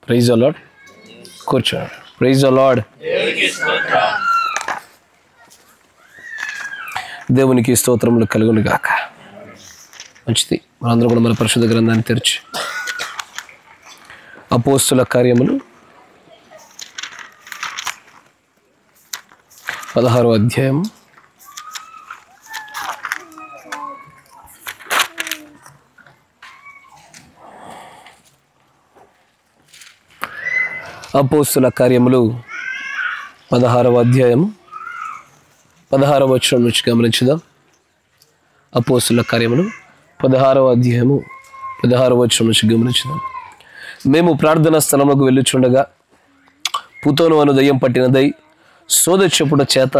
Praise the lord. కూర్చోండి. Praise the lord. దేవునికి స్తోత్రములు కలుగును గాక. మంచిది. మనందరూ కూడా మన పరిశుద్ధ గ్రంథాన్ని తెరిచి అపోస్తుల కార్యములు 16వ అధ్యాయం అపోస్తుల కార్యములు 16వ అధ్యాయం 16వ వచనం నుంచి గమనించుదాం. అపోస్తుల కార్యములు 16వ అధ్యాయము 16వ వచనం నుంచి గమనించుదాం. మేము ప్రార్థనా స్థలములకు వెళ్ళుచుండగా పుతోను అను దయ్యం పట్టినదై సోద చెప్పుట చేత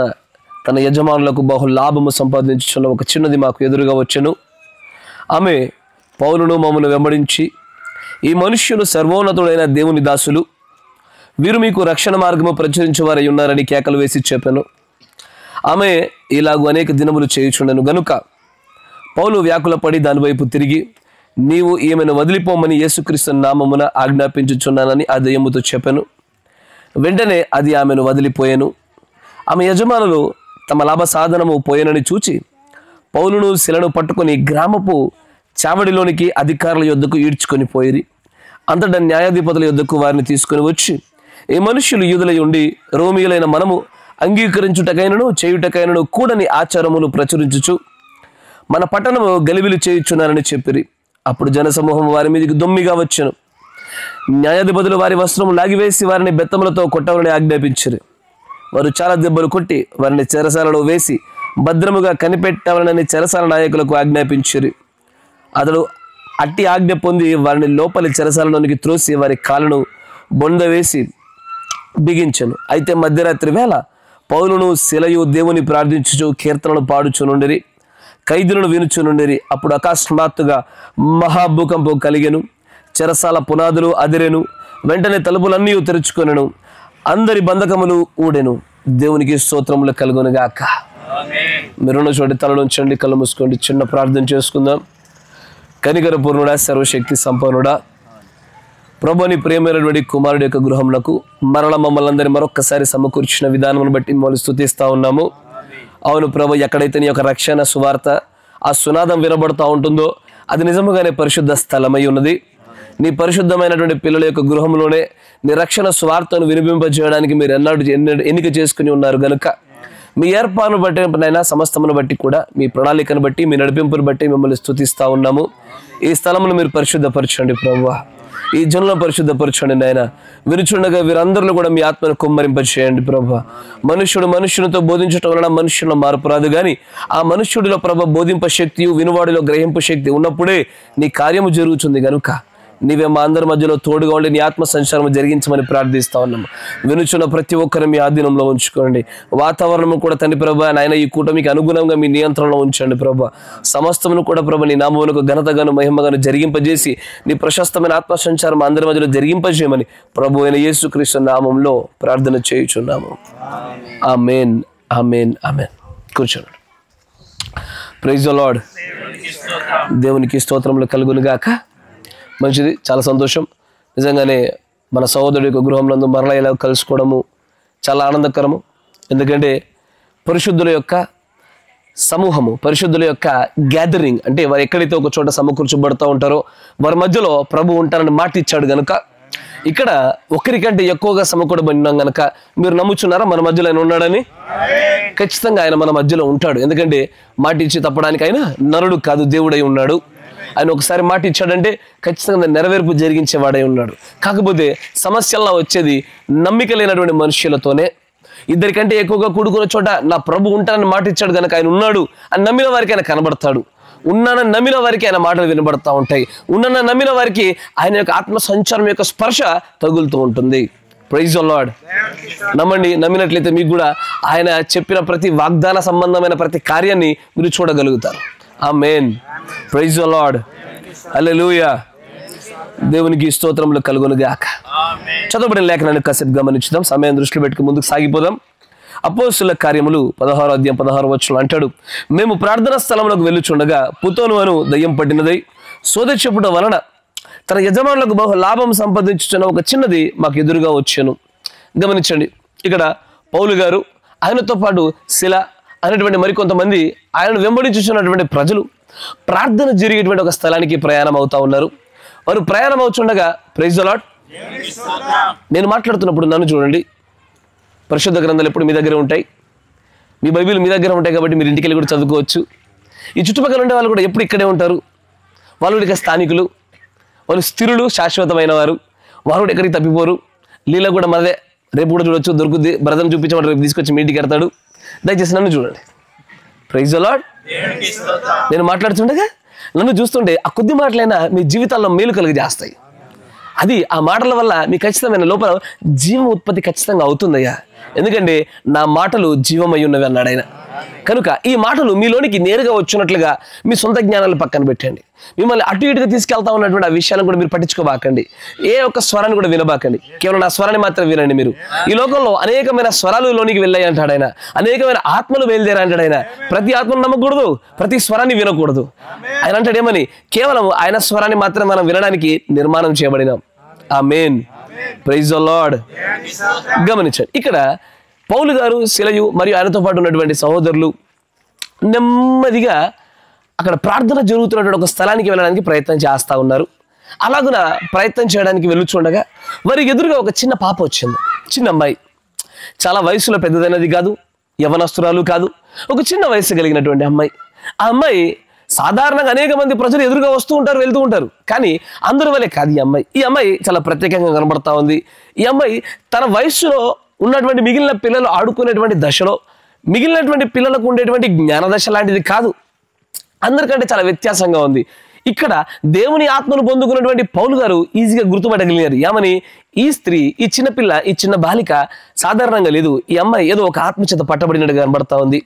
తన యజమానులకు బహు లాభము సంపాదించుచున్న ఒక చిన్నది మాకు ఎదురుగా వచ్చెను. ఆమె పౌలును మమ్మను వెంబడించి, ఈ మనుష్యులు సర్వోన్నతుడైన దేవుని దాసులు, వీరు మీకు రక్షణ మార్గము ప్రచురించేవారై ఉన్నారని కేకలు వేసి చెప్పాను. ఆమె ఇలాగూ అనేక దినములు చేయుచుండెను గనుక పౌలు వ్యాకులపడి దానివైపు తిరిగి, నీవు ఈమెను వదిలిపోమని యేసుక్రీస్తు నామమున ఆజ్ఞాపించుచున్నానని ఆ దయ్యముతో చెప్పాను. వెంటనే అది ఆమెను వదిలిపోయాను. ఆమె యజమానులు తమ లాభ సాధనము పోయెనని చూచి పౌలును శిలను పట్టుకుని గ్రామపు చావడిలోనికి అధికారుల యొద్దకు ఈడ్చుకొని పోయిరి. అంతటా న్యాయాధిపతుల యొద్దకు వారిని తీసుకొని వచ్చి, ఈ మనుష్యులు యూదులై ఉండి రోమియులైన మనము అంగీకరించుటకైనను చేయుటకైనను కూడని ఆచారములు ప్రచురించుచు మన పట్టణము గలిబిలి చేయుచున్నారని చెప్పిరి. అప్పుడు జనసమూహం వారి మీదకి దొమ్మిగా వచ్చెను. న్యాయాధిపతులు వారి వస్త్రము లాగివేసి వారిని బెత్తములతో కొట్టవలని ఆజ్ఞాపించిరి. వారు చాలా దెబ్బలు కొట్టి వారిని చెరసాలలో వేసి భద్రముగా కనిపెట్టవలనని చెరసాల నాయకులకు ఆజ్ఞాపించిరి. అతడు అట్టి ఆజ్ఞ పొంది వారిని లోపలి చెరసాలలోనికి త్రోసి వారి కాళ్ళను బొంద వేసి బిగించెను. అయితే మధ్యరాత్రి వేళ పౌలును శిలయు దేవుని ప్రార్థించుచు కీర్తనలు పాడుచునుండిరి, ఖైదులను వినుచునుండిరి. అప్పుడు అకస్మాత్తుగా మహాభూకంపం కలిగెను. చెరసాల పునాదులు అదిరెను. వెంటనే తలుపులన్నీ తెరుచుకొనెను. అందరి బంధకములు ఊడెను. దేవునికి స్తోత్రములు కలుగునుగాక. మీరున్న చోటి తలలోంచండి, కళ్ళు మూసుకోండి. చిన్న ప్రార్థన చేసుకుందాం. కనికర పూర్ణుడా, సర్వశక్తి సంపన్నుడా, ప్రభుని ప్రేమైనటువంటి కుమారుడి యొక్క గృహములకు మరల మమ్మల్ని అందరి మరొక్కసారి సమకూర్చిన విధానమును బట్టి మమ్మల్ని స్తుతిస్తూ ఉన్నాము. అవును ప్రభు, ఎక్కడైతే నీ యొక్క రక్షణ సువార్త ఆ సునాదం వినబడుతూ ఉంటుందో అది నిజముగానే పరిశుద్ధ స్థలమై ఉన్నది. నీ పరిశుద్ధమైనటువంటి పిల్లల యొక్క గృహంలోనే నీ రక్షణ సువార్తను వినిపింపజేయడానికి మీరు ఎన్నిక చేసుకుని ఉన్నారు గనుక మీ ఏర్పాటును బట్టి నైనా సమస్తమును బట్టి కూడా మీ ప్రణాళికను బట్టి మీ నడిపింపును బట్టి మిమ్మల్ని స్తుతిస్తూ ఉన్నాము. ఈ స్థలమును మీరు పరిశుద్ధపరచండి ప్రభువా, ఈ జనులను పరిశుద్ధపరచండి నాయన. వినుచుండగా వీరందరిలో కూడా మీ ఆత్మను కుమ్మరింపచేయండి ప్రభువా. మనుష్యునితో బోధించటం వలన మనుష్యుల మార్పు రాదు, కానీ ఆ మనుష్యుడిలో ప్రభ బోధింప శక్తి, వినువాడిలో గ్రహింపు శక్తి ఉన్నప్పుడే నీ కార్యము జరుగుతుంది గనుక నీవే మా అందరి మధ్యలో తోడుగా ఉండి నీ ఆత్మ సంచారం జరిగించమని ప్రార్థిస్తా ఉన్నాము. వినుచున్న ప్రతి ఒక్కరిని మీ ఆధీనంలో ఉంచుకోండి. వాతావరణం కూడా తండ్రి ప్రభా నాయన ఈ కూటమికి అనుగుణంగా మీ నియంత్రణలో ఉంచండి ప్రభా. సమస్తమును కూడా ప్రభ నీ నామమునకు ఘనతగాను మహిమగాను జరిగింపజేసి నీ ప్రశస్తమైన ఆత్మ సంచారం అందరి మధ్యలో జరిగింపజేయమని ప్రభు అయిన యేసుక్రీస్తు నామంలో ప్రార్థన చేయుచున్నాము. ఆమేన్, ఆమేన్, ఆమేన్. కూర్చోండి. Praise the lord. దేవునికి స్తోత్రములు కలుగును గాక. మంచిది, చాలా సంతోషం. నిజంగానే మన సహోదరుడి యొక్క గృహంలో మరలా ఇలా కలుసుకోవడము చాలా ఆనందకరము. ఎందుకంటే పరిశుద్ధుల యొక్క సమూహము, పరిశుద్ధుల యొక్క గ్యాదరింగ్, అంటే వారు ఎక్కడైతే ఒక చోట సమకూర్చబడుతూ ఉంటారో వారి మధ్యలో ప్రభు ఉంటారని మాట ఇచ్చాడు గనుక ఇక్కడ ఒకరికంటే ఎక్కువగా సమకూడబడినాం గనక మీరు నమ్ముచున్నారా మన మధ్యలో ఆయన ఉన్నాడని? ఖచ్చితంగా ఆయన మన మధ్యలో ఉంటాడు. ఎందుకంటే మాట ఇచ్చి తప్పడానికి ఆయన నరుడు కాదు, దేవుడై ఉన్నాడు. ఆయన ఒకసారి మాట ఇచ్చాడంటే ఖచ్చితంగా నెరవేర్పు జరిగించేవాడై ఉన్నాడు. కాకపోతే సమస్యల్లో వచ్చేది నమ్మిక లేనటువంటి మనుషులతోనే. ఇద్దరికంటే ఎక్కువగా కూడుకున్న చోట నా ప్రభు ఉంటానని మాట ఇచ్చాడు కనుక ఆయన ఉన్నాడు అని నమ్మిన వారికి ఆయన కనబడతాడు. ఉన్నానని నమ్మిన వారికి ఆయన మాటలు వినబడతా ఉంటాయి. ఉన్నానని నమ్మిన వారికి ఆయన యొక్క ఆత్మ సంచారం యొక్క స్పర్శ తగులుతూ ఉంటుంది. Praise the lord. నమ్మండి, నమ్మినట్లయితే మీకు కూడా ఆయన చెప్పిన ప్రతి వాగ్దాన సంబంధమైన ప్రతి కార్యాన్ని మీరు చూడగలుగుతారు. ఆమేన్. Praise the lord. హల్లెలూయా. దేవునికి స్తోత్రములు కలుగును గాక. చదవబడిన లేఖనాన్ని కాసేపు గమనించుదాం. సమయం దృష్టిలో పెట్టుకుని ముందుకు సాగిపోదాం. అపోస్తుల కార్యములు 16వ అధ్యాయం 16వ వచనం అంటాడు, మేము ప్రార్థనా స్థలములకు వెళ్ళుచుండగా పుతోను అను దయ్యం పట్టినదై సోద చెప్పుట వలన తన యజమానులకు బహు లాభం సంపాదించుచున్న ఒక చిన్నది మాకు ఎదురుగా వచ్చాను. గమనించండి, ఇక్కడ పౌలు గారు, ఆయనతో పాటు శిల అనేటువంటి మరికొంతమంది ఆయనను వెంబడించుచున్నటువంటి ప్రజలు ప్రార్థన జరిగేటువంటి ఒక స్థలానికి ప్రయాణం అవుతా ఉన్నారు. వారు ప్రయాణం అవుతుండగా, ప్రైజ్ ది లార్డ్, నేను మాట్లాడుతున్నప్పుడు నన్ను చూడండి. పరిశుద్ధ గ్రంథాలు ఎప్పుడు మీ దగ్గర ఉంటాయి, మీ బైబిల్ మీ దగ్గర ఉంటాయి కాబట్టి మీరు ఇంటికి వెళ్ళి కూడా చదువుకోవచ్చు. ఈ చుట్టుపక్కల ఉండే వాళ్ళు కూడా ఎప్పుడు ఇక్కడే ఉంటారు. వాళ్ళు ఇక స్థానికులు, వాళ్ళు స్థిరులు, శాశ్వతమైన వారు. వారు కూడా ఎక్కడికి తప్పిపోరు. లీల కూడా మనదే, రేపు కూడా చూడొచ్చు, దొరుకుద్ది. బ్రదర్ని చూపించమని రేపు తీసుకొచ్చి మీ ఇంటికి ఎడతాడు. దయచేసి నన్ను చూడండి. Praise the lord. నేను మాట్లాడుతుండగా నన్ను చూస్తుంటే ఆ కొద్ది మాటలైనా మీ జీవితాల్లో మేలు కలిగజేస్తాయి. అది ఆ మాటల వల్ల మీ ఖచ్చితమైన లోపల జీవం ఉత్పత్తి ఖచ్చితంగా అవుతుందయ్యా. ఎందుకంటే నా మాటలు జీవమై ఉన్నవి అన్నాడు ఆయన. కనుక ఈ మాటలు మీలోనికి నేరుగా వచ్చినట్లుగా మీ సొంత జ్ఞానాలు పక్కన పెట్టండి. మిమ్మల్ని అటు ఇటుగా తీసుకెళ్తా ఉన్నటువంటి ఆ విషయాలను కూడా మీరు పట్టించుకోబాకండి. ఏ ఒక్క స్వరాన్ని కూడా వినబాకండి. కేవలం నా స్వరాన్ని మాత్రం వినండి. మీరు ఈ లోకంలో అనేకమైన స్వరాలు లోనికి వెళ్ళాయి అంటాడు ఆయన. అనేకమైన ఆత్మలు బయలుదేరా అంటాడు ఆయన. ప్రతి ఆత్మను నమ్మకూడదు, ప్రతి స్వరాన్ని వినకూడదు. ఆయన అంటాడు ఏమని, కేవలం ఆయన స్వరాన్ని మాత్రం మనం వినడానికి నిర్మాణం చేయబడినాం. ఆమేన్. Praise the lord. గమనించండి, ఇక్కడ పౌలు గారు, శిలయు మరియు ఆయనతో పాటు ఉన్నటువంటి సహోదరులు నెమ్మదిగా అక్కడ ప్రార్థన జరుగుతున్నటువంటి ఒక స్థలానికి వెళ్ళడానికి ప్రయత్నం చేస్తూ ఉన్నారు. అలాగున ప్రయత్నం చేయడానికి వెళ్ళుచుండగా వారికి ఎదురుగా ఒక చిన్న పాప వచ్చింది. చిన్న అమ్మాయి, చాలా వయసులో పెద్దదైనది కాదు, యవనస్తురాలు కాదు, ఒక చిన్న వయసు కలిగినటువంటి అమ్మాయి. ఆ అమ్మాయి సాధారణంగా అనేక మంది ప్రజలు ఎదురుగా వస్తూ ఉంటారు, వెళ్తూ ఉంటారు. కానీ అందరి వల్లే కాదు ఈ అమ్మాయి. ఈ అమ్మాయి చాలా ప్రత్యేకంగా కనబడతా ఉంది. ఈ అమ్మాయి తన వయస్సులో ఉన్నటువంటి మిగిలిన పిల్లలు ఆడుకునేటువంటి దశలో, మిగిలినటువంటి పిల్లలకు ఉండేటువంటి జ్ఞాన దశ లాంటిది కాదు. అందరికంటే చాలా వ్యత్యాసంగా ఉంది. ఇక్కడ దేవుని ఆత్మను పొందుకున్నటువంటి పౌలు గారు ఈజీగా గుర్తుపట్టగలిగారు. ఏమని, ఈ స్త్రీ, ఈ చిన్నపిల్ల, ఈ చిన్న బాలిక సాధారణంగా లేదు. ఈ అమ్మాయి ఏదో ఒక ఆత్మ చేత పట్టబడినట్టుగా కనబడతా ఉంది.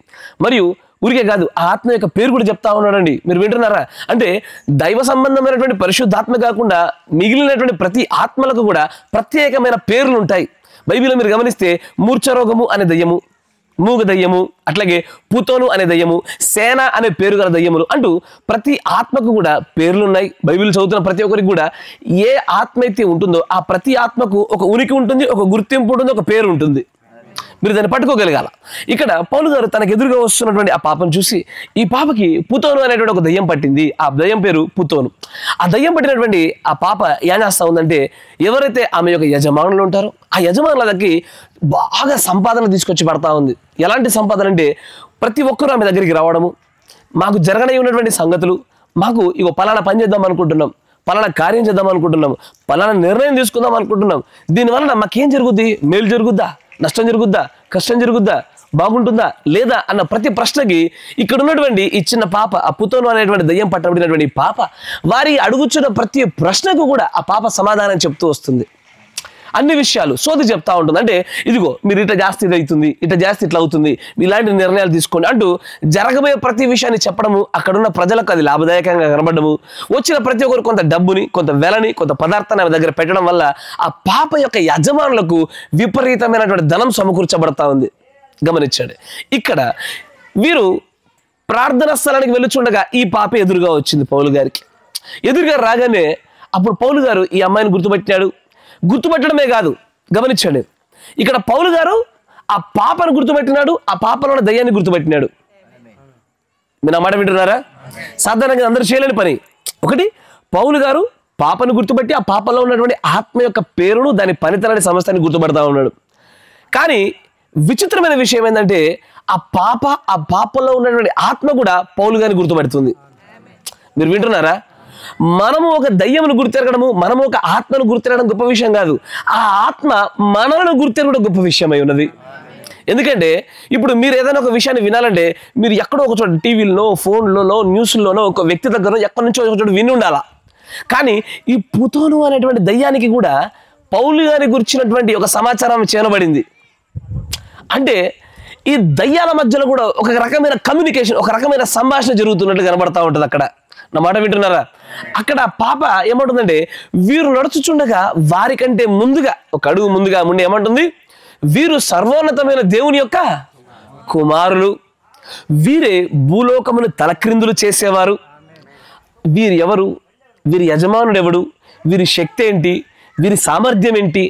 మరియు ఊరికే కాదు, ఆ ఆత్మ యొక్క పేరు కూడా చెప్తా ఉన్నాడండి. మీరు వింటున్నారా? అంటే దైవ సంబంధమైనటువంటి పరిశుద్ధాత్మ కాకుండా మిగిలినటువంటి ప్రతి ఆత్మలకు కూడా ప్రత్యేకమైన పేర్లు ఉంటాయి. బైబిల్లో మీరు గమనిస్తే మూర్ఛరోగము అనే దయ్యము, మూగ దయ్యము, అట్లాగే పుతోను అనే దయ్యము, సేన అనే పేరు గల దయ్యములు అంటూ ప్రతి ఆత్మకు కూడా పేర్లు ఉన్నాయి. బైబిల్ చదువుతున్న ప్రతి ఒక్కరికి కూడా ఏ ఆత్మ అయితే ఉంటుందో ఆ ప్రతి ఆత్మకు ఒక ఉనికి ఉంటుంది, ఒక గుర్తింపు ఉంటుంది, ఒక పేరు ఉంటుంది. మీరు దాన్ని పట్టుకోగలగాల. ఇక్కడ పౌలు గారు తనకు ఎదురుగా వస్తున్నటువంటి ఆ పాపను చూసి, ఈ పాపకి పుతోను అనేటువంటి ఒక దయ్యం పట్టింది. ఆ దయ్యం పేరు పుతోను. ఆ దయ్యం పట్టినటువంటి ఆ పాప ఏం చేస్తా ఉందంటే, ఎవరైతే ఆమె యొక్క యజమానులు ఉంటారో ఆ యజమానులకి బాగా సంపాదన తీసుకొచ్చి పడతా ఉంది. ఎలాంటి సంపాదన అంటే, ప్రతి ఒక్కరూ ఆమె దగ్గరికి రావడము, మాకు జరగనై ఉన్నటువంటి సంగతులు, మాకు ఇగో పలానా పని చేద్దాం అనుకుంటున్నాం, పలానా కార్యం చేద్దాం అనుకుంటున్నాం, పలానా నిర్ణయం తీసుకుందాం అనుకుంటున్నాం, దీనివల్ల మాకేం జరుగుద్ది, మేలు జరుగుద్దా, నష్టం జరుగుద్దా, కష్టం జరుగుద్దా, బాగుంటుందా లేదా అన్న ప్రతి ప్రశ్నకి ఇక్కడ ఉన్నటువంటి ఈ చిన్న పాప, ఆ పుతోను అనేటువంటి దయ్యం పట్టబడినటువంటి పాప, వారి అడుగుచున్న ప్రతి ప్రశ్నకు కూడా ఆ పాప సమాధానం చెప్తూ వస్తుంది. అన్ని విషయాలు సోది చెప్తా ఉంటుంది. అంటే ఇదిగో మీరు ఇట్లా జాస్తి ఇది అవుతుంది, ఇట్లా జాస్తి ఇట్లా అవుతుంది, ఇలాంటి నిర్ణయాలు తీసుకోండి అంటూ జరగబోయే ప్రతి విషయాన్ని చెప్పడము, అక్కడున్న ప్రజలకు అది లాభదాయకంగా కనబడము, వచ్చిన ప్రతి ఒక్కరు కొంత డబ్బుని, కొంత వెలని, కొంత పదార్థాన్ని ఆమె దగ్గర పెట్టడం వల్ల ఆ పాప యొక్క యజమానులకు విపరీతమైనటువంటి ధనం సమకూర్చబడతా ఉంది. గమనించండి, ఇక్కడ వీరు ప్రార్థనా స్థలానికి వెళ్ళుచుండగా ఈ పాప ఎదురుగా వచ్చింది పౌలు గారికి. ఎదురుగా రాగానే అప్పుడు పౌలు గారు ఈ అమ్మాయిని గుర్తుపట్టాడు. గుర్తుపట్టడమే కాదు, గమనించండి, ఇక్కడ పౌలు గారు ఆ పాపను గుర్తుపట్టినాడు, ఆ పాపలో ఉన్న దయ్యాన్ని గుర్తుపట్టినాడు. మీరు ఆ మాట వింటున్నారా? సాధారణంగా అందరూ చేయలేని పని. ఒకటి, పౌలు గారు పాపను గుర్తుపట్టి ఆ పాపలో ఉన్నటువంటి ఆత్మ యొక్క పేరును, దాని పనితనాన్ని, సమస్తాన్ని గుర్తుపడతా ఉన్నాడు. కానీ విచిత్రమైన విషయం ఏంటంటే, ఆ పాపలో ఉన్నటువంటి ఆత్మ కూడా పౌలు గారిని గుర్తుపడుతుంది. మీరు వింటున్నారా? మనము ఒక దయ్యమును గుర్తెరగడము, మనము ఒక ఆత్మను గుర్తెరగడం గొప్ప విషయం కాదు. ఆ ఆత్మ మనలను గుర్తెరగడం గొప్ప విషయమై ఉన్నది. ఎందుకంటే ఇప్పుడు మీరు ఏదైనా ఒక విషయాన్ని వినాలంటే మీరు ఎక్కడో ఒక చోట టీవీలో, ఫోన్లలో, న్యూస్లోనో, ఒక వ్యక్తి దగ్గర ఎక్కడి నుంచో ఒక చోట విని ఉండాలా. కానీ ఈ పుతోను అనేటువంటి దయ్యానికి కూడా పౌలు గారి గురించినటువంటి ఒక సమాచారం చేయబడింది. అంటే ఈ దయ్యాల మధ్యలో కూడా ఒక రకమైన కమ్యూనికేషన్, ఒక రకమైన సంభాషణ జరుగుతున్నట్లు కనబడతా ఉంటుంది. అక్కడ నా మాట వింటున్నారా? అక్కడ పాప ఏమంటుందంటే, వీరు నడుచుచుండగా వారికంటే ముందుగా, ఒక అడుగు ముందుగా ముందు ఏమంటుంది, వీరు సర్వోన్నతమైన దేవుని యొక్క కుమారులు, వీరే భూలోకమును తలక్రిందులు చేసేవారు. వీరు ఎవరు? వీరి యజమానుడు ఎవడు? వీరి శక్తి ఏంటి, వీరి సామర్థ్యం ఏంటి,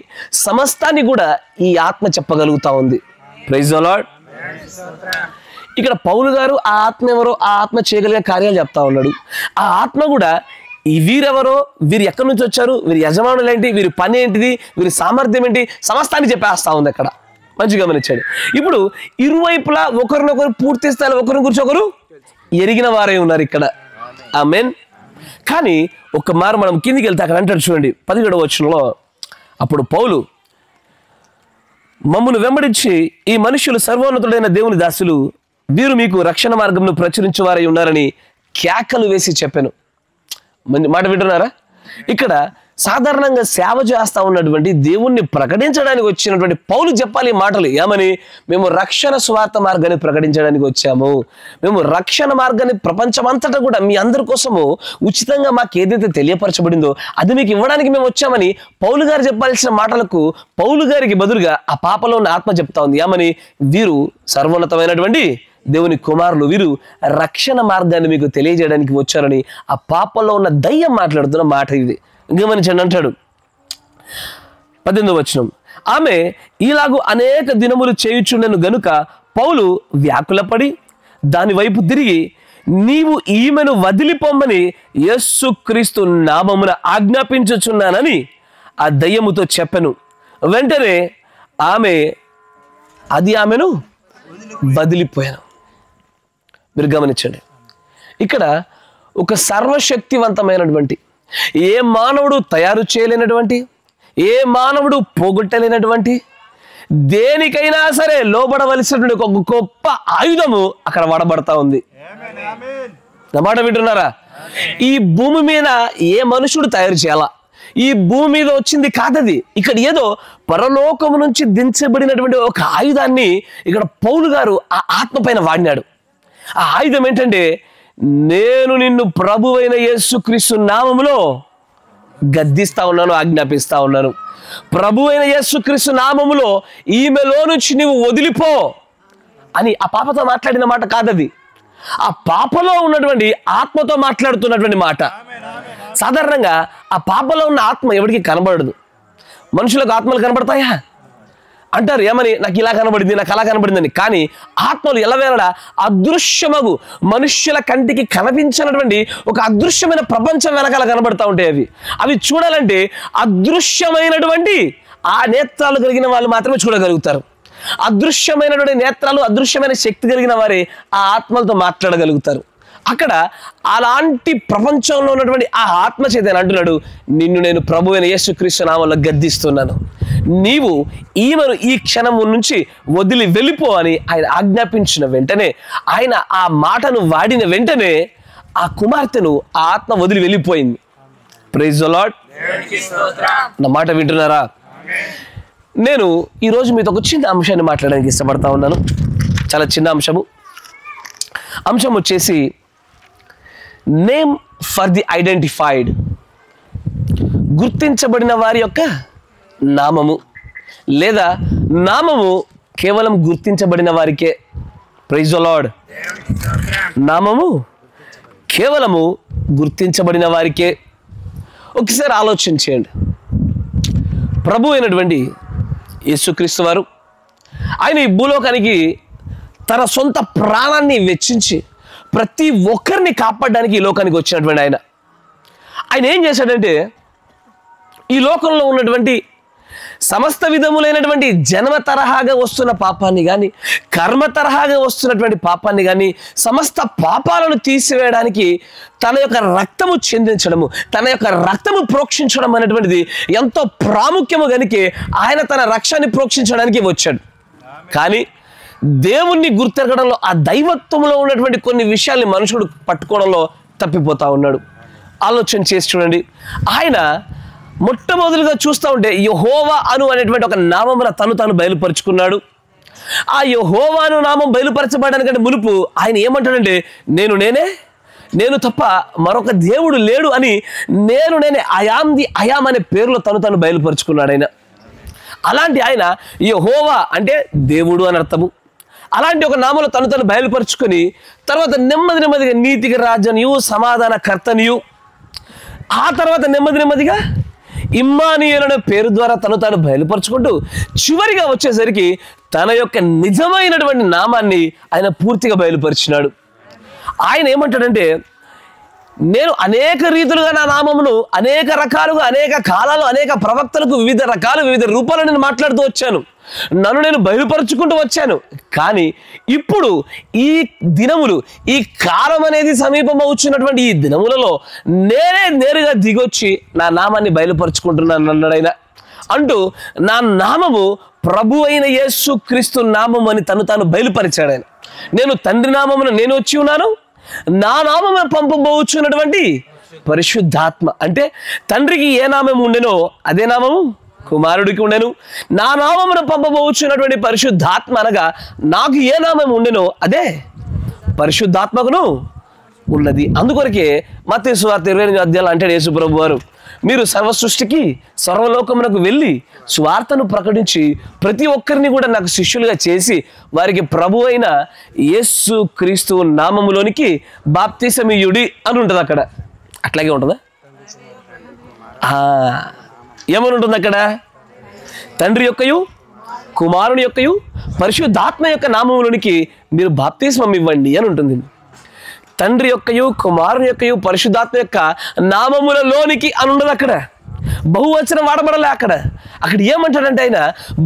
సమస్తాన్ని కూడా ఈ ఆత్మ చెప్పగలుగుతా ఉంది. Praise the lord. ఇక్కడ పౌలు గారు ఆ ఆత్మ ఎవరో, ఆ ఆత్మ చేయగలిగే కార్యాలు చెప్తా ఉన్నాడు. ఆ ఆత్మ కూడా వీరెవరో, వీరు ఎక్కడి నుంచి వచ్చారు, వీరి యజమానులు ఏంటి, వీరి పని ఏంటిది, వీరి సామర్థ్యం ఏంటి, సమస్తాన్ని చెప్పేస్తా ఉంది అక్కడ. మంచిగా గమనించండి. ఇప్పుడు ఇరువైపులా ఒకరినొకరు పూర్తి స్థాయిలో ఒకరిని గురించి ఒకరు ఎరిగిన వారే ఉన్నారు ఇక్కడ. ఆమేన్. కానీ ఒక మారు మనం కిందికి వెళ్తే అక్కడ అంటాడు చూడండి 17వ వచనంలో, అప్పుడు పౌలు, మమ్మల్ని వెంబడించి ఈ మనుషులు సర్వోన్నతుడైన దేవుని దాసులు, వీరు మీకు రక్షణ మార్గంను ప్రచురించేవారై ఉన్నారని కేకలు వేసి చెప్పాను. మాట వింటున్నారా? ఇక్కడ సాధారణంగా సేవ చేస్తా ఉన్నటువంటి దేవుణ్ణి ప్రకటించడానికి వచ్చినటువంటి పౌలు చెప్పాలి ఈ మాటలు. ఏమని? మేము రక్షణ సువార్త మార్గాన్ని ప్రకటించడానికి వచ్చాము, మేము రక్షణ మార్గాన్ని ప్రపంచమంతటా కూడా మీ అందరి కోసము ఉచితంగా మాకు ఏదైతే తెలియపరచబడిందో అది మీకు ఇవ్వడానికి మేము వచ్చామని పౌలు గారు చెప్పాల్సిన మాటలకు పౌలు గారికి బదులుగా ఆ పాపలో ఉన్న ఆత్మ చెప్తా ఉంది. ఏమని? వీరు సర్వోన్నతమైనటువంటి దేవుని కుమారులు, వీరు రక్షణ మార్గాన్ని మీకు తెలియజేయడానికి వచ్చారని ఆ పాపలో ఉన్న దయ్యం మాట్లాడుతున్న మాట ఇది. గమనించండి అంటాడు 18వ వచనం, ఆమె ఈలాగు అనేక దినములు చేయుచుండెను గనుక పౌలు వ్యాకులపడి దాని వైపు తిరిగి, నీవు ఈమెను వదిలిపోమ్మని యేసుక్రీస్తు నామమున ఆజ్ఞాపించుచున్నానని ఆ దయ్యముతో చెప్పెను. వెంటనే ఆమెను వదిలిపోయాను. మీరు గమనించండి, ఇక్కడ ఒక సర్వశక్తివంతమైనటువంటి, ఏ మానవుడు తయారు చేయలేనటువంటి, ఏ మానవుడు పోగొట్టలేనటువంటి, దేనికైనా సరే లోబడవలసినటువంటి ఒక గొప్ప ఆయుధము అక్కడ వాడబడతా ఉంది. నా మాట వింటున్నారా? ఈ భూమి మీద ఏ మనుషుడు తయారు చేయాలా, ఈ భూమి మీద వచ్చింది కాదది. ఇక్కడ ఏదో పరలోకము నుంచి దించబడినటువంటి ఒక ఆయుధాన్ని ఇక్కడ పౌలు గారు ఆ ఆత్మ పైన వాడినాడు. ఆ ఆయుధం ఏంటంటే, నేను నిన్ను ప్రభువైన యేసుక్రీస్తు నామములో గద్దిస్తా ఉన్నాను, ఆజ్ఞాపిస్తా ఉన్నాను. ప్రభువైన యేసుక్రీస్తు నామములో ఈమెలో నుంచి నీవు వదిలిపో అని ఆ పాపతో మాట్లాడిన మాట కాదది. ఆ పాపలో ఉన్నటువంటి ఆత్మతో మాట్లాడుతున్నటువంటి మాట. సాధారణంగా ఆ పాపలో ఉన్న ఆత్మ ఎవరికి కనబడదు. మనుషులకు ఆత్మలు కనబడతాయా అంటారు, ఏమని? నాకు ఇలా కనబడింది, నాకు అలా కనబడిందని. కానీ ఆత్మలు ఎలవేళలా అదృశ్యమగు, మనుష్యుల కంటికి కనిపించినటువంటి ఒక అదృశ్యమైన ప్రపంచం వెనకాల కనబడతా ఉంటాయి. అవి చూడాలంటే అదృశ్యమైనటువంటి ఆ నేత్రాలు కలిగిన వాళ్ళు మాత్రమే చూడగలుగుతారు. అదృశ్యమైనటువంటి నేత్రాలు, అదృశ్యమైన శక్తి కలిగిన వారే ఆ ఆత్మలతో మాట్లాడగలుగుతారు. అక్కడ అలాంటి ప్రపంచంలో ఉన్నటువంటి ఆ ఆత్మ చేత అంటున్నాడు, నిన్ను నేను ప్రభువైన యేసుక్రీస్తు నామములో గద్దిస్తున్నాను, నీవు ఈమెను ఈ క్షణము నుంచి వదిలి వెళ్ళిపో అని ఆయన ఆజ్ఞాపించిన వెంటనే, ఆయన ఆ మాటను వాడిన వెంటనే ఆ కుమార్తెను ఆ ఆత్మ వదిలి వెళ్ళిపోయింది. Praise the lord. నా మాట వింటున్నారా? నేను ఈరోజు మీతో ఒక చిన్న అంశాన్ని మాట్లాడడానికి ఇష్టపడతా ఉన్నాను. చాలా చిన్న అంశం వచ్చేసి నేమ్ ఫర్ ది ఐడెంటిఫైడ్, గుర్తించబడిన వారి యొక్క నామము, లేదా నామము కేవలం గుర్తించబడిన వారికే. Praise the lord. నామము కేవలము గుర్తించబడిన వారికే. ఒకసారి ఆలోచన చేయండి. ప్రభు అయినటువంటి యేసుక్రీస్తు వారు ఆయన ఈ భూలోకానికి తన సొంత ప్రాణాన్ని వెచ్చించి ప్రతి ఒక్కరిని కాపాడడానికి ఈ లోకానికి వచ్చినటువంటి ఆయన ఏం చేశాడంటే, ఈ లోకంలో ఉన్నటువంటి సమస్త విధములైనటువంటి జన్మ తరహాగా వస్తున్న పాపాన్ని కానీ, కర్మ తరహాగా వస్తున్నటువంటి పాపాన్ని కానీ, సమస్త పాపాలను తీసివేయడానికి తన యొక్క రక్తము చెందించడము, తన యొక్క రక్తము ప్రోక్షించడం అనేటువంటిది ఎంతో ప్రాముఖ్యము కనుక ఆయన తన రక్షణని ప్రోక్షించడానికి వచ్చాడు. కానీ దేవుణ్ణి గుర్తెరగడంలో, ఆ దైవత్వంలో ఉన్నటువంటి కొన్ని విషయాల్ని మనుషుడు పట్టుకోవడంలో తప్పిపోతా ఉన్నాడు. ఆలోచన చేసి చూడండి. ఆయన మొట్టమొదటిగా చూస్తూ ఉంటే యెహోవా అనేటువంటి ఒక నామమున తను బయలుపరుచుకున్నాడు. ఆ యెహోవాను నామం బయలుపరచబడడానికంటే మునుపు ఆయన ఏమంటాడంటే, నేను తప్ప మరొక దేవుడు లేడు అని నేనే అయాం అనే పేరులో తను బయలుపరుచుకున్నాడు ఆయన. అలాంటి ఆయన యెహోవా అంటే దేవుడు అని అర్థము. అలాంటి ఒక నామములో తను బయలుపరుచుకొని తర్వాత నెమ్మదిగా నీతికి రాజనియు, సమాధాన కర్తనియు, ఆ తర్వాత నెమ్మదిగా ఇమ్మానుయేలు అనే పేరు ద్వారా తాను బయలుపరుచుకుంటూ చివరిగా వచ్చేసరికి తన యొక్క నిజమైనటువంటి నామాన్ని ఆయన పూర్తిగా బయలుపరిచినాడు. ఆయన ఏమంటాడంటే, నేను అనేక రీతులుగా నా నామమును అనేక రకాలుగా అనేక కాలాలు అనేక ప్రవక్తలకు వివిధ రూపాలు నేను మాట్లాడుతూ వచ్చాను, నన్ను నేను బయలుపరుచుకుంటూ వచ్చాను. కానీ ఇప్పుడు ఈ దినములు, ఈ కాలం అనేది సమీపం అవుతున్నటువంటి ఈ దినములలో నేరుగా దిగొచ్చి నా నామాన్ని బయలుపరుచుకుంటున్నాను అన్నాడైనా. అంటూ నా నామము ప్రభు అయిన యేసు క్రీస్తు నామం అని తాను బయలుపరిచాడు ఆయన. నేను తండ్రి నామమున నేను వచ్చి ఉన్నాను, నా నామమున పంపబోచున్నటువంటి పరిశుద్ధాత్మ. అంటే తండ్రికి ఏ నామం ఉండెనో అదే నామము కుమారుడికి ఉండెను, నా నామమున పంపబోచున్నటువంటి పరిశుద్ధాత్మ అనగా నాకు ఏ నామం ఉండెనో అదే పరిశుద్ధాత్మకును ఉన్నది. అందుకొరకే మత్తయి సువార్త 28వ అధ్యాయంలో అంటాడు యేసు ప్రభు వారు, మీరు సర్వ సృష్టికి సర్వలోకమునకు వెళ్ళి సువార్తను ప్రకటించి ప్రతి ఒక్కరిని కూడా నాకు శిష్యులుగా చేసి వారికి ప్రభు అయిన యేసు క్రీస్తు నామములోనికి బాప్తిసమియుడి అని ఉంటుంది. అక్కడ అట్లాగే ఉంటుందా? ఏమని ఉంటుంది అక్కడ? తండ్రి యొక్కయు కుమారుని యొక్కయు పరిశుద్ధాత్మ యొక్క నామములోనికి మీరు బాప్తిస్మం ఇవ్వండి అని ఉంటుంది. తండ్రి యొక్కయు కుమారుని యొక్కయు పరిశుద్ధాత్మ యొక్క నామములలోనికి అని ఉండదు. అక్కడ బహువచనం వాడబడలే. అక్కడ ఏమంటాడంటే ఆయన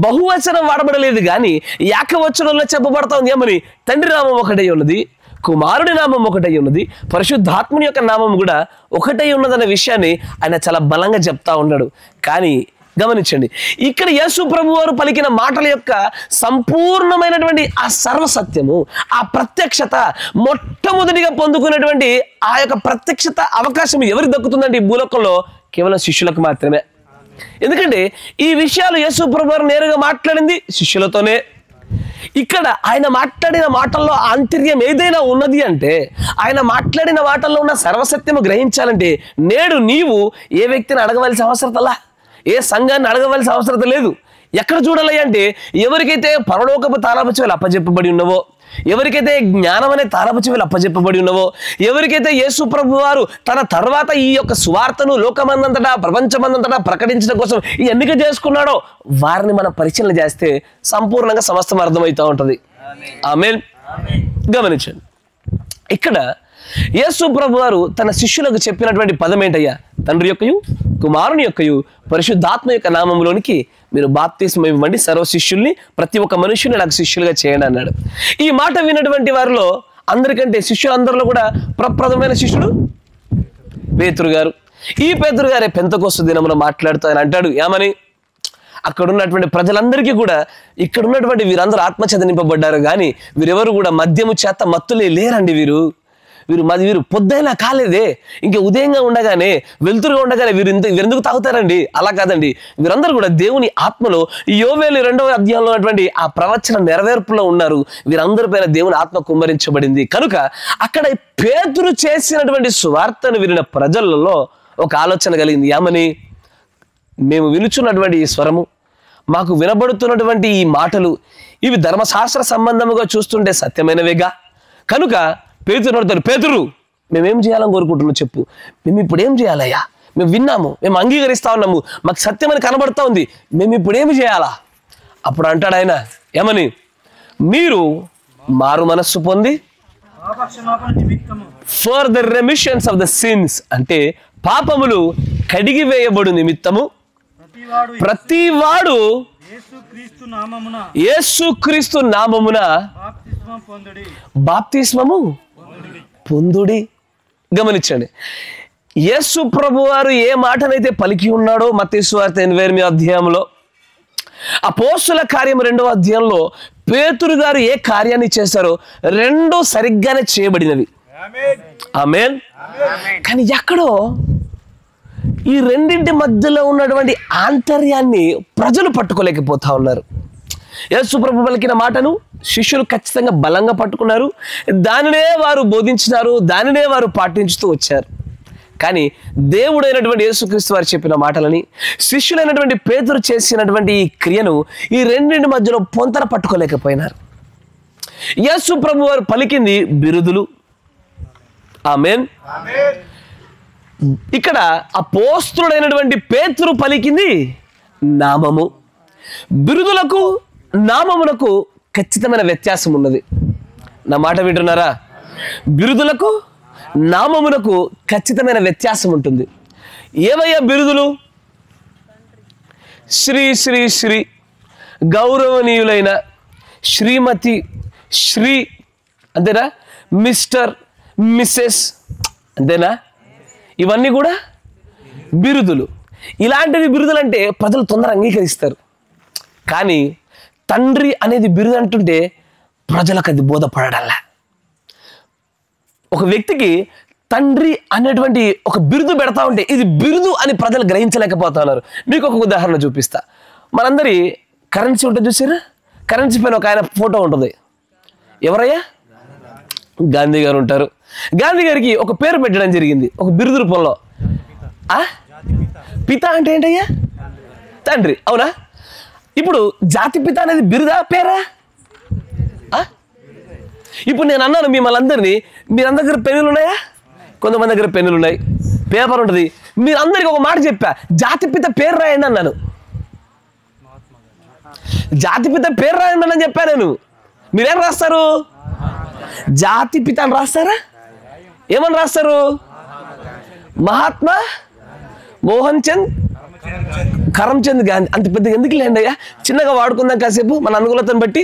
బహువచనం వాడబడలేదు, కానీ ఏకవచనంలో చెప్పబడతా ఉంది. ఏమని? తండ్రి నామం ఒకటై ఉన్నది, కుమారుడి నామం ఒకటై ఉన్నది, పరిశుద్ధాత్ముని యొక్క నామం కూడా ఒకటై ఉన్నదన్న విషయాన్ని ఆయన చాలా బలంగా చెప్తా ఉన్నాడు. కానీ గమనించండి, ఇక్కడ యేసు ప్రభు వారు పలికిన మాటల యొక్క సంపూర్ణమైనటువంటి ఆ సర్వసత్యము, ఆ ప్రత్యక్షత మొట్టమొదటిగా పొందుకునేటువంటి ఆ యొక్క ప్రత్యక్షత అవకాశం ఎవరికి దక్కుతుందంటే ఈ భూలోకంలో కేవలం శిష్యులకు మాత్రమే. ఎందుకంటే ఈ విషయాలు యేసు ప్రభు వారు నేరుగా మాట్లాడింది శిష్యులతోనే. ఇక్కడ ఆయన మాట్లాడిన మాటల్లో ఆంతర్యం ఏదైనా ఉన్నది అంటే, ఆయన మాట్లాడిన మాటల్లో ఉన్న సర్వసత్యము గ్రహించాలంటే నేడు నీవు ఏ వ్యక్తిని అడగవలసిన అవసరతలా, ఏ సంఘాన్ని అడగవలసిన అవసరం లేదు. ఎక్కడ చూడాలి అంటే, ఎవరికైతే పరలోకపు తాళపు చెవులు అప్పచెప్పబడి ఉన్నవో, ఎవరికైతే జ్ఞానం అనే తాళపు చెవులు అప్పచెప్పబడి ఉన్నవో, ఎవరికైతే యేసు ప్రభు వారు తన తర్వాత ఈ యొక్క సువార్తను లోకమందంతటా ప్రపంచమందంతటా ప్రకటించడం కోసం ఈ ఎన్నిక చేసుకున్నాడో వారిని మనం పరిశీలన చేస్తే సంపూర్ణంగా సమస్తం అర్థమవుతూ ఉంటుంది. ఆమేన్. గమనించండి, ఇక్కడ యేసు ప్రభు వారు తన శిష్యులకు చెప్పినటువంటి పదం ఏంటయ్యా? తండ్రి యొక్కయు కుమారుని యొక్కయు పరిశుద్ధాత్మ యొక్క నామంలోనికి మీరు బాప్తిస్మం ఇవ్వండి, సర్వ శిష్యుల్ని ప్రతి ఒక్క మనుషుని నాకు శిష్యులుగా చేయండి అన్నాడు. ఈ మాట విన్నటువంటి వారిలో అందరికంటే శిష్యులందరిలో కూడా ప్రప్రథమైన శిష్యుడు పేతురు గారు. ఈ పేతురు గారే పెంతెకోస్తు దినమున మాట్లాడుతూ ఆయన అంటాడు ఏమని? అక్కడ ఉన్నటువంటి ప్రజలందరికీ కూడా ఇక్కడ ఉన్నటువంటి వీరందరూ ఆత్మచేత నింపబడ్డారు, కానీ వీరెవరు కూడా మద్యము చేత మత్తులే లేరండి. వీరు పొద్దైనా కాలేదే, ఇంకా ఉదయంగా ఉండగానే వెలుతురుగా ఉండగానే వీరెందుకు తాగుతారండి? అలా కాదండి, వీరందరూ కూడా దేవుని ఆత్మలో యోవేలు 2వ అధ్యాయంలో ఉన్నటువంటి ఆ ప్రవచన నెరవేర్పులో ఉన్నారు. వీరందరి పైన దేవుని ఆత్మ కుమ్మరించబడింది. కనుక అక్కడ పేతురు చేసినటువంటి సువార్తను వినిన ప్రజలలో ఒక ఆలోచన కలిగింది. ఏమని? మేము వినుచున్నటువంటి ఈ స్వరము, మాకు వినబడుతున్నటువంటి ఈ మాటలు, ఇవి ధర్మశాస్త్ర సంబంధముగా చూస్తుంటే సత్యమైనవేగా. కనుక పేతురు అడుగుతారు, పేతురు మేమేం చేయాలని కోరుకుంటున్నావు చెప్పు, మేము ఇప్పుడు ఏం చేయాలయ్యా? మేము విన్నాము, మేము అంగీకరిస్తా ఉన్నాము, మాకు సత్యమని కనబడతా ఉంది, మేము ఇప్పుడు ఏమి చేయాలా? అప్పుడు అంటాడు ఆయన ఏమని? మీరు మారు మనస్సు పొంది for the remissions of the sins, అంటే పాపములు కడిగి వేయబడు నిమిత్తము ప్రతివాడు యేసుక్రీస్తు నామమున బాప్తిస్మము పొందుడి. గమనించండి, యేసు ప్రభు వారు ఏ మాటనైతే పలికి ఉన్నాడో మత్తయి సువార్త 8వ అధ్యాయంలో, అపోస్తుల కార్యం 2వ అధ్యాయంలో పేతురు గారు ఏ కార్యాన్ని చేశారో రెండూ సరిగ్గానే చేయబడినవి. ఆమేన్. కానీ ఎక్కడో ఈ రెండింటి మధ్యలో ఉన్నటువంటి ఆంతర్యాన్ని ప్రజలు పట్టుకోలేకపోతా ఉన్నారు. యేసు ప్రభు పలికిన మాటను శిష్యులు ఖచ్చితంగా బలంగా పట్టుకున్నారు, దానినే వారు బోధించినారు, దానినే వారు పాటించుతూ వచ్చారు. కానీ దేవుడైనటువంటి యేసుక్రీస్తు వారు చెప్పిన మాటలని, శిష్యులైనటువంటి పేతురు చేసినటువంటి ఈ క్రియను ఈ రెండింటి మధ్యలో పొంతన పట్టుకోలేకపోయినారు. యేసు ప్రభు వారు పలికింది బిరుదులు. ఆమేన్. ఇక్కడ అపోస్తులుడైనటువంటి పేతురు పలికింది నామము. బిరుదులకు నామమునకు ఖచ్చితమైన వ్యత్యాసం ఉన్నది. నా మాట వింటున్నారా? బిరుదులకు నామమునకు ఖచ్చితమైన వ్యత్యాసం ఉంటుంది. ఏమయ్యా బిరుదులు? శ్రీ శ్రీ శ్రీ, గౌరవనీయులైన, శ్రీమతి, శ్రీ, అంతేనా? మిస్టర్, మిస్సెస్, అంతేనా? ఇవన్నీ కూడా బిరుదులు. ఇలాంటివి బిరుదులు అంటే ప్రజలు తొందరగా అంగీకరిస్తారు. కానీ తండ్రి అనేది బిరుదు అంటుంటే ప్రజలకు అది బోధపడడంలా. ఒక వ్యక్తికి తండ్రి అనేటువంటి ఒక బిరుదు పెడతా ఉంటే ఇది బిరుదు అని ప్రజలు గ్రహించలేకపోతున్నారు. మీకు ఒక ఉదాహరణ చూపిస్తా. మనందరి కరెన్సీ ఉంటుంది చూసారా? కరెన్సీ పైన ఒక ఆయన ఫోటో ఉంటుంది. ఎవరయ్యా? గాంధీ గారు ఉంటారు. గాంధీ గారికి ఒక పేరు పెట్టడం జరిగింది ఒక బిరుదు రూపంలో. పిత అంటే ఏంటయ్యా? తండ్రి, అవునా? ఇప్పుడు జాతి పిత అనేది బిరుదా పేరా? ఇప్పుడు నేను అన్నాను మిమ్మల్ని అందరినీ, మీరందరి దగ్గర పెన్నులు ఉన్నాయా? కొంతమంది దగ్గర పెన్నులు ఉన్నాయి, పేపర్ ఉంటుంది. మీరందరికీ ఒక మాట చెప్పా, జాతిపిత పేరు రాయండి అన్నాను. జాతిపిత పేరు రాయండి అని చెప్పాను నేను. మీరేం రాస్తారు? జాతిపిత అని రాస్తారా? ఏమని రాస్తారు? మహాత్మా మోహన్ చంద్ కరమ్చంద్ గాంధీ. అంత పెద్దగా ఎందుకు లేండి అయ్యా, చిన్నగా వాడుకుందాం కాసేపు మన అనుకూలతను బట్టి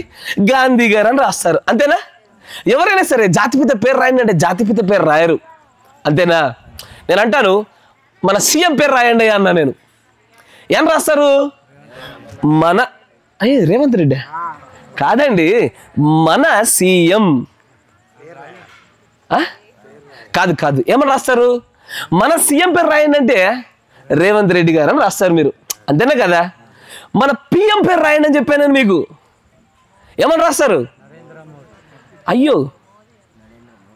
గాంధీ గారు అని రాస్తారు, అంతేనా? ఎవరైనా సరే జాతిపిత పేరు రాయండి అంటే జాతిపిత పేరు రాయరు, అంతేనా? నేను అంటాను మన సీఎం పేరు రాయండి అయ్యా అన్నా నేను. ఏం రాస్తారు? మన రేవంత్ రెడ్డి కాదండి, మన సీఎం. కాదు కాదు, ఏమని రాస్తారు? మన సీఎం పేరు రాయండి అంటే రేవంత్ రెడ్డి గారు అని రాస్తారు మీరు, అంతేనా కదా? మన పిఎం పేరు రాయండి అని చెప్పాను మీకు, ఏమని రాస్తారు? అయ్యో,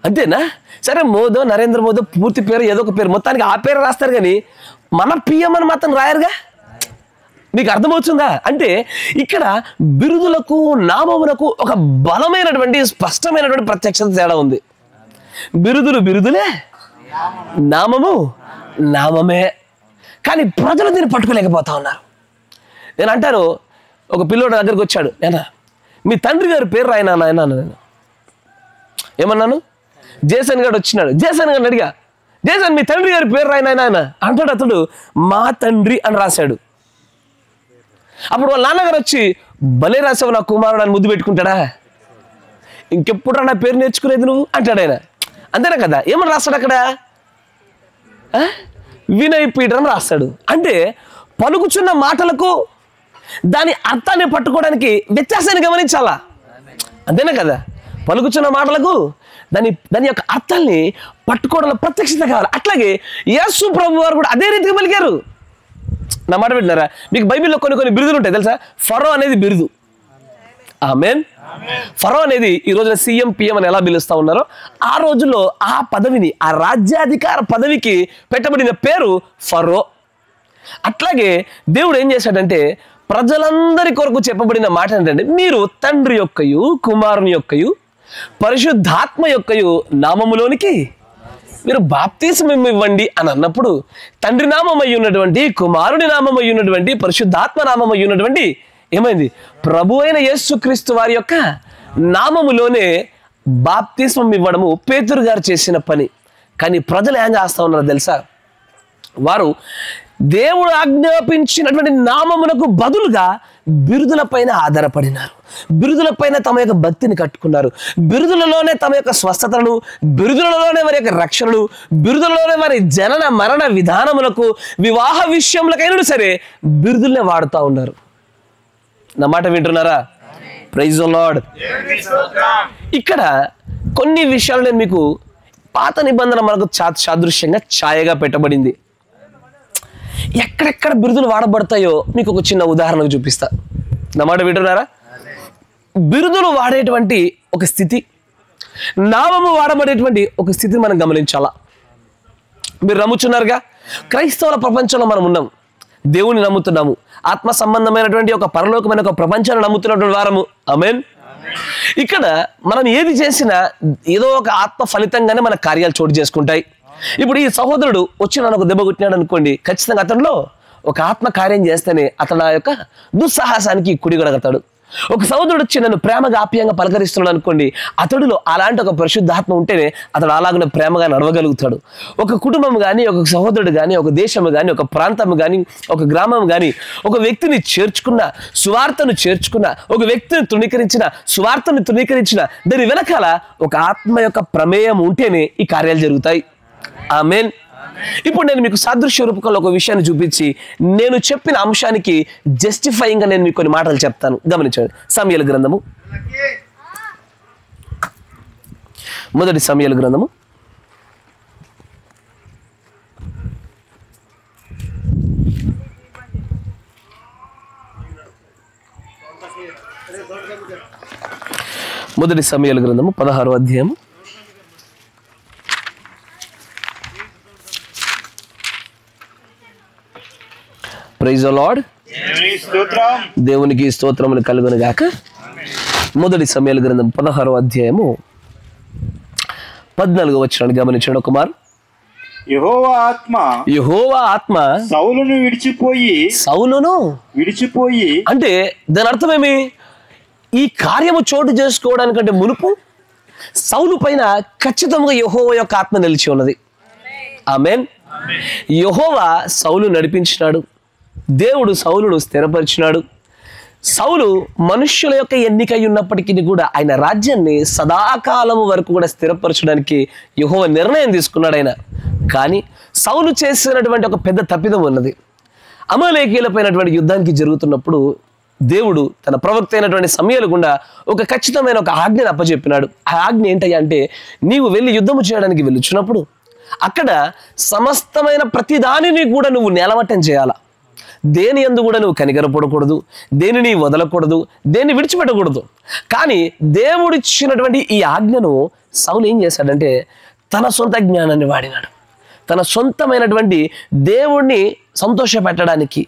అంతేనా? సరే, మోదో, నరేంద్ర మోదో పూర్తి పేరు ఏదో ఒక పేరు, మొత్తానికి ఆ పేరు రాస్తారు. కానీ మన పిఎం అని మాత్రం రాయరుగా. మీకు అర్థమవుతుందా? అంటే ఇక్కడ బిరుదులకు నామములకు ఒక బలమైనటువంటి స్పష్టమైనటువంటి ప్రత్యక్షత తేడా ఉంది. బిరుదులు బిరుదులే, నామము నామమే. కానీ ప్రజలు దీన్ని పట్టుకోలేకపోతా ఉన్నారు. నేను అంటాను, ఒక పిల్లోడు దగ్గరికి వచ్చాడు, నేనా మీ తండ్రి గారి పేరు రాయనా నాయన అన్న. నేను ఏమన్నాను? జేసన్ గారు వచ్చినాడు, జేసన్ గారిని అడిగా, జేసన్ మీ తండ్రి గారి పేరు రాయనా ఆయన అంటాడు. అతడు మా తండ్రి అని రాశాడు. అప్పుడు వాళ్ళ నాన్నగారు వచ్చి, భలే రాసావు నా కుమారుడు అని ముద్దు పెట్టుకుంటాడా? ఇంకెప్పుడు నా పేరు నేర్చుకునేది నువ్వు అంటాడు ఆయన, అంతేనా కదా? ఏమని రాస్తాడు అక్కడ? వినయ్ పీటర్ అని రాస్తాడు. అంటే పలుకుచున్న మాటలకు దాని అర్థాన్ని పట్టుకోవడానికి వ్యత్యాసాన్ని గమనించాలా, అంతేనా కదా? పలుకుచున్న మాటలకు దాని యొక్క అర్థాన్ని పట్టుకోవడంలో ప్రత్యక్షత కావాలి. అట్లాగే యేసు ప్రభు వారు కూడా అదే రీతిగా పలికారు. నా మాట వింటున్నారా? మీకు బైబిల్లో కొన్ని బిరుదులు ఉంటాయి తెలుసా? ఫరో అనేది బిరుదు. ఆమేన్. ఫరో అనేది ఈ రోజున సీఎం పిఎం అని ఎలా పిలుస్తా ఉన్నారో ఆ రోజుల్లో ఆ పదవిని, ఆ రాజ్యాధికార పదవికి పెట్టబడిన పేరు ఫరో. అట్లాగే దేవుడు ఏం చేశాడంటే ప్రజలందరి కొరకు చెప్పబడిన మాట ఏంటంటే, మీరు తండ్రి యొక్కయు కుమారుని యొక్కయు పరిశుద్ధాత్మ యొక్కయు నామములోనికి మీరు బాప్తిస్మం ఇవ్వండి అని అన్నప్పుడు తండ్రి నామం అయి ఉన్నటువంటి, కుమారుని నామం అయి ఉన్నటువంటి, పరిశుద్ధాత్మ నామం అయి ఉన్నటువంటి ఏమైంది? ప్రభు అయిన యేసుక్రీస్తు వారి యొక్క నామములోనే బాప్తిస్మం ఇవ్వడము పేతురు గారు చేసిన పని. కానీ ప్రజలు ఏం చేస్తా ఉన్నారు తెలుసా? వారు దేవుడు ఆజ్ఞాపించినటువంటి నామమునకు బదులుగా బిరుదుల పైన ఆధారపడినారు. బిరుదుల పైన తమ యొక్క భక్తిని కట్టుకున్నారు. బిరుదులలోనే తమ యొక్క స్వస్థతను, బిరుదులలోనే వారి యొక్క రక్షణను, బిరుదులలోనే వారి జనన మరణ విధానములకు, వివాహ విషయములకైనా సరే బిరుదులనే వాడుతూ ఉన్నారు. నా మాట వింటున్నారా? Praise the lord. ఇక్కడ కొన్ని విషయాలు నేను మీకు పాత నిబంధన మనకు సాదృశ్యంగా ఛాయగా పెట్టబడింది. ఎక్కడెక్కడ బిరుదులు వాడబడతాయో మీకు ఒక చిన్న ఉదాహరణకు చూపిస్తా. నా మాట వింటున్నారా? బిరుదులు వాడేటువంటి ఒక స్థితి, నామము వాడబడేటువంటి ఒక స్థితిని మనం గమనించాలా. మీరు నమ్ముచున్నారుగా, క్రైస్తవుల ప్రపంచంలో మనం ఉన్నాం, దేవుని నమ్ముతున్నాము, ఆత్మ సంబంధమైనటువంటి ఒక పరలోకమైన ఒక ప్రపంచాన్ని నమ్ముతున్నటువంటి వారము. ఆమేన్. ఇక్కడ మనం ఏది చేసినా ఏదో ఒక ఆత్మ ఫలితంగానే మన కార్యాలు చోటు చేసుకుంటాయి. ఇప్పుడు ఈ సహోదరుడు వచ్చి నన్ను ఒక దెబ్బ కొట్టినాడు అనుకోండి, ఖచ్చితంగా అతనిలో ఒక ఆత్మ కార్యం చేస్తేనే అతను ఆ యొక్క దుస్సాహసానికి కుడిగొడగతాడు. ఒక సహోదరుడు వచ్చి నన్ను ప్రేమగా ఆప్యాయంగా పలకరిస్తున్నాడు అనుకోండి, అతడిలో అలాంటి ఒక పరిశుద్ధాత్మ ఉంటేనే అతడు అలాగనే ప్రేమగా నడవగలుగుతాడు. ఒక కుటుంబం కానీ, ఒక సహోదరుడు కానీ, ఒక దేశము కానీ, ఒక ప్రాంతం కానీ, ఒక గ్రామం కానీ, ఒక వ్యక్తిని చేర్చుకున్న, సువార్తను చేర్చుకున్న, ఒక వ్యక్తిని తృణీకరించిన, సువార్తను తృణీకరించిన, దాని వెనకాల ఒక ఆత్మ యొక్క ప్రమేయం ఉంటేనే ఈ కార్యాలు జరుగుతాయి. ఆమేన్. ఇప్పుడు నేను మీకు సాదృశ్య రూపకంలో ఒక విషయాన్ని చూపించి నేను చెప్పిన అంశానికి జస్టిఫైయింగ్ గా నేను మీకు కొన్ని మాటలు చెప్తాను. గమనించండి. సమూయేలు గ్రంథము, మొదటి సమూయేలు గ్రంథము 16వ అధ్యాయము ప్రైజ్ ది లార్డ్. దేవునికి స్తోత్రములు కలుగును గాక. మొదటి సమూయేలు గ్రంథం 16వ అధ్యాయము 14వ వచనాన్ని గమనించండి. ఒక మారు. యెహోవా ఆత్మ సౌలును విడిచిపోయి అంటే దాని అర్థమేమి? ఈ కార్యము చోటు చేసుకోవడానికంటే మునుపు సౌలు పైన ఖచ్చితంగా యెహోవా యొక్క ఆత్మ నిలిచి ఉన్నది. ఆమేన్. యెహోవా సౌలు నడిపించినాడు, దేవుడు సౌలును స్థిరపరిచినాడు. సౌలు మనుష్యుల యొక్క ఎన్నికై ఉన్నప్పటికీ కూడా ఆయన రాజ్యాన్ని సదాకాలము వరకు కూడా స్థిరపరచడానికి యెహోవా నిర్ణయం తీసుకున్నాడు ఆయన. కానీ సౌలు చేసినటువంటి ఒక పెద్ద తప్పిదం ఉన్నది. అమాలేకీయులపైనటువంటి యుద్ధానికి జరుగుతున్నప్పుడు దేవుడు తన ప్రవక్త అయినటువంటి సమూయేలు గుండా ఒక ఖచ్చితమైన ఒక ఆజ్ఞను అప్పచెప్పినాడు. ఆ ఆజ్ఞ ఏంటయ్యా అంటే, నీవు వెళ్ళి యుద్ధము చేయడానికి వెళ్ళుచున్నప్పుడు అక్కడ సమస్తమైన ప్రతి దానిని కూడా నువ్వు నేలమట్టం చేయాలా. దేని యందు కూడా నువ్వు కనికరపడకూడదు, దేనిని వదలకూడదు, దేన్ని విడిచిపెట్టకూడదు. కానీ దేవుడిచ్చినటువంటి ఈ ఆజ్ఞను సౌలు ఏం చేశాడంటే తన సొంత జ్ఞానాన్ని వాడినాడు. తన సొంతమైనటువంటి దేవుణ్ణి సంతోషపెట్టడానికి,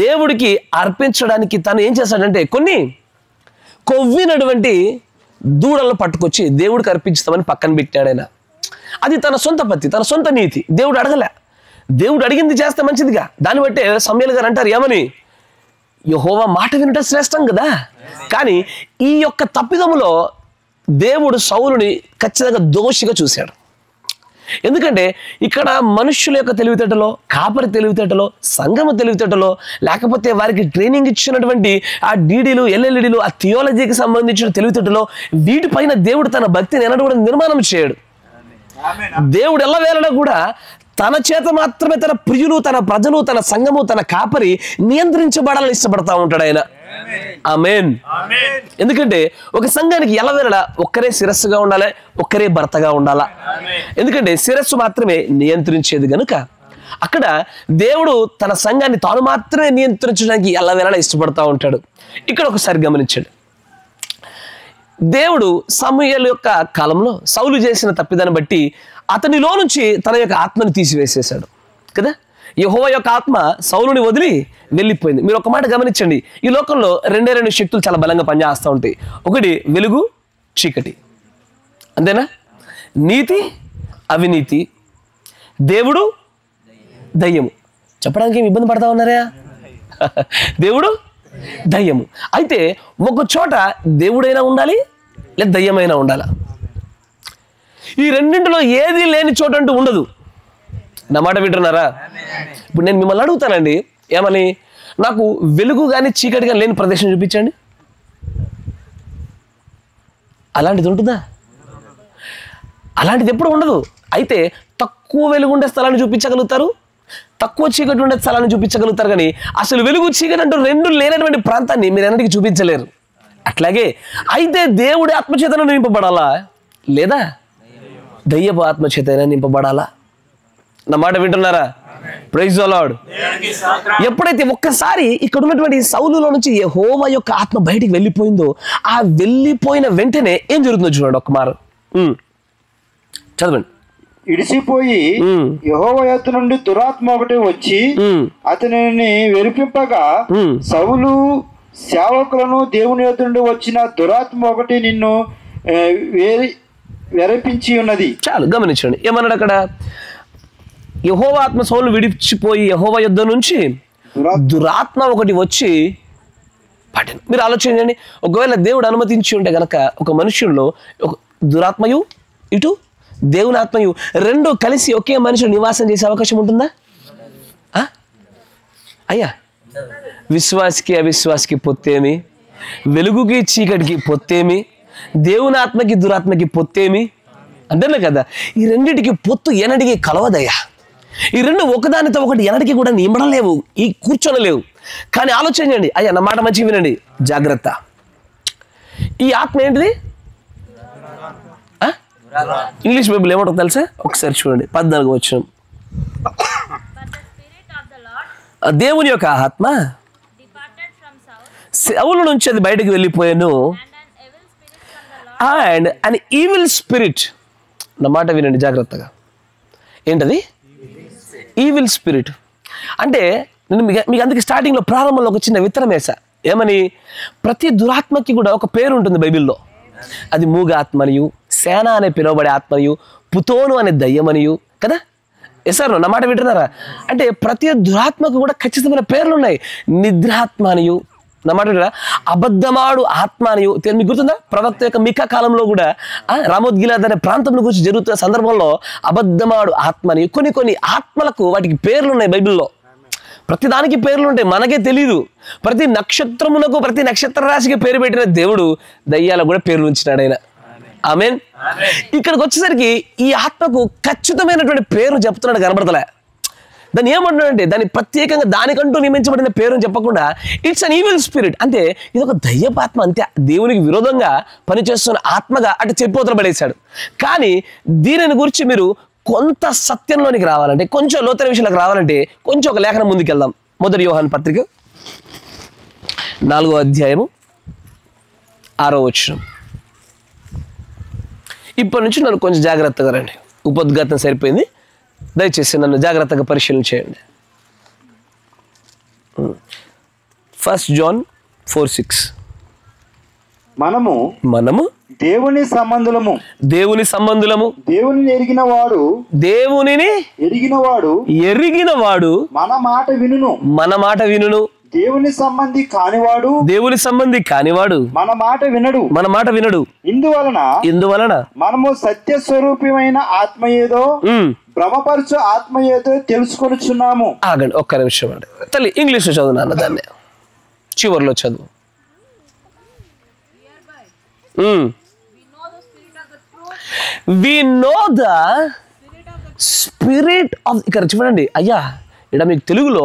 దేవుడికి అర్పించడానికి తను ఏం చేశాడంటే కొన్ని కొవ్వినటువంటి దూడలను పట్టుకొచ్చి దేవుడికి అర్పించుతామని పక్కన పెట్టాడు ఆయన. అది తన సొంత పత్తి, తన సొంత నీతి. దేవుడు అడగలే. దేవుడు అడిగింది చేస్తే మంచిదిగా. దాన్ని బట్టే సమూయేలు గారు అంటారు ఏమని, యెహోవా మాట వినటం శ్రేష్టం కదా. కానీ ఈ యొక్క తప్పిదములో దేవుడు సౌలుని ఖచ్చితంగా దోషిగా చూశాడు. ఎందుకంటే ఇక్కడ మనుష్యుల యొక్క తెలివితేటలో, కాపరి తెలివితేటలో, సంఘము తెలివితేటలో, లేకపోతే వారికి ట్రైనింగ్ ఇచ్చినటువంటి ఆ డీడీలు, ఎల్ఎల్ఈడీలు, ఆ థియాలజీకి సంబంధించిన తెలివితేటలో వీటిపైన దేవుడు తన భక్తిని ఎన్నడూ కూడా నిర్మాణం చేయడు. దేవుడు ఎల్లవేళలా కూడా తన చేత మాత్రమే తన ప్రియులు, తన ప్రజలు, తన సంఘము, తన కాపరి నియంత్రించబడాలని ఇష్టపడతా ఉంటాడు ఆయన. ఆమేన్. ఎందుకంటే ఒక సంఘానికి ఎల్లవేళలా ఒక్కరే శిరస్సుగా ఉండాలి, ఒక్కరే భర్తగా ఉండాలా. ఎందుకంటే శిరస్సు మాత్రమే నియంత్రించేది గనుక అక్కడ దేవుడు తన సంఘాన్ని తాను మాత్రమే నియంత్రించడానికి ఎల్లవేళలా ఇష్టపడతా ఉంటాడు. ఇక్కడ ఒకసారి గమనించండి. దేవుడు సమూయేలు యొక్క కాలంలో సౌలు చేసిన తప్పిదాన్ని బట్టి అతనిలో నుంచి తన యొక్క ఆత్మను తీసివేసేశాడు కదా. యెహోవా యొక్క ఆత్మ సౌలుని వదిలి వెళ్ళిపోయింది. మీరు ఒక మాట గమనించండి. ఈ లోకంలో రెండు శక్తులు చాలా బలంగా పనిచేస్తూ ఉంటాయి. ఒకటి వెలుగు, చీకటి. అంతేనా? నీతి, అవినీతి, దేవుడు, దయ్యము. చెప్పడానికి ఏమి ఇబ్బంది పడతా ఉన్నారా? దేవుడు, దయ్యము. అయితే ఒక చోట దేవుడైనా ఉండాలి, లేదా దయ్యమైనా ఉండాలా. ఈ రెండింటిలో ఏది లేని చోట అంటూ ఉండదు. నా మాట వింటున్నారా? ఇప్పుడు నేను మిమ్మల్ని అడుగుతానండి, ఏమని, నాకు వెలుగు కానీ చీకటి కానీ లేని ప్రదేశం చూపించండి. అలాంటిది ఉంటుందా? అలాంటిది ఎప్పుడు ఉండదు. అయితే తక్కువ వెలుగు ఉండే స్థలాన్ని చూపించగలుగుతారు, తక్కువ చీకటి ఉండే స్థలాన్ని చూపించగలుగుతారు. కానీ అసలు వెలుగు చీకటి అంటూ రెండు లేనటువంటి ప్రాంతాన్ని మీరు ఎన్నటికీ చూపించలేరు. అట్లాగే అయితే దేవుడి ఆత్మచేతన నింపబడాలా, లేదా దయ్యపు ఆత్మచేతన నింపబడాలా? నా మాట వింటున్నారా? Praise the lord. ఎప్పుడైతే ఒక్కసారి ఇక్కడ ఉన్నటువంటి సౌలులో నుంచి యెహోవా యొక్క ఆత్మ బయటికి వెళ్ళిపోయిందో, ఆ వెళ్ళిపోయిన వెంటనే ఏం జరుగుతుందో చూడండి. ఒక్క మారు చదవండి. ఇడిసిపోయి యెహోవా యొద్ద నుండి దురాత్మ ఒకటి వచ్చి అతనిని వెరిపింపగా, సౌలు సేవకులను దేవుని యొద్ద నుండి వచ్చిన దురాత్మ ఒకటి నిన్ను వెరపించి ఉన్నది. చాలు గమనించండి. ఏమన్నాడు అక్కడ? యెహోవా ఆత్మ సౌలును విడిచిపోయి యెహోవా యుద్ధ నుంచి దురాత్మ ఒకటి వచ్చి పట్టింది. మీరు ఆలోచించండి, ఒకవేళ దేవుడు అనుమతించి ఉంటే గనక ఒక మనుషుల్లో ఒక దురాత్మయు ఇటు దేవుని ఆత్మయు రెండు కలిసి ఒకే మనిషిని నివాసం చేసే అవకాశం ఉంటుందా? అయ్యా, విశ్వాసికి అవిశ్వాసికి పొత్తేమి, వెలుగుకి చీకటికి పొత్తేమి, దేవుని ఆత్మకి దురాత్మకి పొత్తేమి అంటేనే కదా. ఈ రెండింటికి పొత్తు ఎనడికి కలవదయ్యా. ఈ రెండు ఒకదానితో ఒకటి ఎనడికి కూడా నింబడలేవు, ఈ కూర్చొనలేవు. కానీ ఆలోచించండి అయ్యా, నా మాట మంచిగా వినండి, జాగ్రత్త. ఈ ఆత్మ ఏంటిది? ఇంగ్లీష్ బైబిల్ ఏమంటుందో తెలుసా? ఒకసారి చూడండి, 14వ వచనం. దేవుని యొక్క ఆత్మ సౌలు నుంచి అది బయటకు వెళ్ళిపోయాను, అండ్ అన్ ఈవిల్ స్పిరిట్. నా మాట వినండి జాగ్రత్తగా. ఏంటది? ఈవిల్ స్పిరిట్ అంటే నేను మీకు అందుకే స్టార్టింగ్లో ప్రారంభంలో ఒక చిన్న విత్తనం వేసా. ఏమని? ప్రతి దురాత్మకి కూడా ఒక పేరు ఉంటుంది బైబిల్లో. అది మూగ ఆత్మనియు, సేన అనే పిలువబడే ఆత్మనియు, పుతోను అనే దయ్యమనియు కదా. ఎసారు నా మాట వింటున్నారా? అంటే ప్రతి దురాత్మకు కూడా ఖచ్చితమైన పేర్లు ఉన్నాయి. నిద్రాత్మ అనియు, నా మాట వింటారా, అబద్ధమాడు ఆత్మ అనియు. మీకు గుర్తుందా? ప్రవక్త యొక్క మికా కాలంలో కూడా రామోద్గిలాద్ అనే ప్రాంతంలో గురించి జరుగుతున్న సందర్భంలో అబద్ధమాడు ఆత్మ అని కొన్ని ఆత్మలకు వాటికి పేర్లు ఉన్నాయి బైబిల్లో. ప్రతి దానికి పేర్లు ఉంటాయి, మనకే తెలీదు. ప్రతి నక్షత్రమునకు, ప్రతి నక్షత్ర రాశికి పేరు పెట్టిన దేవుడు దయ్యాలకు కూడా పేర్లు ఉంచినాడు ఆయన. ఆమేన్. ఇక్కడికి వచ్చేసరికి ఈ ఆత్మకు ఖచ్చితమైనటువంటి పేరు చెప్తున్నాడు, కనబడతలే. దాన్ని ఏమంటున్నాడంటే, దాన్ని ప్రత్యేకంగా దానికంటూ నియమించబడిన పేరుని చెప్పకుండా ఇట్స్ అన్ ఈవిల్ స్పిరిట్, అంటే ఇది ఒక దయ్యపాత్మ అంతే, దేవునికి విరోధంగా పనిచేస్తున్న ఆత్మగా అటు చెప్పోతలు పడేశాడు. కానీ దీనిని గురించి మీరు కొంత సత్యంలోనికి రావాలంటే, కొంచెం లోతైన విషయాలకు రావాలంటే కొంచెం ఒక లేఖనం ముందుకెళ్దాం. 1 యోహాను పత్రిక 4వ అధ్యాయము 6వ వచనం. ఇప్పటి నుంచి నన్ను కొంచెం జాగ్రత్తగా రండి, ఉపోద్ఘాతం సరిపోయింది, దయచేసి నన్ను జాగ్రత్తగా పరిశీలన చేయండి. 1 John 4:6. మనము దేవుని సంబంధులము, దేవునిని ఎరిగిన వాడు మన మాట వినును. దేవుని సంబంధి కానివాడు మన మాట వినడు. ఇందువలన మనము సత్య స్వరూపమైన ఆత్మ ఏదో భ్రమపరచు ఆత్మ ఏదో తెలుసుకొనుచున్నాము. ఆగండి ఒక్క నిమిషం అండి. తల్లి ఇంగ్లీష్లో చదువు నాన్న, దాన్ని చివరిలో చదువు. We know the spirit of, ఇక్కడ చూడండి అయ్యా, ఇక్కడ మీకు తెలుగులో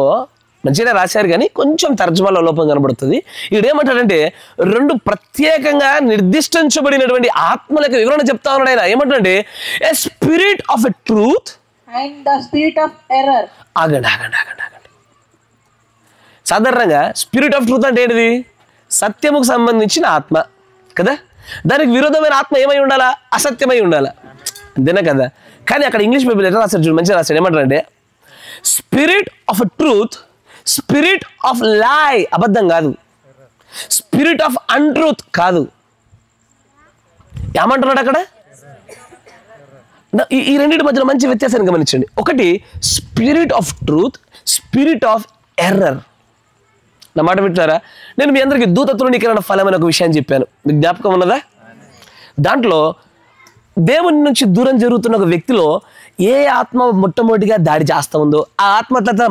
మంచిగా రాశారు కానీ కొంచెం తర్జుమాలో లోపం కనబడుతుంది. ఇక్కడ ఏమంటాడంటే, రెండు ప్రత్యేకంగా నిర్దిష్టించబడినటువంటి ఆత్మలకు వివరణ చెప్తా ఉన్నాడు ఆయన. ఏమంటాడంటే, ఏ spirit of a truth and the spirit of error. ఆగండి. సాధారణంగా స్పిరిట్ ఆఫ్ ట్రూత్ అంటే ఏంటిది? సత్యముకు సంబంధించిన ఆత్మ కదా. దానికి విరోధమైన ఆత్మ ఏమై ఉండాలా? అసత్యమై ఉండాలా, అంతేనా కదా. కానీ అక్కడ ఇంగ్లీష్ బైబిల్ ఎట్లా రాశాడు చూడు, మంచిగా రాశాడు. ఏమంటారంటే, spirit of truth, spirit of లై, అబద్ధం కాదు, స్పిరిట్ ఆఫ్ అన్ట్రూత్ కాదు. ఏమంటున్నాడు అక్కడ? ఈ రెండింటి మధ్యలో మంచి వ్యత్యాసాన్ని గమనించండి. ఒకటి spirit of truth, spirit of error. నా మాట వింటారా? నేను మీ అందరికీ దూత తృణీకరణ ఫలం అనే ఒక విషయాన్ని చెప్పాను, మీకు జ్ఞాపకం ఉన్నదా? దాంట్లో దేవుని నుంచి దూరం జరుగుతున్న ఒక వ్యక్తిలో ఏ ఆత్మ మొట్టమొదటిగా దాడి చేస్తూ ఉందో, ఆ ఆత్మ తర్వాత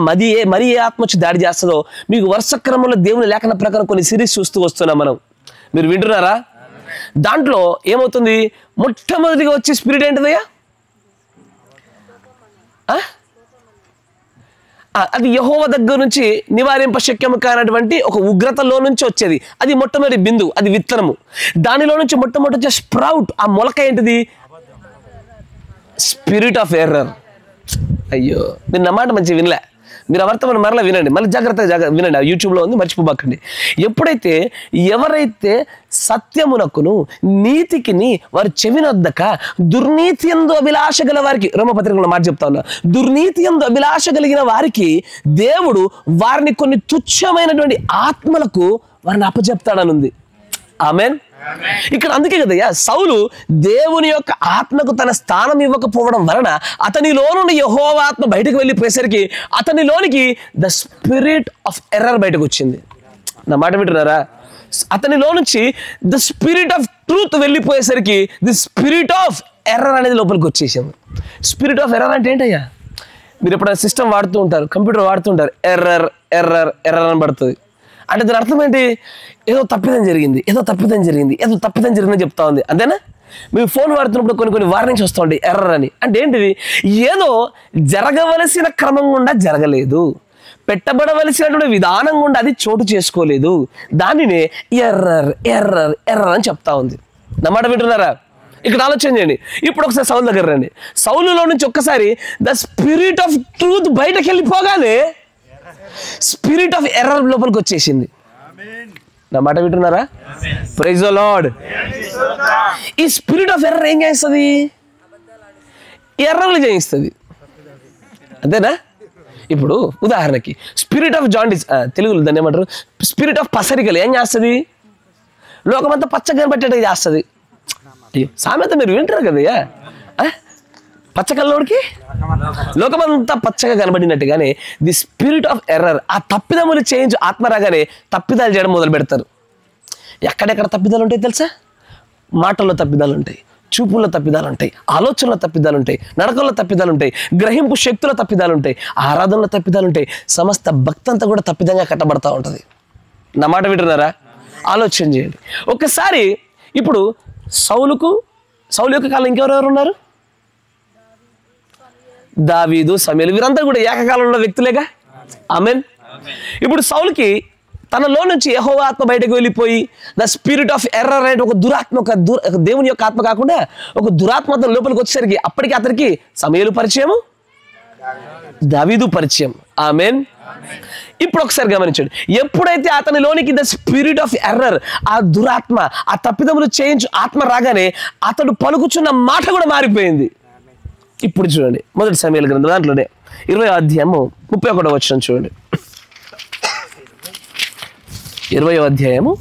మరి ఏ ఆత్మ వచ్చి దాడి చేస్తుందో, మీకు వరుస క్రమంలో దేవుని లేఖన ప్రకారం కొన్ని సిరీస్ చూస్తూ వస్తున్నాం మనం. మీరు వింటున్నారా? దాంట్లో ఏమవుతుంది? మొట్టమొదటిగా వచ్చే స్పిరిట్ ఏంటిదయ్యా? అది యెహోవా దగ్గర నుంచి నివారింప శక్యము కానటువంటి ఒక ఉగ్రతలో నుంచి వచ్చేది. అది మొట్టమొదటి బిందు, అది విత్తనము. దానిలో నుంచి మొట్టమొదటి వచ్చే స్ప్రౌట్, ఆ మొలక ఏంటిది? Spirit of error. అయ్యో, మీరు నా మాట మంచిగా వినలే. మీరు అవర్తమని మరలా వినండి, మళ్ళీ జాగ్రత్తగా వినండి. యూట్యూబ్లో ఉంది, మర్చిపోబాకండి. ఎప్పుడైతే ఎవరైతే సత్యమునకును నీతికిని వారు చెవినొద్దక దుర్నీతి యందు అభిలాష గల వారికి, రోమపత్రికలో మాట చెప్తా ఉన్నా, దుర్నీతి యందు అభిలాష కలిగిన వారికి దేవుడు వారిని కొన్ని తుచ్చమైనటువంటి ఆత్మలకు వారిని అప్పచెప్తాడనుంది. ఆమెన్. ఇక్కడ అందుకే కదయ్యా సౌలు దేవుని యొక్క ఆత్మకు తన స్థానం ఇవ్వకపోవడం వలన అతనిలో నుండి యెహోవా ఆత్మ బయటకు వెళ్ళిపోయేసరికి అతనిలోనికి ద స్పిరిట్ ఆఫ్ ఎర్రర్ బయటకు వచ్చింది. నా మాట వింటున్నారా? అతనిలో నుంచి ద స్పిరిట్ ఆఫ్ ట్రూత్ వెళ్ళిపోయేసరికి ది స్పిరిట్ ఆఫ్ ఎర్రర్ అనేది లోపలికి వచ్చేసింది. స్పిరిట్ ఆఫ్ ఎర్రర్ అంటే ఏంటయ్యా? మీరు ఎప్పుడైనా సిస్టమ్ వాడుతూ ఉంటారు, కంప్యూటర్ వాడుతూ ఉంటారు, ఎర్రర్ ఎర్రర్ ఎర్రర్ అని పడుతుంది. అంటే దాని అర్థం ఏంటి? ఏదో తప్పిదం జరిగింది, ఏదో తప్పిదం జరిగింది, ఏదో తప్పిదం జరిగిందని చెప్తా ఉంది, అంతేనా? మీరు ఫోన్ వాడుతున్నప్పుడు కొన్ని వార్నింగ్స్ వస్తూ ఉంటాయి ఎర్రర్ అని. అంటే ఏంటిది? ఏదో జరగవలసిన క్రమం గుండా జరగలేదు, పెట్టబడవలసినటువంటి విధానం గుండా అది చోటు చేసుకోలేదు, దానినే ఎర్రర్ ఎర్రర్ ఎర్రర్ అని చెప్తా ఉంది. నా మాట వింటున్నారా? ఇక్కడ ఆలోచన చేయండి. ఇప్పుడు ఒకసారి సౌలు దగ్గర రండి. సౌలులో నుంచి ఒక్కసారి ద స్పిరిట్ ఆఫ్ ట్రూత్ బయటకు వెళ్ళిపోగానే స్పిరిట్ ఆఫ్ ఎర్రర్ లోపలికి వచ్చేసింది. నా మాట వింటున్నారా? Praise the lord. ఈ స్పిరిట్ ఆఫ్ ఎర్రర్ ఏం చేస్తుంది? ఎర్రర్లు చేయిస్తుంది, అంతేనా? ఇప్పుడు ఉదాహరణకి స్పిరిట్ ఆఫ్ జాండిస్, తెలుగులో దాన్ని ఏమంటారు? స్పిరిట్ ఆఫ్ పసరికలు ఏం చేస్తుంది? లోకమంతా పచ్చగా కనబట్టేట్టుగా చేస్తుంది. సామెత మీరు వింటారు కదయ్యా, పచ్చకల్లోడికి లోకమంతా పచ్చగా కనబడినట్టుగానే ది స్పిరిట్ ఆఫ్ ఎర్రర్, ఆ తప్పిదములు చేంజ్ ఆత్మ రాగానే తప్పిదాలు చేయడం మొదలు పెడతారు. ఎక్కడెక్కడ తప్పిదాలు ఉంటాయి తెలుసా? మాటల్లో తప్పిదాలు ఉంటాయి, చూపుల్లో తప్పిదాలు ఉంటాయి, ఆలోచనలో తప్పిదాలు ఉంటాయి, నడకల్లో తప్పిదాలు ఉంటాయి, గ్రహింపు శక్తుల తప్పిదాలు ఉంటాయి, ఆరాధనలో తప్పిదాలు ఉంటాయి. సమస్త భక్తి అంతా కూడా తప్పిదంగా కట్టబడతా ఉంటుంది. నా మాట వింటున్నారా? ఆలోచన చేయండి ఒక్కసారి. ఇప్పుడు సౌలు యొక్క కాలం ఇంకెవరెవరు ఉన్నారు? దావీదు, సమూయేలు, వీరంతా కూడా ఏకకాలంలో వ్యక్తులేగా. ఆమేన్. ఇప్పుడు సౌలుకి తనలో నుంచి యెహోవా ఆత్మ బయటకు వెళ్ళిపోయి ద స్పిరిట్ ఆఫ్ ఎర్రర్ అనే ఒక దురాత్మ, ఒక దేవుని యొక్క ఆత్మ కాకుండా ఒక దురాత్మ లోపలికి వచ్చేసరికి అప్పటికి అతనికి సమూయేలు పరిచయము, దావీదు పరిచయం. ఆమేన్. ఇప్పుడు ఒకసారి గమనించండి. ఎప్పుడైతే అతనిలోనికి ద స్పిరిట్ ఆఫ్ ఎర్రర్, ఆ దురాత్మ, ఆ తప్పిదములు చేంజ్ ఆత్మ రాగానే అతడు పలుకుచున్న మాట కూడా మారిపోయింది. ఇప్పుడు చూడండి మొదటి సమూయేలు గ్రంథం దాంట్లోనే 20వ అధ్యాయము 31వ వచనం చూడండి. 20వ అధ్యాయము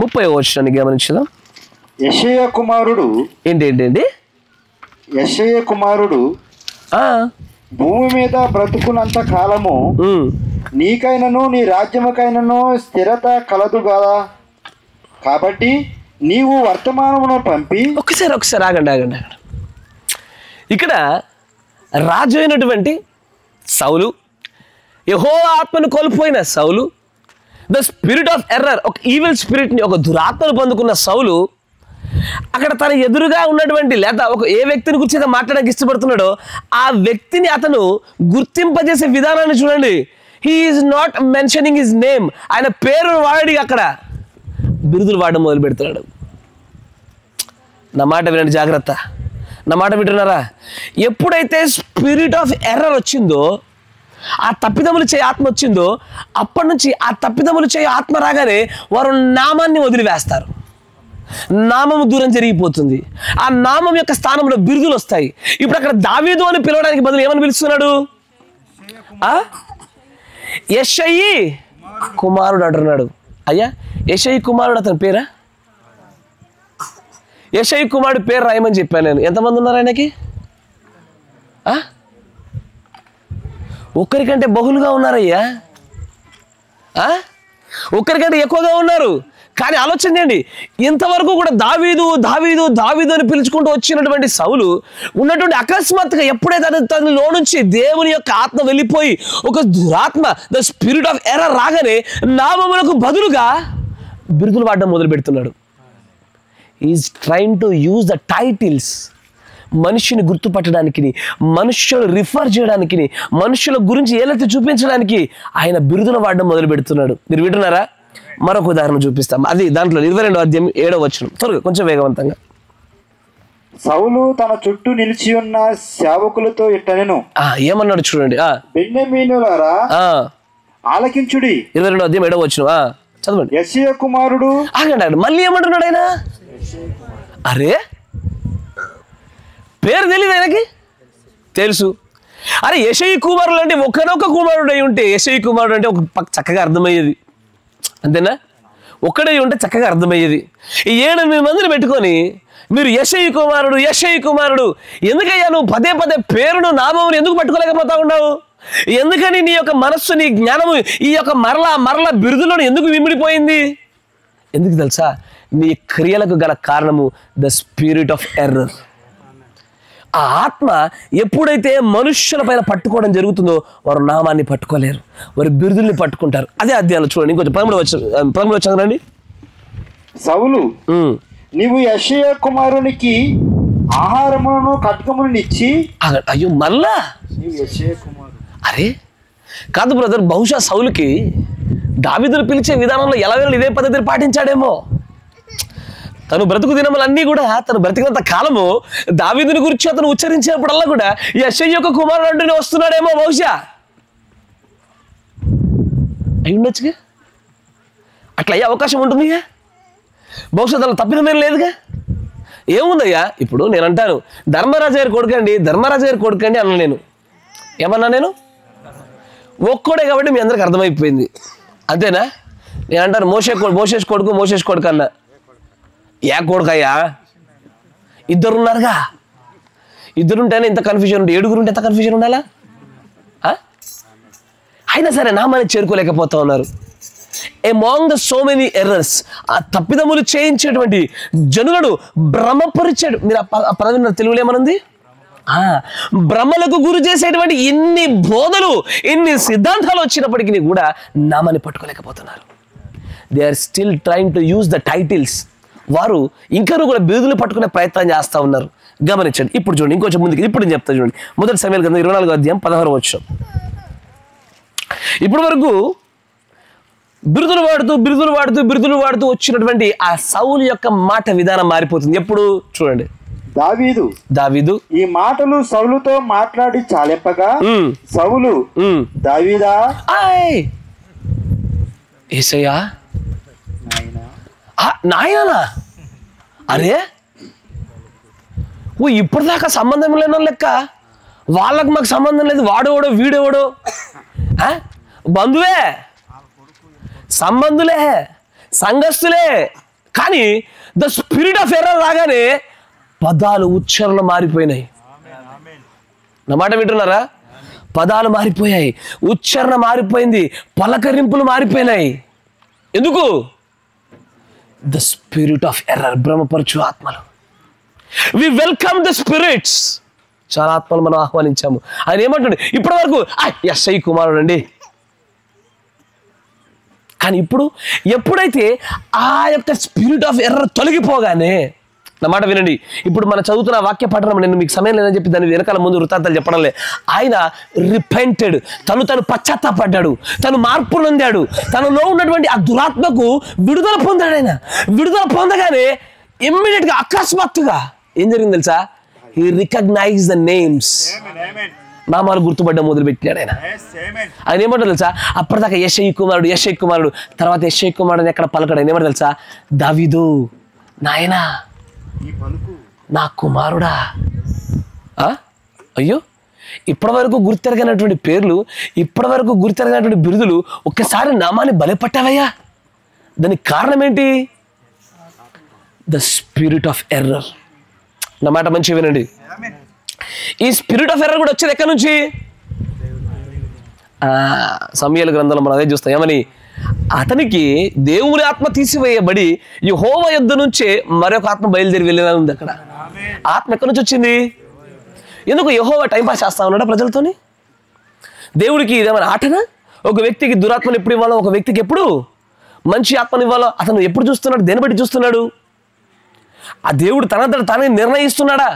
30వ వచనాన్ని గమనించుదాం. యెషయా కుమారుడు ఏంటండి? యెషయా కుమారుడు భూమి మీద బ్రతుకున్నంత కాలము నీకైనను నీ రాజ్యముకైనను స్థిరత కలదు కదా, కాబట్టి నీవు వర్తమానమును పంపి. ఒకసారి ఆగండి. ఇక్కడ రాజు అయినటువంటి సౌలు, యెహోవా ఆత్మను కోల్పోయిన సౌలు, ద స్పిరిట్ ఆఫ్ ఎర్రర్, ఒక ఈవిల్ స్పిరిట్ని, ఒక దురాత్మను పొందుకున్న సౌలు అక్కడ తన ఎదురుగా ఉన్నటువంటి లేదా ఏ వ్యక్తిని గురించి అయితే మాట్లాడడానికి ఇష్టపడుతున్నాడో ఆ వ్యక్తిని అతను గుర్తింపజేసే విధానాన్ని చూడండి. He is not mentioning his name, ఆయన పేరు వాడి అక్కడ బిరుదులు వాడడం మొదలు పెడుతున్నాడు. నా మాట వినండి, జాగ్రత్త. నా మాట వింటున్నారా? ఎప్పుడైతే స్పిరిట్ ఆఫ్ ఎర్రర్ వచ్చిందో, ఆ తప్పిదములు చేయ ఆత్మ వచ్చిందో, అప్పటి నుంచి ఆ తప్పిదములు చేయ ఆత్మ రాగానే వారు నామాన్ని వదిలివేస్తారు. నామము దూరం జరిగిపోతుంది. ఆ నామం యొక్క స్థానంలో బిరుదులు వస్తాయి. ఇప్పుడు అక్కడ దావీదు అని పిలవడానికి బదులు ఏమని పిలుస్తున్నాడు? యెషయి కుమారుడు అంటున్నాడు. అయ్యా, యెషయి కుమారుడు అతని పేరా? యెషయి కుమారుడు పేరు రాయమని చెప్పాను నేను. ఎంతమంది ఉన్నారు ఆయనకి? ఒక్కరికంటే బహుళగా ఉన్నారయ్యా, ఒక్కరికంటే ఎక్కువగా ఉన్నారు. కానీ ఆలోచన చేయండి, ఇంతవరకు కూడా దావీదు దావీదు దావీదు అని పిలుచుకుంటూ వచ్చినటువంటి సౌలు ఉన్నటువంటి అకస్మాత్తుగా ఎప్పుడైతే తనలో నుంచి దేవుని యొక్క ఆత్మ వెళ్ళిపోయి ఒక దురాత్మ, ద స్పిరిట్ ఆఫ్ ఎర్రర్ రాగానే నామములకు బదులుగా బిరుదులు వాడడం మొదలు పెడుతున్నాడు. Is trying to use the titles, మనిషిని గుర్తుపట్టడానికి, మనుషులు రిఫర్ చేయడానికి, మనుషుల గురించి ఏలైతే చూపించడానికి ఆయన బిరుదులు వాడడం మొదలు పెడుతున్నాడు. మీరు వింటున్నారా? మరొక ఉదాహరణ చూపిస్తాం. అది దాంట్లో 22వ అధ్యాయం 7వ వచనం. త్వరగా కొంచెం వేగవంతంగా. సౌలు తన చుట్టూ నిలిచి ఉన్న సేవకులతో ఇట్టనెను. ఏమన్నాడు చూడండి. బెన్యామీనులారా ఆలకించుడి. 22వ అధ్యాయం 7వ వచనం చదవండి. యెషయా కుమారుడు. ఆగండి, మళ్ళీ ఏమంటున్నాడు ఆయన? అరే, పేరు తెలియదు ఆయనకి? తెలుసు. అరే, యెషయి కుమారుడు అంటే ఒకనొక కుమారుడు అయి ఉంటే యెషయి కుమారుడు అంటే ఒక చక్కగా అర్థమయ్యేది, అంతేనా? ఒక్కడే ఉంటే చక్కగా అర్థమయ్యేది. ఈ 8 మందిని పెట్టుకొని మీరు యెషయి కుమారుడు ఎందుకయ్యా నువ్వు పదే పదే పేరును నామమును ఎందుకు పట్టుకోలేకపోతా ఉన్నావు? ఎందుకని నీ యొక్క మనస్సు నీ జ్ఞానము ఈ యొక్క మరల బిరుదులను ఎందుకు విమిడిపోయింది? ఎందుకు తెలుసా? నీ క్రియలకు గల కారణము ద స్పిరిట్ ఆఫ్ ఎర్రర్. ఆ ఆత్మ ఎప్పుడైతే మనుష్యుల పైన పట్టుకోవడం జరుగుతుందో వారు నామాన్ని పట్టుకోలేరు, వారు బిరుదుల్ని పట్టుకుంటారు. అదే అధ్యాయంలో చూడండి, ఇంకొంచెం 13 చదవండి. సౌలు నీవు యెషయా కుమారునికి ఆహారములను ఖడ్గములను ఇచ్చి. అయ్యో మళ్ళా అరే కాదు బ్రదర్, బహుశా సౌలుకి దావీదును పిలిచే విధానంలో ఎలా ఇదే పద్ధతిని పాటించాడేమో. తను బ్రతుకు దినములన్నీ కూడా తను బ్రతికినంత కాలము దావీదుని గురించి అతను ఉచ్చరించినప్పుడల్లా కూడా యెషయి యొక్క కుమారుడు అంటూనే వస్తున్నాడేమో. బహుశా అయి ఉండొచ్చుగా, అట్లా అయ్యే అవకాశం ఉంటుందిగా. బహుశా తను తప్పిదమేం లేదుగా. ఏముందయ్యా, ఇప్పుడు నేను అంటాను ధర్మరాజు గారి కొడుకండి అన్న. నేను ఏమన్నా? నేను ఒక్కడే కాబట్టి మీ అందరికి అర్థమైపోయింది, అంతేనా? నేను అంటాను మోషేష్ కొడుకు అన్న. ఏ కొడుకయ్యా? ఇద్దరున్నారుగా. ఇద్దరుంటేనే ఇంత కన్ఫ్యూజన్ ఉంటే 7 ఉంటే ఎంత కన్ఫ్యూజన్ ఉండాలా? అయినా సరే నామాన్ని చేరుకోలేకపోతా ఉన్నారు. Among the so many errors, ఆ తప్పిదములు చేయించేటువంటి జనులను భ్రమపరిచాడు. మీరు ఆ పదవి తెలుగులో ఏమనుంది? భ్రమలకు గురి చేసేటువంటి ఇన్ని బోధలు, ఇన్ని సిద్ధాంతాలు వచ్చినప్పటికీ కూడా నామాన్ని పట్టుకోలేకపోతున్నారు. They are still trying to use the titles. వారు ఇంకా కూడా బిరుదులు పట్టుకునే ప్రయత్నం చేస్తూ ఉన్నారు. గమనించండి. ఇప్పుడు చూడండి, ఇంకొంచెం ముందుకు ఇప్పుడు నేను చెప్తా చూడండి. 1 సమూయేలు గ్రంథం 24వ అధ్యాయం 16వ వచనం. ఇప్పటి వరకు బిరుదులు వాడుతూ వచ్చినటువంటి ఆ సౌలు యొక్క మాట విధానం మారిపోతుంది. ఎప్పుడు చూడండి, దావీదు ఈ మాటలు సౌలుతో మాట్లాడి చాలెప్పగా సౌలు దావీదా యేసయ్యా నాయనా, అరే ఇప్పటిదాకా సంబంధం లేని లెక్క, వాళ్ళకు మాకు సంబంధం లేదు, వాడేవాడో వీడేవాడో బంధువే, సంబంధులే, సంఘస్థులే. కానీ ద స్పిరిట్ ఆఫ్ ఎర్రర్ రాగానే పదాలు ఉచ్చారణలు మారిపోయినాయి. నా మాట వింటున్నారా? పదాలు మారిపోయాయి, ఉచ్చారణ మారిపోయింది, పలకరింపులు మారిపోయినాయి. ఎందుకు? ద స్పిరిట్ ఆఫ్ ఎర్రర్, భ్రమపరచు ఆత్మలు. We welcome the spirits. చాలా ఆత్మలు మనం ఆహ్వానించాము. ఆయన ఏమంటాడు? ఇప్పటి వరకు యెషయి కుమారుడు అండి. కానీ ఇప్పుడు ఎప్పుడైతే ఆ యొక్క స్పిరిట్ ఆఫ్ ఎర్రర్ తొలగిపోగానే, నా మాట వినండి, ఇప్పుడు మనం చదువుతున్న వాక్య పఠనం నేను మీకు సమయం లేదని చెప్పి దాని వెనకాల ముందు వృత్తాంతాలు చెప్పడం లే. ఆయన రిపెంటెడ్, తను పశ్చాత్తాపడ్డాడు, తను మార్పు పొందాడు, తనలో ఉన్నటువంటి ఆ దురాత్మకు విడుదల పొందాడు. ఆయన విడుదల పొందగానే ఇమ్మీడియట్గా అకస్మాత్తుగా ఏం జరిగింది తెలుసా? He recognize the names. నామాలు గుర్తుపడ్డం మొదలుపెట్టినాడు ఆయన. ఆయన ఏమంటారు తెలుసా? అప్పటిదాకా యెషయి కుమారుడు, తర్వాత యెషయి కుమారుడు ఎక్కడ పలకడు. ఆయన ఏమంటారు తెలుసా? దావీదు నాయనా, నా కుమారుడా. అయ్యో, ఇప్పటి వరకు గుర్తెరగనటువంటి పేర్లు, ఇప్పటి వరకు గుర్తెరగనటువంటి బిరుదులు ఒక్కసారి నామాన్ని బలపట్టావయ్యా. దానికి కారణం ఏంటి? The spirit of error. నా మాట మంచిగా వినండి. ఈ స్పిరిట్ ఆఫ్ ఎర్రర్ కూడా వచ్చేది ఎక్కడి నుంచి? సమూయేలు గ్రంథంలో మనం అదే చూస్తాం. ఏమని? అతనికి దేవుని ఆత్మ తీసివేయబడి యెహోవా యొద్ద నుంచే మరొక ఆత్మ బయలుదేరి వెళ్ళినా ఉంది. అక్కడ ఆత్మ ఎక్కడి నుంచి వచ్చింది? ఎందుకు యెహోవా టైంపాస్ చేస్తా ఉన్నాడా ప్రజలతోని? దేవుడికి ఇదేమైనా ఆటనా? ఒక వ్యక్తికి దురాత్మను ఎప్పుడు ఇవ్వాలో, ఒక వ్యక్తికి ఎప్పుడు మంచి ఆత్మను ఇవ్వాలో అతను ఎప్పుడు చూస్తున్నాడు? దేని బట్టి చూస్తున్నాడు? ఆ దేవుడు తనంతట తానే నిర్ణయిస్తున్నాడా?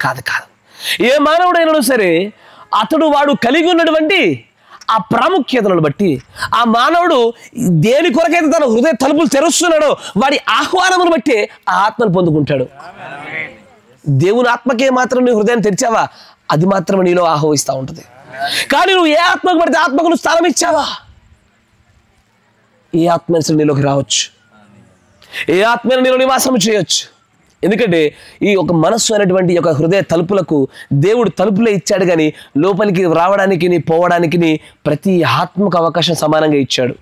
కాదు. ఏ మానవుడైనా సరే వాడు కలిగి ఉన్నటువంటి ఆ ప్రాముఖ్యతలను బట్టి, ఆ మానవుడు దేని కొరకైతే తన హృదయ తలుపులు తెరుస్తున్నాడో వాడి ఆహ్వానమును బట్టి ఆ ఆత్మను పొందుకుంటాడు. దేవుని ఆత్మకే మాత్రం నీ హృదయాన్ని తెరిచావా, అది మాత్రం నీలో ఆహ్వానిస్తూ ఉంటుంది. కానీ నువ్వు ఏ ఆత్మకు పడితే ఆత్మకు నువ్వు స్థానం ఇచ్చావా, ఏ ఆత్మ నీలోకి రావచ్చు, ఏ ఆత్మ నీలో నివాసం చేయొచ్చు. ఎందుకంటే ఈ ఒక మనస్సు అనేటువంటి ఒక హృదయ తలుపులకు దేవుడు తలుపులే ఇచ్చాడు, కానీ లోపలికి రావడానికి పోవడానికి ప్రతి ఆత్మకు అవకాశం సమానంగా ఇచ్చాడు.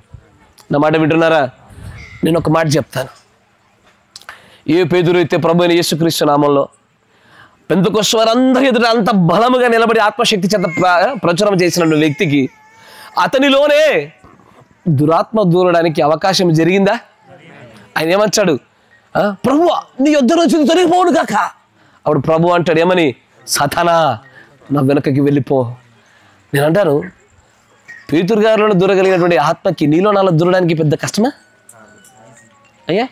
నా మాట వింటున్నారా? నేను ఒక మాట చెప్తాను. ఏ పేతురు అయితే ప్రభు అయిన యేసుక్రీస్తు నామంలో పెంతెకొస్తు వారందరి ఎదుట అంత బలముగా నిలబడి ఆత్మశక్తి చేత ప్రచురం చేసిన వ్యక్తికి అతనిలోనే దురాత్మ దూరడానికి అవకాశం జరిగిందా? ఆయన ఏమంటాడు? ప్రభువా, నీ యొద్ద నుంచి తొలగిపోవును కాక. అప్పుడు ప్రభు అంటాడు ఏమని? సాతానా, నా వెనకకి వెళ్ళిపో. నేను అంటాను, పేతురు గారిలో దూరగలిగినటువంటి ఆత్మకి నీలో నాలో దూరడానికి పెద్ద కష్టమా అయ్యా?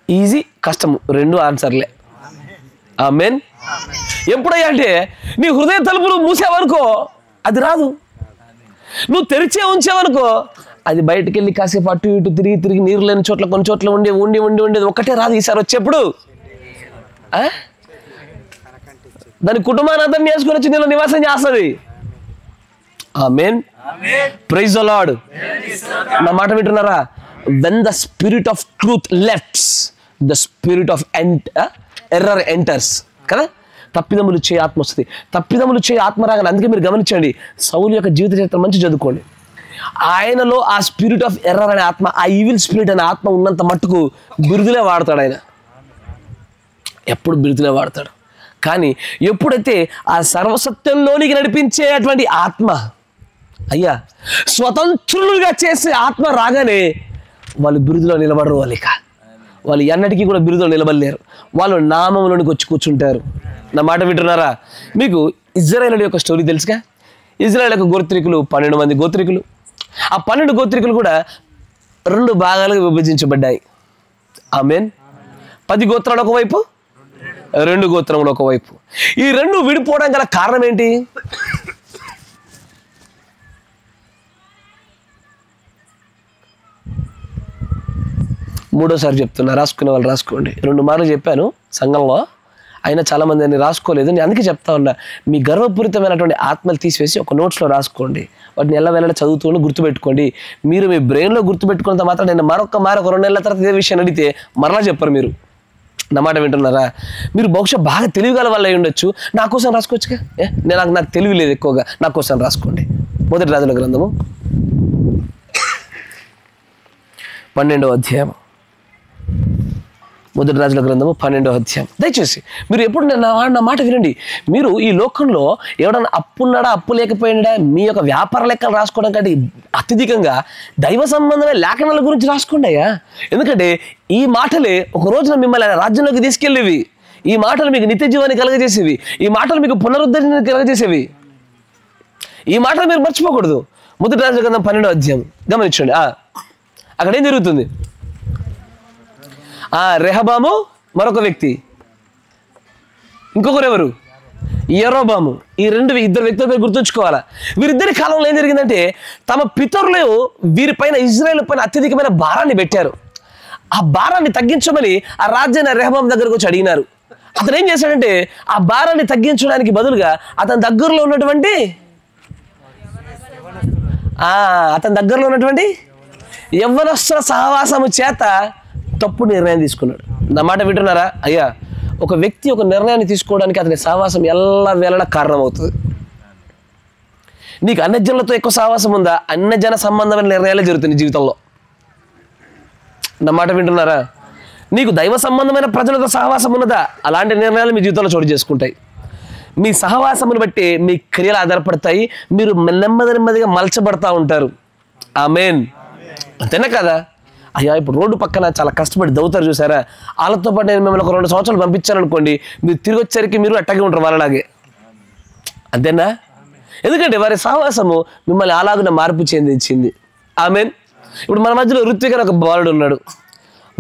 ఈజీ, కష్టము, రెండు ఆన్సర్లే. ఆమేన్. ఎప్పుడయ్యా అంటే నీ హృదయ తలుపులు మూసావనుకో అది రాదు. నువ్వు తెరిచే ఉంచావనుకో అది బయటికి వెళ్ళి కాసేపు అటు ఇటు తిరిగి నీరు లేని చోట్ల కొన్ని చోట్ల ఉండేది ఒక్కటే రాదు. ఈసారి వచ్చేప్పుడు దాని కుటుంబాన్ని అందరినీ వేసుకొని వచ్చి నేను నివాసం చేస్తుంది. ఆమేన్. Praise the lord. నా మాట వింటున్నారా? when the spirit of truth lefts, the spirit of error enters. కదా, తప్పిదములు చేయ ఆత్మ వస్తుంది. తప్పిదములు చేయ ఆత్మ రాగానే, అందుకే మీరు గమనించండి, సౌలు యొక్క జీవిత చరిత్ర మంచి చదువుకోండి. ఆయనలో ఆ స్పిరిట్ ఆఫ్ ఎర్రర్ అనే ఆత్మ, ఆ ఈవిల్ స్పిరిట్ అనే ఆత్మ ఉన్నంత మట్టుకు బిరుదులే వాడతాడు. ఆయన ఎప్పుడు బిరుదులే వాడతాడు. కానీ ఎప్పుడైతే ఆ సర్వసత్యంలోనికి నడిపించే అటువంటి ఆత్మ, అయ్యా స్వతంత్రులుగా చేసే ఆత్మ రాగానే వాళ్ళు బిరుదులో నిలబడరు. వాళ్ళు ఎన్నటికీ కూడా బిరుదులో నిలబడలేరు. వాళ్ళు నామంలోనికి వచ్చి కూర్చుంటారు. నా మాట వింటున్నారా? మీకు ఇజ్రాయేల్ యొక్క స్టోరీ తెలుసుగా? ఇజ్రాయేల్ యొక్క గోత్రికులు 12 మంది గోత్రికులు. ఆ 12 గోత్రికులు కూడా 2 భాగాలుగా విభజించబడ్డాయి. ఆమేన్. 10 గోత్రాలు ఒకవైపు, 2 గోత్రములు ఒకవైపు. ఈ 2 విడిపోవడం గల కారణం ఏంటి? మూడోసారి చెప్తున్నా, రాసుకునే వాళ్ళు రాసుకోండి. 2 మార్లు చెప్పాను సంఘంలో, అయినా చాలామంది అని రాసుకోలేదు. నేను అందుకే చెప్తా ఉన్నా, మీ గర్వపూరితమైనటువంటి ఆత్మలు తీసివేసి ఒక నోట్స్లో రాసుకోండి. వాటిని వెళ్ళ చదువుతూ గుర్తుపెట్టుకోండి. మీరు మీ బ్రెయిన్లో గుర్తుపెట్టుకున్నంత మాత్రం నేను ఒక 2 నెలల తర్వాత ఇదే విషయాన్ని అడిగితే మరలా చెప్పరు. మీరు నా మాట వింటున్నారా? మీరు బహుశా బాగా తెలివిగల వాళ్ళు అయి ఉండొచ్చు. నా కోసం రాసుకోవచ్చుగా. నాకు తెలివి లేదు ఎక్కువగా, నా కోసం రాసుకోండి. మొదటి రాజుల గ్రంథము 12వ అధ్యాయం. మొదటి రాజుల గ్రంథము 12వ అధ్యాయం. దయచేసి మీరు ఎప్పుడు నా మాట వినండి. మీరు ఈ లోకంలో ఎవడన్నా అప్పున్నాడా, అప్పు లేకపోయినాడా, మీ యొక్క వ్యాపార లెక్కలు రాసుకోవడం కంటే అత్యధికంగా దైవ సంబంధమైన లేఖనాల గురించి రాసుకోండి అయ్యా. ఎందుకంటే ఈ మాటలే ఒక రోజున మిమ్మల్ని రాజ్యంలోకి తీసుకెళ్ళేవి. ఈ మాటలు మీకు నిత్య జీవాన్ని కలగజేసేవి. ఈ మాటలు మీకు పునరుద్ధరణ కలగజేసేవి. ఈ మాటలు మీరు మర్చిపోకూడదు. మొదటి రాజుల గ్రంథం 12వ అధ్యాయం గమనించండి. అక్కడ ఏం జరుగుతుంది? రెహబాము మరొక వ్యక్తి, ఇంకొకరు ఎవరు? యెరోబాము. ఈ ఇద్దరు వ్యక్తుల పేరు గుర్తుంచుకోవాలా. వీరిద్దరి కాలంలో ఏం జరిగిందంటే, తమ పితరులు వీరిపైన, ఇజ్రాయేల్ పైన అత్యధికమైన భారాన్ని పెట్టారు. ఆ భారాన్ని తగ్గించమని ఆ రాజైన రెహబాము దగ్గరకు వచ్చి అడిగినారు. అతను ఏం చేశాడంటే, ఆ భారాన్ని తగ్గించడానికి బదులుగా అతని దగ్గరలో ఉన్నటువంటి యవ్వనస్తుల సహవాసము చేత తప్పుడు నిర్ణయం తీసుకున్నాడు. నా మాట వింటున్నారా అయ్యా? ఒక వ్యక్తి ఒక నిర్ణయాన్ని తీసుకోవడానికి అతని సహవాసం ఎల్లవేళలా కారణమవుతుంది. నీకు అన్యజనులతో ఎక్కువ సహవాసం ఉందా? అన్యజన సంబంధమైన నిర్ణయాలే జరుగుతుంది జీవితంలో. నా మాట వింటున్నారా? నీకు దైవ సంబంధమైన ప్రజలతో సహవాసం ఉన్నదా? అలాంటి నిర్ణయాలు మీ జీవితంలో చోటు చేసుకుంటాయి. మీ సహవాసమును బట్టి మీ క్రియలు ఆధారపడతాయి. మీరు నెమ్మదిగా మలచబడతా ఉంటారు. ఆమేన్. అంతేనా కదా? అయ్యా, ఇప్పుడు రోడ్డు పక్కన చాలా కష్టపడి దవ్వుతారు చూసారా? వాళ్ళతో పాటు నేను మిమ్మల్ని ఒక 2 సంవత్సరాలు పంపించాను అనుకోండి, మీరు తిరిగి వచ్చేసరికి మీరు అట్టాగే ఉంటారు వాళ్ళలాగే. అంతేనా? ఎందుకంటే వారి సహవాసము మిమ్మల్ని అలాగున మార్పు చెందించింది. ఆమేన్. ఇప్పుడు మన మధ్యలో ఋత్విక్ అని ఒక బాలుడు ఉన్నాడు.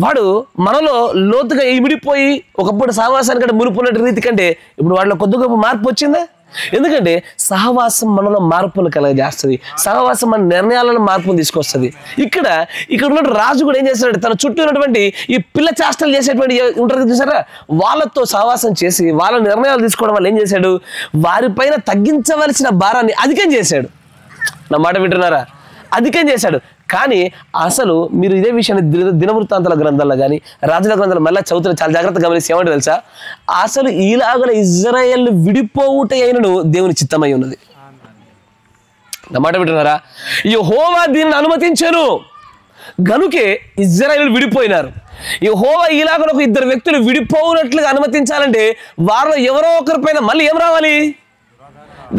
వాడు మనలో లోతుగా ఇమిడిపోయి ఒకప్పుడు సహవాసానికంటే మునుపున్నట్టు రీతి కంటే ఇప్పుడు వాడిలో కొద్ది గొప్ప మార్పు వచ్చిందా? ఎందుకంటే సహవాసం మనలో మార్పును కలగజేస్తుంది. సహవాసం మన నిర్ణయాలను మార్పును తీసుకొస్తుంది. ఇక్కడ ఉన్న రాజు కూడా ఏం చేస్తాడు? తన చుట్టూ ఉన్నటువంటి ఈ పిల్ల చేష్టలు చేసేటువంటి ఉంటారు చూసారా, వాళ్ళతో సహవాసం చేసి వాళ్ళ నిర్ణయాలు తీసుకోవడం వల్ల ఏం చేశాడు? వారిపైన తగ్గించవలసిన భారాన్ని అధికం చేశాడు. నా మాట వింటున్నారా? అధికం చేశాడు. కానీ అసలు మీరు ఇదే విషయాన్ని దినవృత్తాంతాల గ్రంథాల్లో కానీ రాజుల గ్రంథాలు మళ్ళీ చదువుతున్న చాలా జాగ్రత్తగా గమనిస్తే ఏమంటే తెలుసా? అసలు ఈలాగల ఇజ్రాయేల్ విడిపోవుట అయినను దేవుని చిత్తమై ఉన్నది. నా మాట వింటున్నారా? యెహోవా దీన్ని అనుమతించాను. గనుకే ఇజ్రాయేలు విడిపోయినారు. యెహోవా ఇలాగ ఒక ఇద్దరు వ్యక్తులు విడిపోవునట్లుగా అనుమతించాలంటే వారిలో ఎవరో ఒకరిపైన మళ్ళీ ఏం రావాలి?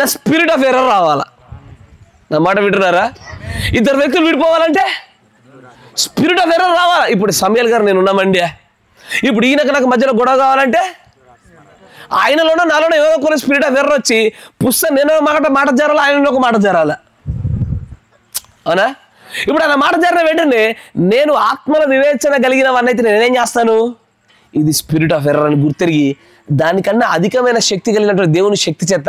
ద స్పిరిట్ ఆఫ్ ఎర్రర్ రావాలా? నా మాట వింటున్నారా? ఇద్దరు వ్యక్తులు విడిపోవాలంటే స్పిరిట్ ఆఫ్ ఎర్రర్ రావాలా? ఇప్పుడు సమయల్ గారు నేను ఉన్నామండి, ఇప్పుడు ఈయనకు నాకు మధ్యలో గొడవ కావాలంటే ఆయనలోనో నాలోనో ఎవరో కొన్ని స్పిరిట్ ఆఫ్ ఎర్రర్ వచ్చి నేను మాట జరాలా, ఆయనలో ఒక మాట జరాలా? అవునా? ఇప్పుడు ఆయన మాట జరిగిన వెంటనే నేను ఆత్మల వివేచన కలిగిన వాడినైతే నేనేం చేస్తాను? ఇది స్పిరిట్ ఆఫ్ ఎర్రర్ అని గుర్తిరిగి దానికన్నా అధికమైన శక్తి కలిగినటువంటి దేవుని శక్తి చేత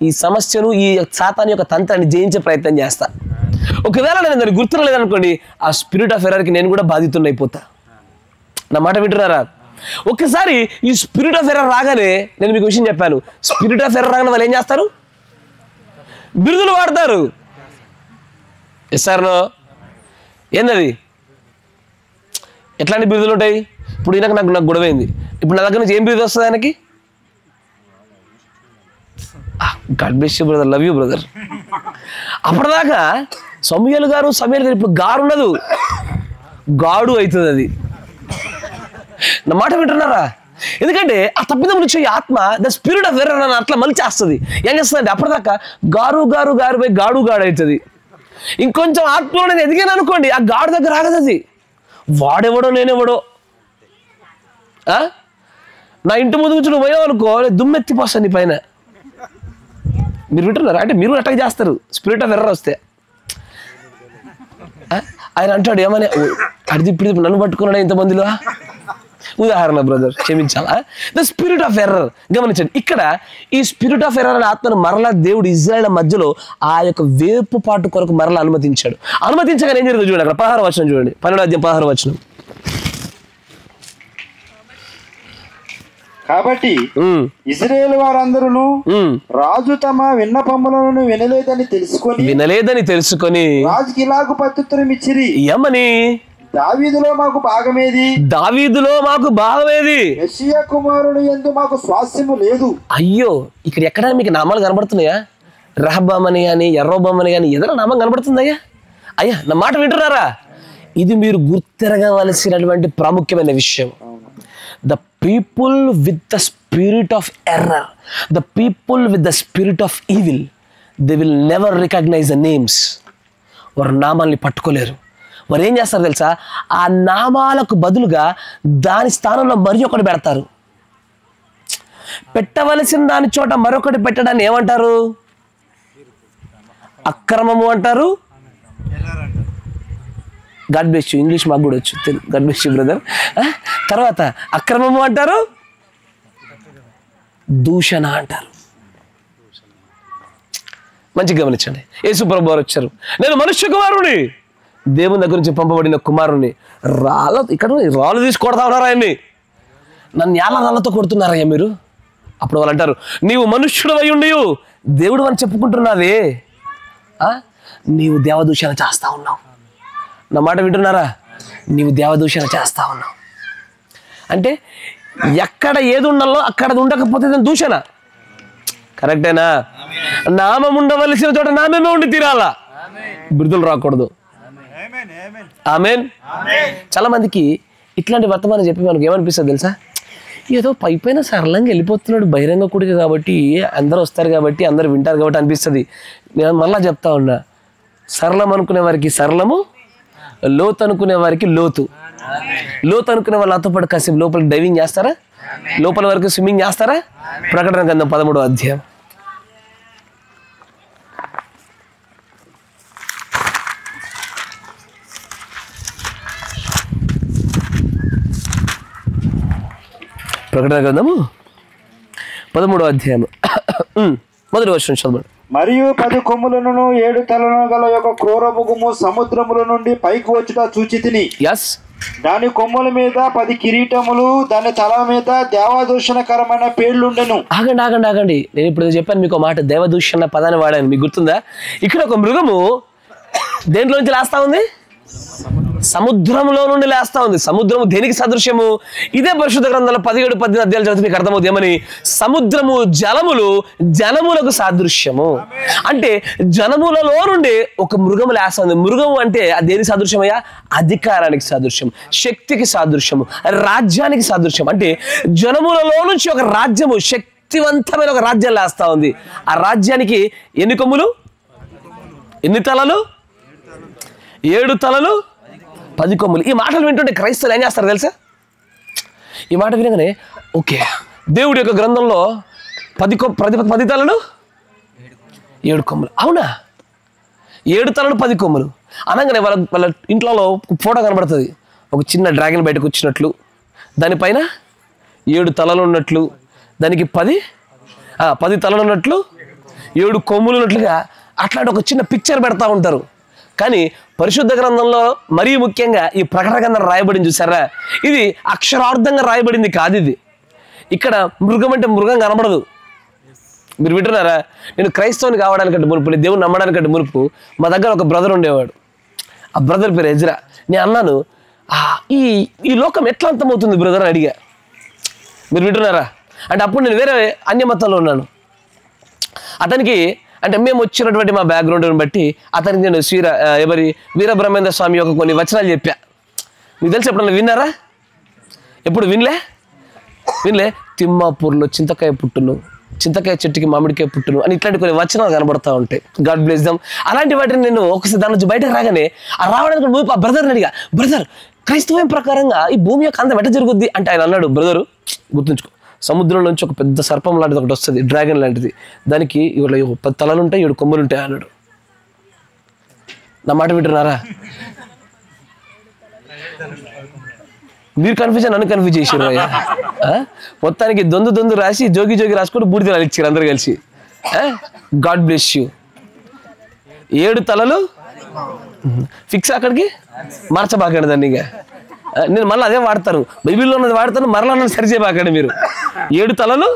ఈ సమస్యను, ఈ సాతాను యొక్క తంత్రాన్ని జయించే ప్రయత్నం చేస్తా. ఒకవేళ నేను దాన్ని గుర్తులేదనుకోండి, ఆ స్పిరిట్ ఆఫ్ ఎర్రర్కి నేను కూడా బాధితుడిని అయిపోతా. నా మాట వింటున్నారా? ఒక్కసారి ఈ స్పిరిట్ ఆఫ్ ఎర్రర్ రాగానే నేను మీకు విషయం చెప్పాను, స్పిరిట్ ఆఫ్ ఎర్రర్ రాగానే వాళ్ళు ఏం చేస్తారు? బిరుదులు వాడతారు. ఎస్ఆర్నో ఏందది? ఎట్లాంటి బిరుదులు ఉంటాయి? ఇప్పుడు ఈయనకు నాకు గొడవైంది, ఇప్పుడు నా దగ్గర నుంచి ఏం బిరుదు వస్తుంది ఆయనకి? God bless you brother, love you brother. అప్పటిదాకా సమూయేలు గారు ఇప్పుడు గారు ఉండదు, గాడు అవుతుంది అది. నా మాట వింటున్నారా? ఎందుకంటే ఆ తప్పిదం నుంచి ఆత్మ ద స్పిరిట్ ఆఫ్ ఎర్రర్ అని అట్లా మళ్ళీ చేస్తుంది. ఏం చేస్తుంది? అప్పటిదాకా గారు పోయి గాడు అవుతుంది. ఇంకొంచెం ఆత్మలో నేను ఎదిగాను అనుకోండి, ఆ గాడు దగ్గర ఆగదు అది. వాడెవడో నేనెవడో, నా ఇంటి ముందు నుంచి నువ్వు పోయావు అనుకో, దుమ్మెత్తిపోస్తాను నీ పైన. మీరు వింటున్నారు? అంటే మీరు అటాక్ చేస్తారు స్పిరిట్ ఆఫ్ ఎర్రర్ వస్తే. ఆయన అంటాడు ఏమని, అడిది ఇప్పుడు నన్ను పట్టుకున్నాడు ఇంతమందిలో. ఉదాహరణ బ్రదర్, క్షమించాలా? The spirit of error. గమనించండి, ఇక్కడ ఈ స్పిరిట్ ఆఫ్ ఎర్రర్ అనే ఆత్మను మరలా దేవుడు ఇజ్రాయేల్ మధ్యలో ఆ యొక్క వేపుపాటు కొరకు మరలా అనుమతించాడు. అనుమతించగానే ఏం జరిగింది చూడండి, అక్కడ 16వ వచనం చూడండి, 12వ అధ్యాయం 16వ వచనం. కాబట్టి ఇశ్రాయేలు వారందరూ రాజు తమ విన్నపములను వినలేదని తెలుసుకొని రాజుకి ఇలాగు ప్రత్యుత్తరం ఇచ్చిరి, ఏమని? దావీదులో మాకు భాగమేది, మెస్సియా కుమారుని యందు మాకు స్వాస్థ్యము లేదు. అయ్యో, ఇక్కడ ఎక్కడ మీకు నామాలు కనబడుతున్నాయా? రహబామని కానీ ఎర్రోబామని కానీ ఏదైనా నామం కనబడుతుందయ్యా? అయ్యా, నా మాట వింటున్నారా? ఇది మీరు గుర్తిరగవలసినటువంటి ప్రాముఖ్యమైన విషయం. The people with the spirit of error, the people with the spirit of evil, they will never recognize the names. వారు నామాల్ని పట్టుకోలేరు. వారు ఏం చేస్తారు తెలుసా? ఆ నామాలకు బదులుగా దాని స్థానంలో మరి ఒకటి పెడతారు. పెట్టవలసిన దాని చోట మరొకటి పెట్టడాన్ని ఏమంటారు? అక్రమము అంటారు. గాడ్ బ్లెస్ యు, ఇంగ్లీష్ మాకు కూడా వచ్చు, గాడ్ బ్లెస్ యు బ్రదర్. తర్వాత అక్రమము అంటారు, దూషణ అంటారు. మంచిగా గమనించండి. యేసు ప్రభువు వారు వచ్చారు, నేను మనుష్య కుమారుని, దేవుని దగ్గర నుంచి పంపబడిన కుమారుని. ఇక్కడ రాళ్ళు తీసి కొడతా ఉన్నారా ఆయన్ని? నన్ను రాళ్ళతో కొడుతున్నారయ్యా మీరు. అప్పుడు వాళ్ళు అంటారు, నీవు మనుష్యుడు అయి ఉండి దేవుడు అని చెప్పుకుంటున్నావే, నీవు దేవదూషణ చేస్తా ఉన్నావు. నా మాట వింటున్నారా? నీవు దేవదూషణ చేస్తా ఉన్నావు అంటే ఎక్కడ ఏది ఉండాలో అక్కడ ఉండకపోతే దూషణ. కరెక్టేనా? నామం ఉండవలసిన చోట నామమే ఉండి తీరాలా, బిరుదులు రాకూడదు. ఆమేన్. చాలా మందికి ఇట్లాంటి వర్తమానం చెప్పి మనకు ఏమనిపిస్తుంది తెలుసా? ఏదో పైపైన సరళంగా వెళ్ళిపోతున్నాడు, బహిరంగ కూడిక కాబట్టి అందరూ వస్తారు కాబట్టి అందరూ వింటారు కాబట్టి అనిపిస్తుంది. నేను మళ్ళా చెప్తా ఉన్నా, సరళం అనుకునే వారికి సరళము, లోతు అనుకునే వారికి లోతు. లోతు అనుకునే వాళ్ళు నాతో పాటు కాసేపు లోపలికి డైవింగ్ చేస్తారా? లోపల వరకు స్విమ్మింగ్ చేస్తారా? ప్రకటన గ్రంథం 13వ అధ్యాయం. ప్రకటన గ్రంథము 13వ అధ్యాయం 1వ వచనం చదవండి. మరియు 10 కొమ్ములను 7 తలలను గల యొక్క క్రూర మృగము సముద్రముల నుండి పైకి వచ్చుట చూచితిని. దాని కొమ్ముల మీద 10 కిరీటములు, దాని తల మీద దేవదూషణకరమైన పేర్లుండెను. ఆగండి. నేను ఇప్పుడు చెప్పాను మీకు మాట, దేవదూషణ పదాన్ని వాడాను, మీకు గుర్తుందా? ఇక్కడ ఒక మృగము దేంట్లోంచి లేస్తా ఉంది? సముద్రంలో నుండి లేస్తా ఉంది. సముద్రము దేనికి సదృశ్యము? ఇదే పరిశుద్ధ గ్రంథంలో 17-18 అధ్యాయాలు చదివితే మీకు అర్థమవుతుంది ఏమని. సముద్రము జలములు జనములకు సాదృశ్యము. అంటే జనములలో నుండి ఒక మృగము లేస్తుంది. మృగము అంటే దేనికి సాదృశ్యమయ్యా? అధికారానికి సాదృశ్యం, శక్తికి సాదృశ్యము, రాజ్యానికి సాదృశ్యం. అంటే జనములలో నుంచి ఒక రాజ్యము, శక్తివంతమైన ఒక రాజ్యం లేస్తా ఉంది. ఆ రాజ్యానికి ఎన్ని కొమ్ములు, ఎన్ని తలలు? 7 తలలు 10 కొమ్ములు. ఈ మాటలు వింటుంటే క్రైస్తవులు ఏం చేస్తారు తెలుసా? ఈ మాట వినగానే ఓకే, దేవుడి యొక్క గ్రంథంలో 10 తలలు 7 కొమ్ములు. అవునా, 7 తలలు 10 కొమ్ములు అనగానే వాళ్ళ ఇంట్లో ఫోటో కనబడుతుంది. ఒక చిన్న డ్రాగన్ బయటకు వచ్చినట్లు, దానిపైన 7 తలలు ఉన్నట్లు, దానికి 10 తలలు ఉన్నట్లు, 7 కొమ్ములు ఉన్నట్లుగా అట్లాంటి ఒక చిన్న పిక్చర్ పెడతా ఉంటారు. కానీ పరిశుద్ధ గ్రంథంలో మరీ ముఖ్యంగా ఈ ప్రకటన గ్రంథం రాయబడింది చూసారా, ఇది అక్షరార్థంగా రాయబడింది కాదు. ఇది ఇక్కడ మృగం అంటే మృగం కనబడదు. మీరు వింటున్నారా? నేను క్రైస్తవుని కావడానికంటే మునుపు, నేను దేవుని నమ్మడానికంటే మునుపు మా దగ్గర ఒక బ్రదర్ ఉండేవాడు. ఆ బ్రదర్ పేరు ఎజ్రా. నేను అన్నాను, ఈ లోకం ఎట్లా అంతమవుతుంది బ్రదర్ అని అడిగా. మీరు వింటున్నారా? అంటే అప్పుడు నేను వేరే అన్యమతంలో ఉన్నాను. అతనికి అంటే మేము వచ్చినటువంటి మా బ్యాక్గ్రౌండ్ని బట్టి అతనికి నేను వీరబ్రహ్మేంద్ర స్వామి యొక్క కొన్ని వచనాలు చెప్పా. మీకు తెలిసి ఎప్పుడన్నా విన్నారా? ఎప్పుడు వినలే. తిమ్మాపూర్లో చింతకాయ పుట్టును, చింతకాయ చెట్టుకి మామిడికాయ పుట్టును అని ఇట్లాంటి కొన్ని వచనాలు కనబడతా ఉంటాయి. God bless them. అలాంటి వాటిని నేను ఒకసారి దాని నుంచి బయటకు రాగానే రావడానికి ఆ బ్రదర్ని అడిగా, బ్రదర్ క్రైస్తవం ప్రకారంగా ఈ భూమి యొక్క అందం ఎట్లా జరుగుద్ది అంటే ఆయన అన్నాడు, బ్రదరు గుర్తుంచుకో, సముద్రం నుంచి ఒక పెద్ద సర్పం లాంటిది ఒకటి వస్తుంది, డ్రాగన్ లాంటిది, దానికి 10 తలలు ఉంటాయి, 7 కొమ్ములు ఉంటాయి అన్నాడు. నా మాట వింటున్నారా? మీరు కన్ఫ్యూజన్, నన్ను కన్ఫ్యూజ్ చేసారు అయ్యా. మొత్తానికి దొందు రాసి జోగి రాసుకుంటూ బూడిద ఇచ్చారు అందరు కలిసి. God bless you. 7 తలలు ఫిక్స్, అక్కడికి మార్చబాకండి దాన్ని. ఇక నేను మళ్ళీ అదే వాడతాను, బైబిల్లో ఉన్నది వాడతాను, మరలా నన్ను సరిచేయబాకండి మీరు. 7 తలలు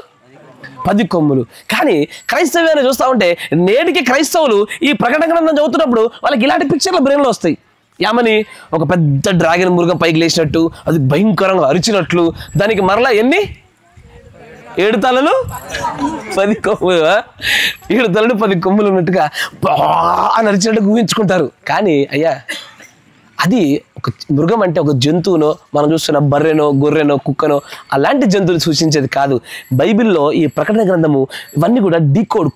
10 కొమ్ములు. కానీ క్రైస్తవ్యాన్ని చూస్తూ ఉంటే నేటికి క్రైస్తవులు ఈ ప్రకటన గ్రంథం చదువుతున్నప్పుడు వాళ్ళకి ఇలాంటి పిక్చర్లు బ్రెయిన్లో వస్తాయి. ఏమని? ఒక పెద్ద డ్రాగన్ మృగం పైకి లేచినట్టు, అది భయంకరంగా అరిచినట్లు, దానికి మరలా ఎన్ని 7 తలలు 10 కొమ్ములు, 7 తలలు 10 కొమ్ములు ఉన్నట్టుగా అని అరిచినట్టు ఊహించుకుంటారు. కానీ అయ్యా, అది ఒక మృగం అంటే ఒక జంతువునో, మనం చూస్తున్న బర్రెనో, గొర్రెనో, కుక్కనో అలాంటి జంతువులు సూచించేది కాదు. బైబిల్లో ఈ ప్రకటన గ్రంథము ఇవన్నీ కూడా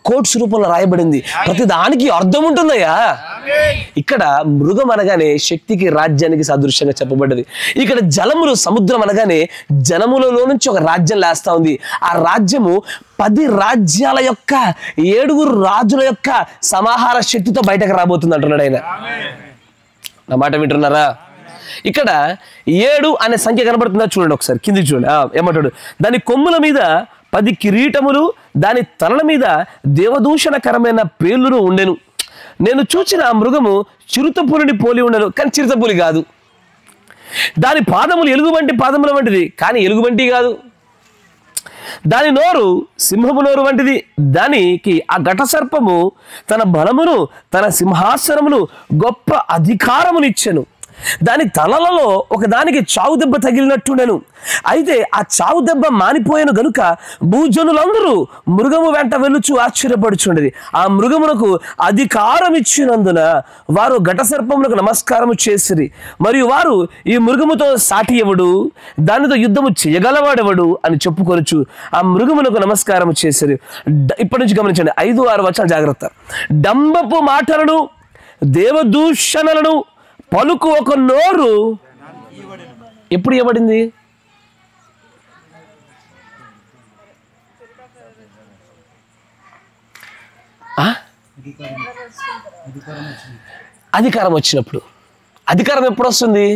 కోడ్స్ రూపంలో రాయబడింది. ప్రతి దానికి అర్థం ఉంటుందయ్యా. ఇక్కడ మృగం అనగానే శక్తికి, రాజ్యానికి సాదృశ్యంగా చెప్పబడ్డది. ఇక్కడ జలములు, సముద్రం అనగానే జనములలో నుంచి ఒక రాజ్యం లేస్తా ఉంది. ఆ రాజ్యము 10 రాజ్యాల యొక్క 7 రాజుల యొక్క సమాహార శక్తితో బయటకు రాబోతుంది అంటున్నాడు ఆయన. నా మాట వింటున్నారా? ఇక్కడ 7 అనే సంఖ్య కనబడుతుందా చూడండి ఒకసారి, కింది చూడండి. ఏమంటాడు? దాని కొమ్ముల మీద 10 కిరీటములు, దాని తలల మీద దేవదూషణకరమైన పేర్లు ఉండెను. నేను చూచిన ఆ మృగము చిరుతపులిని పోలి ఉండను, కానీ చిరుతపులి కాదు. దాని పాదములు ఎలుగుబంటి పాదముల వంటిది, కానీ ఎలుగుబంటి కాదు. దాని నోరు సింహము నోరు వంటిది. దానికి ఆ ఘట సర్పము తన బలమును, తన సింహాసనమును, గొప్ప అధికారమునిచ్చెను. దాని తలలలో ఒకదానికి చావు దెబ్బ తగిలినట్టుండెను. అయితే ఆ చావు దెబ్బ మానిపోయాను గనుక భూజనులందరూ మృగము వెంట వెళ్ళుచు ఆశ్చర్యపడుచుండేది. ఆ మృగమునకు అధికారం ఇచ్చినందున వారు ఘట సర్పమునకు నమస్కారము చేసిరి. మరియు వారు ఈ మృగముతో సాటి ఎవడు, దానితో యుద్ధము చేయగలవాడెవడు అని చెప్పుకొనుచు ఆ మృగమునకు నమస్కారము చేసిరి. ఇప్పటి నుంచి గమనించండి, 5-6 వచనాలు జాగ్రత్త. డంబపు మాటలను, దేవదూషణలను పలుకు ఒక నోరు ఎప్పుడు ఇవ్వబడింది? అధికారం వచ్చినప్పుడు. అధికారం ఎప్పుడు వస్తుంది?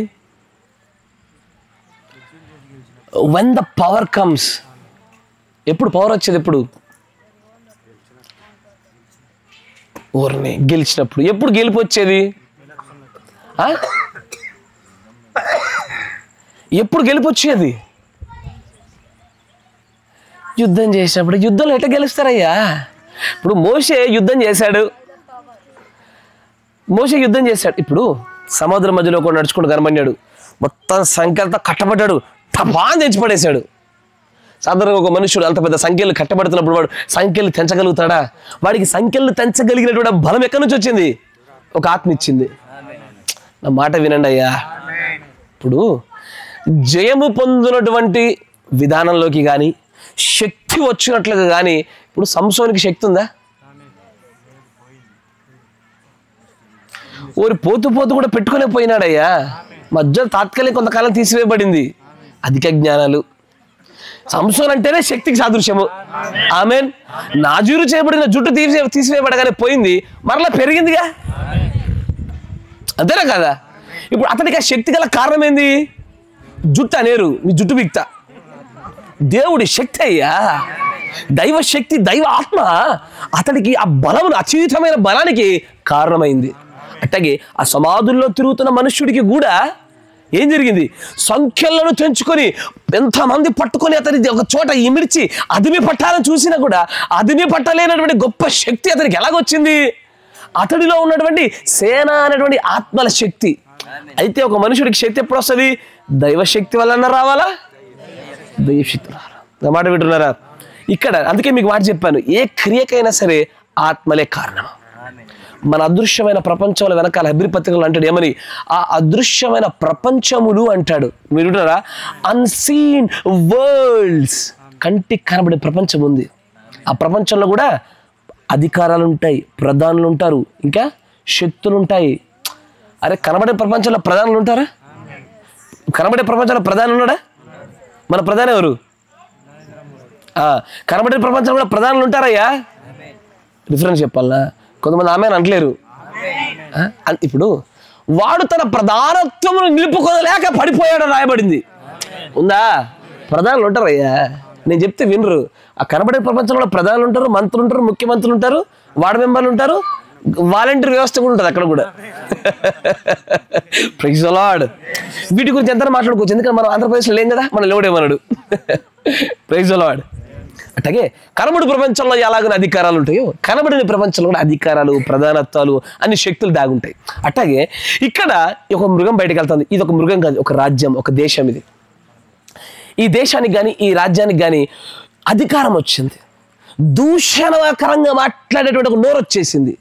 when the power comes. ఎప్పుడు పవర్ వచ్చేది? ఎప్పుడు? ఊరిని గెలిచినప్పుడు. ఎప్పుడు గెలుపు వచ్చేది? ఎప్పుడు గెలుపు వచ్చేది? యుద్ధం చేసినప్పుడు. యుద్ధంలో ఎట్లా గెలుస్తారయ్యా? ఇప్పుడు మోషే యుద్ధం చేశాడు. ఇప్పుడు సముద్రం మధ్యలో కూడా నడుచుకుంటూ కనబడినాడు. మొత్తం సంఖ్యలతో కట్టబడ్డాడు, టపాన్ తెచ్చి పడేశాడు. సాధారణంగా ఒక మనుషుడు అంత పెద్ద సంఖ్యలు కట్టబడుతున్నప్పుడు వాడు సంఖ్యలు తెంచగలుగుతాడా? వాడికి సంఖ్యలు తెంచగలిగినటువంటి బలం ఎక్కడి నుంచి వచ్చింది? ఒక ఆత్మ ఇచ్చింది. నా మాట వినండి అయ్యా. ఇప్పుడు జయము పొందినటువంటి విధానంలోకి కానీ శక్తి వచ్చినట్లుగా కానీ ఇప్పుడు సంసోనికి శక్తి ఉందా? ఓరి పోతూ పోతూ కూడా పెట్టుకునే మధ్యలో తాత్కాలిక కొంతకాలం తీసివేయబడింది. అధిక జ్ఞానాలు. సంసోన్ అంటేనే శక్తికి సాదృశ్యము. ఆమెన్. నాజూరు చేయబడిన జుట్టు తీసివేయబడగానే పోయింది, మరలా పెరిగిందిగా. అంతేనా కదా? ఇప్పుడు అతనికి ఆ శక్తి గల కారణం ఏంది? జుట్టు అనేరు, నీ జుట్టు బిక్తా. దేవుడి శక్తి అయ్యా, దైవ శక్తి, దైవ ఆత్మ అతనికి ఆ బలమును, అతీతమైన బలానికి కారణమైంది. అట్లాగే ఆ సమాధుల్లో తిరుగుతున్న మనుష్యుడికి కూడా ఏం జరిగింది? సంఖ్యలను తెంచుకొని ఎంతమంది పట్టుకొని అతని ఒక చోట ఇమిడ్చి అదిమి పట్టాలని చూసినా కూడా అదిమి పట్టలేనటువంటి గొప్ప శక్తి అతనికి ఎలాగొచ్చింది? అతడిలో ఉన్నటువంటి సేన అనేటువంటి ఆత్మల శక్తి. అయితే ఒక మనుషుడికి శక్తి ఎప్పుడు వస్తుంది? దైవశక్తి వలన రావాలా? దైవశక్తి రావాలా? నా మాట వింటున్నారా? ఇక్కడ అందుకే మీకు మాట చెప్పాను, ఏ క్రియకైనా సరే ఆత్మలే కారణం. మన అదృశ్యమైన ప్రపంచంలో వెనకాల హెబ్రీ పత్రికలు అంటాడు ఏమని? ఆ అదృశ్యమైన ప్రపంచములు అంటాడు. మీరు వింటున్నారా? అన్సీన్ వరల్డ్స్, కంటికి కనబడే ప్రపంచం ఉంది. ఆ ప్రపంచంలో కూడా అధికారాలు ఉంటాయి, ప్రధానులు ఉంటారు, ఇంకా శక్తులు ఉంటాయి. అరే కనబడే ప్రపంచంలో ప్రధానులు ఉంటారా? కనబడే ప్రపంచంలో ప్రధాని ఉన్నాడా? మన ప్రధాని ఎవరు? కనబడే ప్రపంచంలో కూడా ప్రధానులు ఉంటారయ్యా. రిఫరెన్స్ చెప్పాలనా? కొంతమంది ఆమె అనట్లేరు. ఇప్పుడు వాడు తన ప్రధానత్వమును నిలుపుకోలేక పడిపోయాడు రాయబడింది. ఉందా? ప్రధానులు ఉంటారయ్యా. నేను చెప్తే వినరు. ఆ కనబడే ప్రపంచంలో ప్రధానులు ఉంటారు, మంత్రులు ఉంటారు, ముఖ్యమంత్రులు ఉంటారు, వార్డు మెంబర్లు ఉంటారు, వాలంటీర్ వ్యవస్థ కూడా ఉంటుంది అక్కడ కూడా. Praise the lord. వీటి గురించి ఎంత మాట్లాడుకోవచ్చు, ఎందుకంటే మనం ఆంధ్రప్రదేశ్లో లేం కదా, మనం లేవడేమన్నాడు. Praise the lord. అట్లాగే కనబడి ప్రపంచంలో ఎలాగైనా అధికారాలు ఉంటాయో కనబడిన ప్రపంచంలో కూడా అధికారాలు, ప్రధానత్వాలు, అన్ని శక్తులు దాగుంటాయి. అట్లాగే ఇక్కడ ఒక మృగం బయటకు వెళ్తుంది. ఇది ఒక మృగం కాదు, ఒక రాజ్యం, ఒక దేశం. ఇది ఈ దేశానికి కానీ ఈ రాజ్యానికి కానీ అధికారం వచ్చింది. దూషణకరంగా మాట్లాడేటువంటి ఒక నోరు వచ్చేసింది.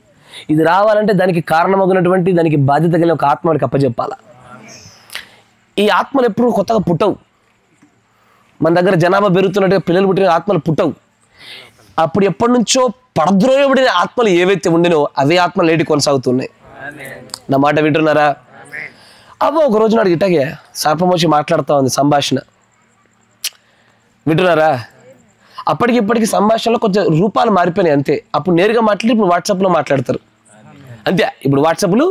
ఇది రావాలంటే దానికి కారణమగినటువంటి, దానికి బాధ్యత కలిగిన ఒక ఆత్మకి అప్పచెప్పాల. ఈ ఆత్మలు ఎప్పుడు కొత్తగా పుట్టవు. మన దగ్గర జనాభా పెరుగుతున్నట్టుగా పిల్లలు పుట్టిన ఆత్మలు పుట్టవు. అప్పుడు ఎప్పటి నుంచో పడద్రోయబడిన ఆత్మలు ఏవైతే ఉండినో అవే ఆత్మలు లేటి కొనసాగుతున్నాయి. నా మాట వింటున్నారా? అవ్వ ఒక రోజు నాడు ఇట్టగే సర్పం వచ్చి మాట్లాడుతూ ఉంది, సంభాషణ వింటున్నారా? అప్పటికి ఇప్పటికి సంభాషణలో కొంచెం రూపాలు మారిపోయినాయి అంతే. అప్పుడు నేరుగా మాట్లాడి ఇప్పుడు వాట్సాప్లో మాట్లాడతారు అంతే. ఇప్పుడు వాట్సాప్లు,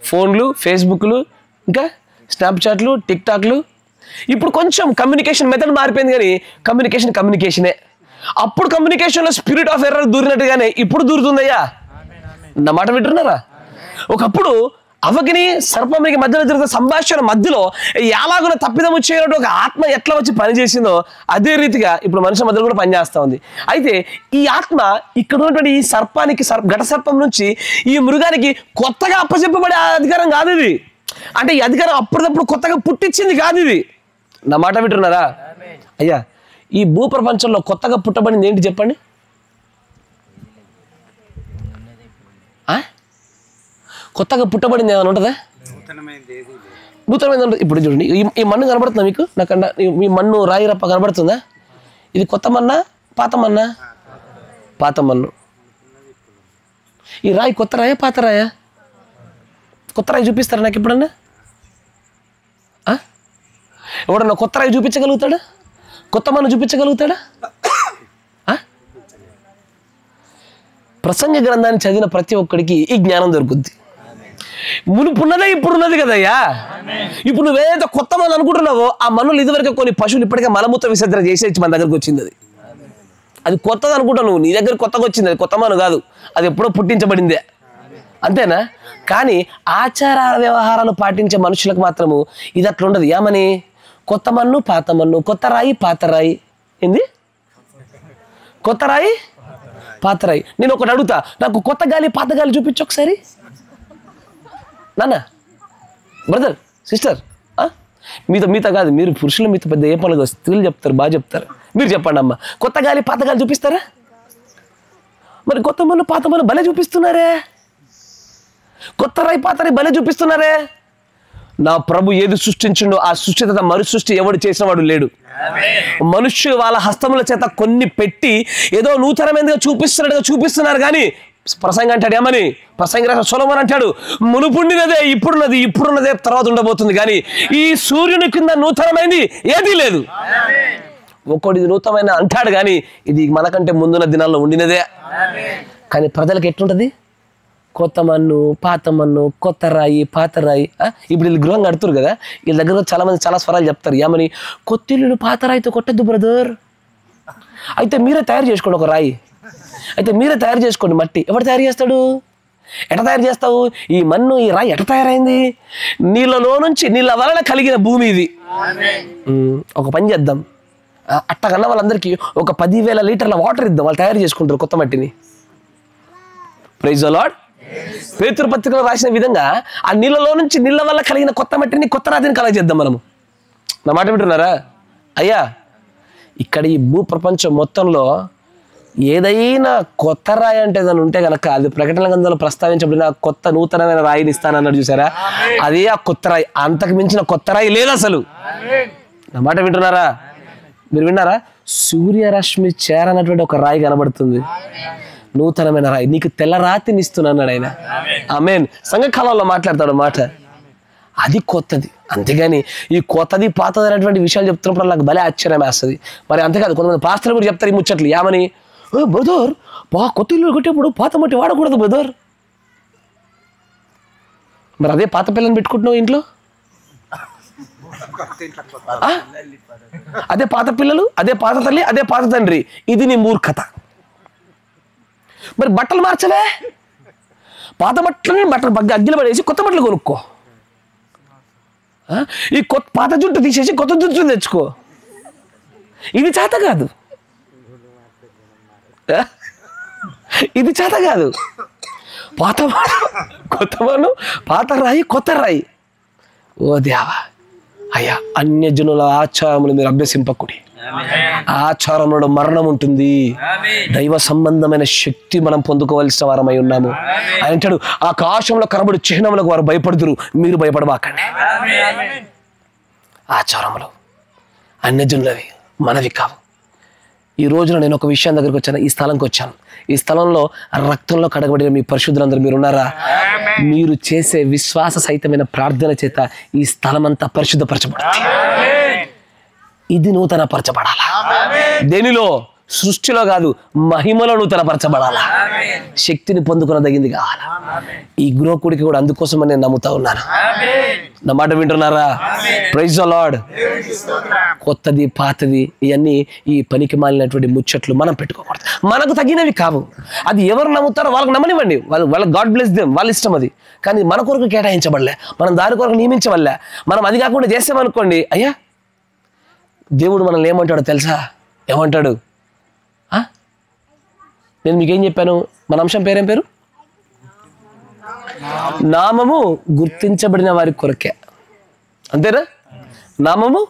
ఫోన్లు, ఫేస్బుక్లు, ఇంకా స్నాప్చాట్లు, టిక్టాక్లు. ఇప్పుడు కొంచెం కమ్యూనికేషన్ మెథడ్ మారిపోయింది, కానీ కమ్యూనికేషనే. అప్పుడు కమ్యూనికేషన్లో స్పిరిట్ ఆఫ్ ఎర్రర్ దూరినట్టుగానే ఇప్పుడు దూరుతుందయ్యా. నా మాట వింటున్నారా? ఒకప్పుడు అవ్వకిని సర్పమునికి మధ్యలో జరుగుతున్న సంభాషణ మధ్యలో ఎలాగో తప్పిదం వచ్చేటట్టు ఒక ఆత్మ ఎట్లా వచ్చి పనిచేసిందో అదే రీతిగా ఇప్పుడు మనుషుల మధ్యలో కూడా పనిచేస్తూ ఉంది. అయితే ఈ ఆత్మ ఇక్కడ ఉన్నటువంటి ఈ సర్పానికి, ఘట సర్పం నుంచి ఈ మృగానికి కొత్తగా అప్పచెప్పబడే అధికారం కాదు ఇది. అంటే ఈ అధికారం అప్పటికప్పుడు కొత్తగా పుట్టించింది కాదు ఇది. నా మాట వింటున్నారా? అయ్యా, ఈ భూప్రపంచంలో కొత్తగా పుట్టబడింది ఏంటి చెప్పండి? కొత్తగా పుట్టబడింది ఏమైనా ఉంటుందా? నూతనమైనది ఉంటుంది. ఇప్పుడు చూడండి, ఈ మన్ను కనబడుతుందా మీకు? నాకన్నా ఈ మన్ను రాయి రప్ప కనబడుతుందా? ఇది కొత్త మన్నా, పాత మన్నా? పాత మన్ను. ఈ రాయి కొత్త రాయా, పాత రాయా? కొత్త రాయి చూపిస్తారా నాకు ఎప్పుడన్నా? ఎవడన్నా కొత్త రాయి చూపించగలుగుతాడా? కొత్త మన్ను చూపించగలుగుతాడా? ప్రసంగ గ్రంథాన్ని చదివిన ప్రతి ఒక్కడికి ఈ జ్ఞానం దొరుకుద్ది. మునుపున్నదే ఇప్పుడున్నది కదయ్యా. ఇప్పుడు నువ్వేదైతే కొత్త మన్ను అనుకుంటున్నావో ఆ మన్నులు ఇదివరకు కొన్ని పశువులు ఇప్పటికే మలమూత్ర విసర్జన చేసేసి మన దగ్గరకు వచ్చింది. అది కొత్తది అనుకుంటావు నువ్వు, నీ దగ్గర కొత్తగా వచ్చింది. అది కొత్త మన్ను కాదు, అది ఎప్పుడో పుట్టించబడిందే. అంతేనా? కానీ ఆచార వ్యవహారాలు పాటించే మనుషులకు మాత్రము ఇది అట్లా ఉండదు. ఏమని? కొత్త మన్ను, పాత మన్ను, కొత్త రాయి, పాత రాయి. ఏంది? కొత్త రాయి, పాత రాయి. నేను ఒకటి అడుగుతా, నాకు కొత్త గాలి, పాత గాలి చూపించు ఒకసారి నాన్న. బ్రదర్ సిస్టర్, మీతో కాదు, మీరు పురుషులు మీతో పెద్ద ఏ పనులు స్త్రీలు చెప్తారు, బాగా చెప్తారు. మీరు చెప్పండి అమ్మ, కొత్త గాలి పాత గాలి చూపిస్తారా? మరి కొత్త మన్ను పాత మన్ను భలే చూపిస్తున్నారే, కొత్త రాయి పాత రాయి భలే చూపిస్తున్నారే. నా ప్రభు ఏది సృష్టించిండో ఆ సృష్టి మరు సృష్టి ఎవడు చేసిన వాడు లేడు. మనుష్యులు వాళ్ళ హస్తముల చేత కొన్ని పెట్టి ఏదో నూతనమైనదిగా చూపిస్తున్నారు కానీ ప్రసంగం అంటాడు ఏమని, ప్రసంగి రాసిన సొలొమోను అంటాడు, మునుపుండినదే ఇప్పుడున్నదే తర్వాత ఉండబోతుంది, కానీ ఈ సూర్యుని కింద నూతనమైంది ఏదీ లేదు. ఒక్కోటి ఇది నూతనమైన అంటాడు కానీ ఇది మనకంటే ముందున్న దినాల్లో ఉండినదే. కానీ ప్రజలకు ఎట్లుంటది? కొత్త మన్ను పాత మన్ను, కొత్త రాయి పాత రాయి. ఇప్పుడు వీళ్ళు గృహం కడుతురు కదా, వీళ్ళ దగ్గర చాలా మంది చాలా స్వరాలు చెప్తారు ఏమని, కొత్తిల్లు పాత రాయితో కొట్టద్దు బ్రదర్, అయితే మీరే తయారు చేసుకోండి ఒక రాయి, అయితే మీరే తయారు చేసుకోండి మట్టి. ఎవడు తయారు చేస్తాడు? ఎట తయారు చేస్తావు? ఈ మన్ను ఈ రాయి ఎట తయారైంది? నీళ్ళలో నుంచి నీళ్ళ వలన కలిగిన భూమి ఇది. ఒక పని చేద్దాం, అట్టకన్నా వాళ్ళందరికీ ఒక 10,000 లీటర్ల వాటర్ ఇద్దాం, వాళ్ళు తయారు చేసుకుంటారు కొత్త మట్టిని. Praise the lord. పేతురు పత్రికలో రాసిన విధంగా ఆ నీళ్ళలో నుంచి నీళ్ళ వల్ల కలిగిన కొత్త మట్టిని కొత్త రాతిని కలగజేద్దాం మనము. నా మాట వింటున్నారా అయ్యా? ఇక్కడ ఈ భూ ప్రపంచం మొత్తంలో ఏదైనా కొత్త రాయి అంటే ఏదైనా ఉంటే కనుక అది ప్రకటన గ్రంథంలో ప్రస్తావించబడిన కొత్త నూతనమైన రాయిని ఇస్తానన్నాడు చూసారా, అదే ఆ కొత్త రాయి. అంతకు మించిన కొత్త రాయి లేదు అసలు. నా మాట వింటున్నారా? మీరు విన్నారా? సూర్యరశ్మి చేరనటువంటి ఒక రాయి కనబడుతుంది, నూతనమైన రాయి. నీకు తెల్ల రాతిని ఇస్తున్నాడు ఆయన. ఆమేన్. సంఘకాలంలో మాట్లాడతాడు మాట, అది కొత్తది. అంతేగాని ఈ కొత్తది పాతది అనేటువంటి విషయాలు చెప్తున్నప్పుడు నాకు భలే ఆశ్చర్యం వేస్తుంది. మరి అంతేకాదు, కొంతమంది పాస్టర్లు కూడా చెప్తారు ఈ ముచ్చట్లు ఏమని, బ్రదర్ కొత్త ఇల్లు కట్టేప్పుడు పాత మట్టి వాడకూడదు బ్రదర్. మరి అదే పాత పిల్లని పెట్టుకుంటున్నావు ఇంట్లో, అదే పాత పిల్లలు, అదే పాత తల్లి, అదే పాత తండ్రి. ఇది నీ మూర్ఖత. మరి బట్టలు మార్చలే, పాత బట్టలని బట్టలు అగ్గిలు పడేసి కొత్త బట్టలు కొనుక్కో. ఈ పాత జుట్టు తీసేసి కొత్త జుట్టు తెచ్చుకో. ఇది చేత కాదు, ఇది చేత కాదు. పాత కొత్త మన్ను, పాత రాయి కొత్త రాయి. ఓ దేవా అయ్యా, అన్యజనుల ఆచారములు మీరు అభ్యసింపకుడి. ఆచారంలో మరణం ఉంటుంది, దైవ సంబంధమైన శక్తి మనం పొందుకోవాల్సిన వారమై ఉన్నాము. ఆయన అంటాడు, ఆకాశంలో కనబడు చిహ్నములకు వారు భయపడుతురు, మీరు భయపడబాకండి. ఆచారములు అన్యజనులవి, మనవి కావు. ఈ రోజున నేను ఒక విషయం దగ్గరికి వచ్చాను, ఈ స్థలంకి వచ్చాను. ఈ స్థలంలో రక్తంలో కడగబడిన మీ పరిశుద్ధులందరూ మీరున్నారా? మీరు చేసే విశ్వాస సహితమైన ప్రార్థన చేత ఈ స్థలం అంతా పరిశుద్ధపరచబడుతుంది. ఇది నూతన పరచబడాలా. దేనిలో? సృష్టిలో కాదు, మహిమలో నూతన పరచబడాలా. శక్తిని పొందుకునదగింది కావాలా. ఈ గృహకుడికి కూడా అందుకోసమని నేను నమ్ముతా ఉన్నాను. నా మాట వింటున్నారా? Praise the lord. కొత్తది పాతది ఇవన్నీ ఈ పనికి మాలినటువంటి ముచ్చట్లు మనం పెట్టుకోకూడదు, మనకు తగినవి కావు. అది ఎవరు నమ్ముతారో వాళ్ళకి నమ్మనివ్వండి, వాళ్ళ గాడ్ బ్లెస్ దెమ్, వాళ్ళ ఇష్టం అది. కానీ మన కొరకు కేటాయించబడలే, మనం దాని కొరకు నియమించబడలే. మనం అది కాకుండా చేసామనుకోండి, అయ్యా దేవుడు మనల్ని ఏమంటాడో తెలుసా? ఏమంటాడు? నేను మీకేం చెప్పాను? మన అంశం పేరేం పేరు? నామము గుర్తించబడిన వారి కొరకే, అంతేనా? నామము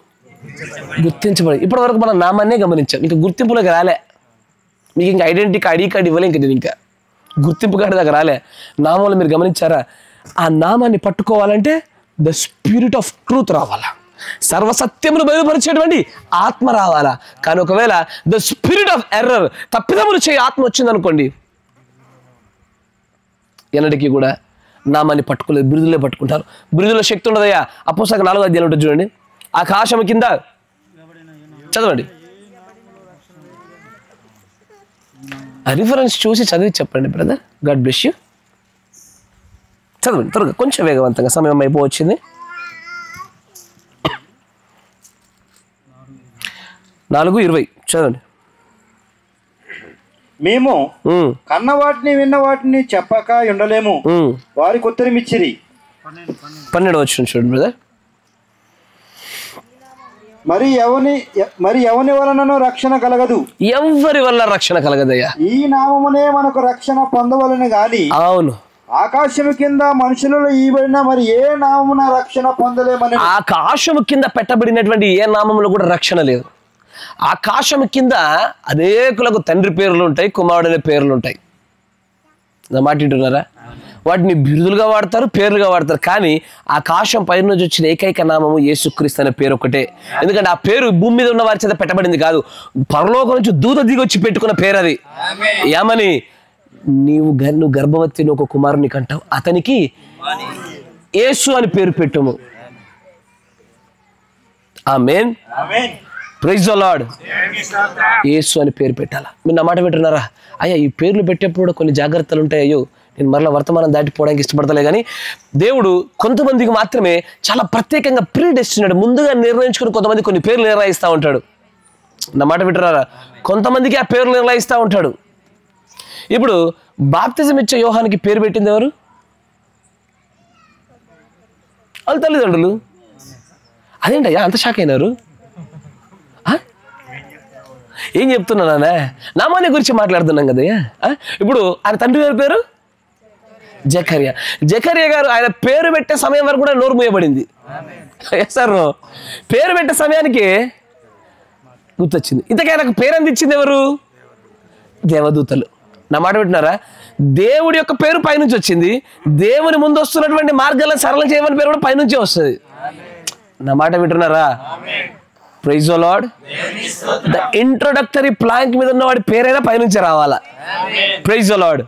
గుర్తించబడి, ఇప్పటి వరకు మన నామాన్నే గమనించాం, ఇంకా గుర్తింపులోకి రాలే. మీకు ఇంకా ఐడి కార్డు ఇవ్వలే, ఇంకా నేను ఇంకా గుర్తింపు కార్డు దాకా రాలే. నామంలో మీరు గమనించారా? ఆ నామాన్ని పట్టుకోవాలంటే ద స్పిరిట్ ఆఫ్ ట్రూత్ రావాలా, సర్వసత్యమును బయలుపరిచేటువంటి ఆత్మ రావాలా. కానీ ఒకవేళ ద స్పిరిట్ ఆఫ్ ఎర్రర్, తప్పిదములు చేయ ఆత్మ వచ్చిందనుకోండి, ఎన్నటికీ కూడా నామాన్ని పట్టుకోలేదు, బిరుదులే పట్టుకుంటారు. బిరుదులో శక్తి ఉండదయ్యా. అపోస్తలుల 4వ అధ్యాయం ఉంటుంది చూడండి, ఆకాశం కింద చదవండి. ఆ రిఫరెన్స్ చూసి చదివి చెప్పండి బ్రదర్. God bless you. చదవండి త్వరగా, కొంచెం వేగవంతంగా, సమయం అయిపోవచ్చింది. 4:20 చదవండి. మేము కన్న వాటిని విన్న వాటిని చెప్పక ఉండలేము, వారికి ఉత్తరమిచ్చిరి. 12వ వచనం చూడండి బ్రదర్. మరి ఎవని వలననో రక్షణ కలగదు. ఎవరి వల్ల రక్షణ కలగదయ్యా? ఈ నామమునే మనకు రక్షణ పొందవలని గాని. అవును, ఆకాశము కింద మనుషులలో ఈబడిన మరి ఏ నామమున రక్షణ పొందలేమని. ఆకాశము కింద పెట్టబడినటువంటి ఏ నామములో కూడా రక్షణ లేదు. ఆకాశం కింద అనేకులకు తండ్రి పేర్లు ఉంటాయి, కుమారుడనే పేర్లు ఉంటాయి. నా మాట వింటున్నారా? వాటిని బిరుదులుగా వాడతారు, పేర్లుగా వాడతారు. కానీ ఆకాశం పైన నుంచి వచ్చిన ఏకైక నామము యేసుక్రీస్తు అనే పేరు ఒకటే. ఎందుకంటే ఆ పేరు భూమి మీద ఉన్న వారి చేత పెట్టబడింది కాదు, పరలోకం నుంచి దూత దిగి వచ్చి పెట్టుకున్న పేరు అది. ఏమని? నువ్వు గర్భవతి ఒక కుమారుని కంటావు, అతనికి యేసు అని పేరు పెట్టుము. ఆమేన్. Praise the lord. యేసు అని పేరు పెట్టాలా? మీరు నా మాట వింటున్నారా? అయ్యా, ఈ పేర్లు పెట్టేప్పుడు కొన్ని జాగ్రత్తలు ఉంటాయి. అయ్యో, నేను మరలా వర్తమానం దాటిపోవడానికి ఇష్టపడతలే. కానీ దేవుడు కొంతమందికి మాత్రమే చాలా ప్రత్యేకంగా ప్రీడెస్టినేట్, ముందుగా నిర్ణయించుకుని కొంతమంది కొన్ని పేర్లు నిర్ణయిస్తూ ఉంటాడు. నా మాట వింటున్నారా? కొంతమందికి ఆ పేర్లు నిర్ణయిస్తూ ఉంటాడు. ఇప్పుడు బాప్తిజం ఇచ్చే యోహానికి పేరు పెట్టింది ఎవరు? వాళ్ళ తల్లిదండ్రులు. అదేంటయ్యా అంత షాక్ అయినారు? ఏం చెప్తున్నానా? నామాన్ని గురించి మాట్లాడుతున్నాం కదయ్యా. ఇప్పుడు ఆయన తండ్రి గారి పేరు జకర్యా. జకర్యా గారు ఆయన పేరు పెట్టే సమయం వరకు కూడా నోరు మూయబడింది. సార్ పేరు పెట్టే సమయానికి గుర్తొచ్చింది. ఇంతకీ ఆయనకు పేరు అందించింది ఎవరు? దేవదూతలు. నా మాట వింటున్నారా? దేవుడి యొక్క పేరు పైనుంచి వచ్చింది. దేవుని ముందు వస్తున్నటువంటి మార్గాలను సరళం చేయమని పేరు కూడా పైనుంచి వస్తుంది. నా మాట వింటున్నారా? Praise the lord. The introductory plank మీద ఉన్న వాడి పేరైనా పైనుంచి రావాలా? Praise the lord.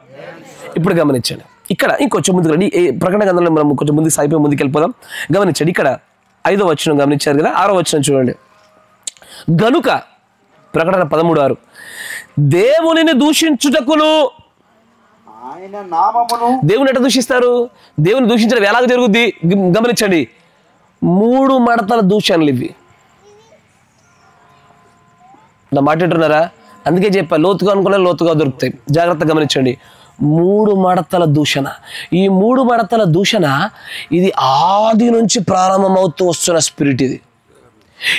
ఇప్పుడు గమనించండి, ఇక్కడ ఇంకొంచెం ముందుకు రండి. ప్రకటన గ్రంథంలో మనం కొంచెం ముందుకు సాగిపోయి ముందుకు వెళ్ళిపోదాం. గమనించండి, ఇక్కడ 5వ వచనం గమనించారు కదా, 6వ వచనం చూడండి. గనుక ప్రకటన 13:6 దేవునిని దూషించుటకును. ఆయన నామమును దేవుని ఎట్లా దూషిస్తారు? దేవుని దూషించడం ఎలాగ జరుగుద్ది? గమనించండి, 3 మడతల దూషణలు ఇవి. నా మాట వింటున్నారా? అందుకే చెప్పా, లోతుగా అనుకున్నా లోతుగా దొరుకుతాయి. జాగ్రత్తగా గమనించండి. 3 మడతల దూషణ. ఈ 3 మడతల దూషణ ఇది ఆది నుంచి ప్రారంభమవుతూ వస్తున్న స్పిరిట్.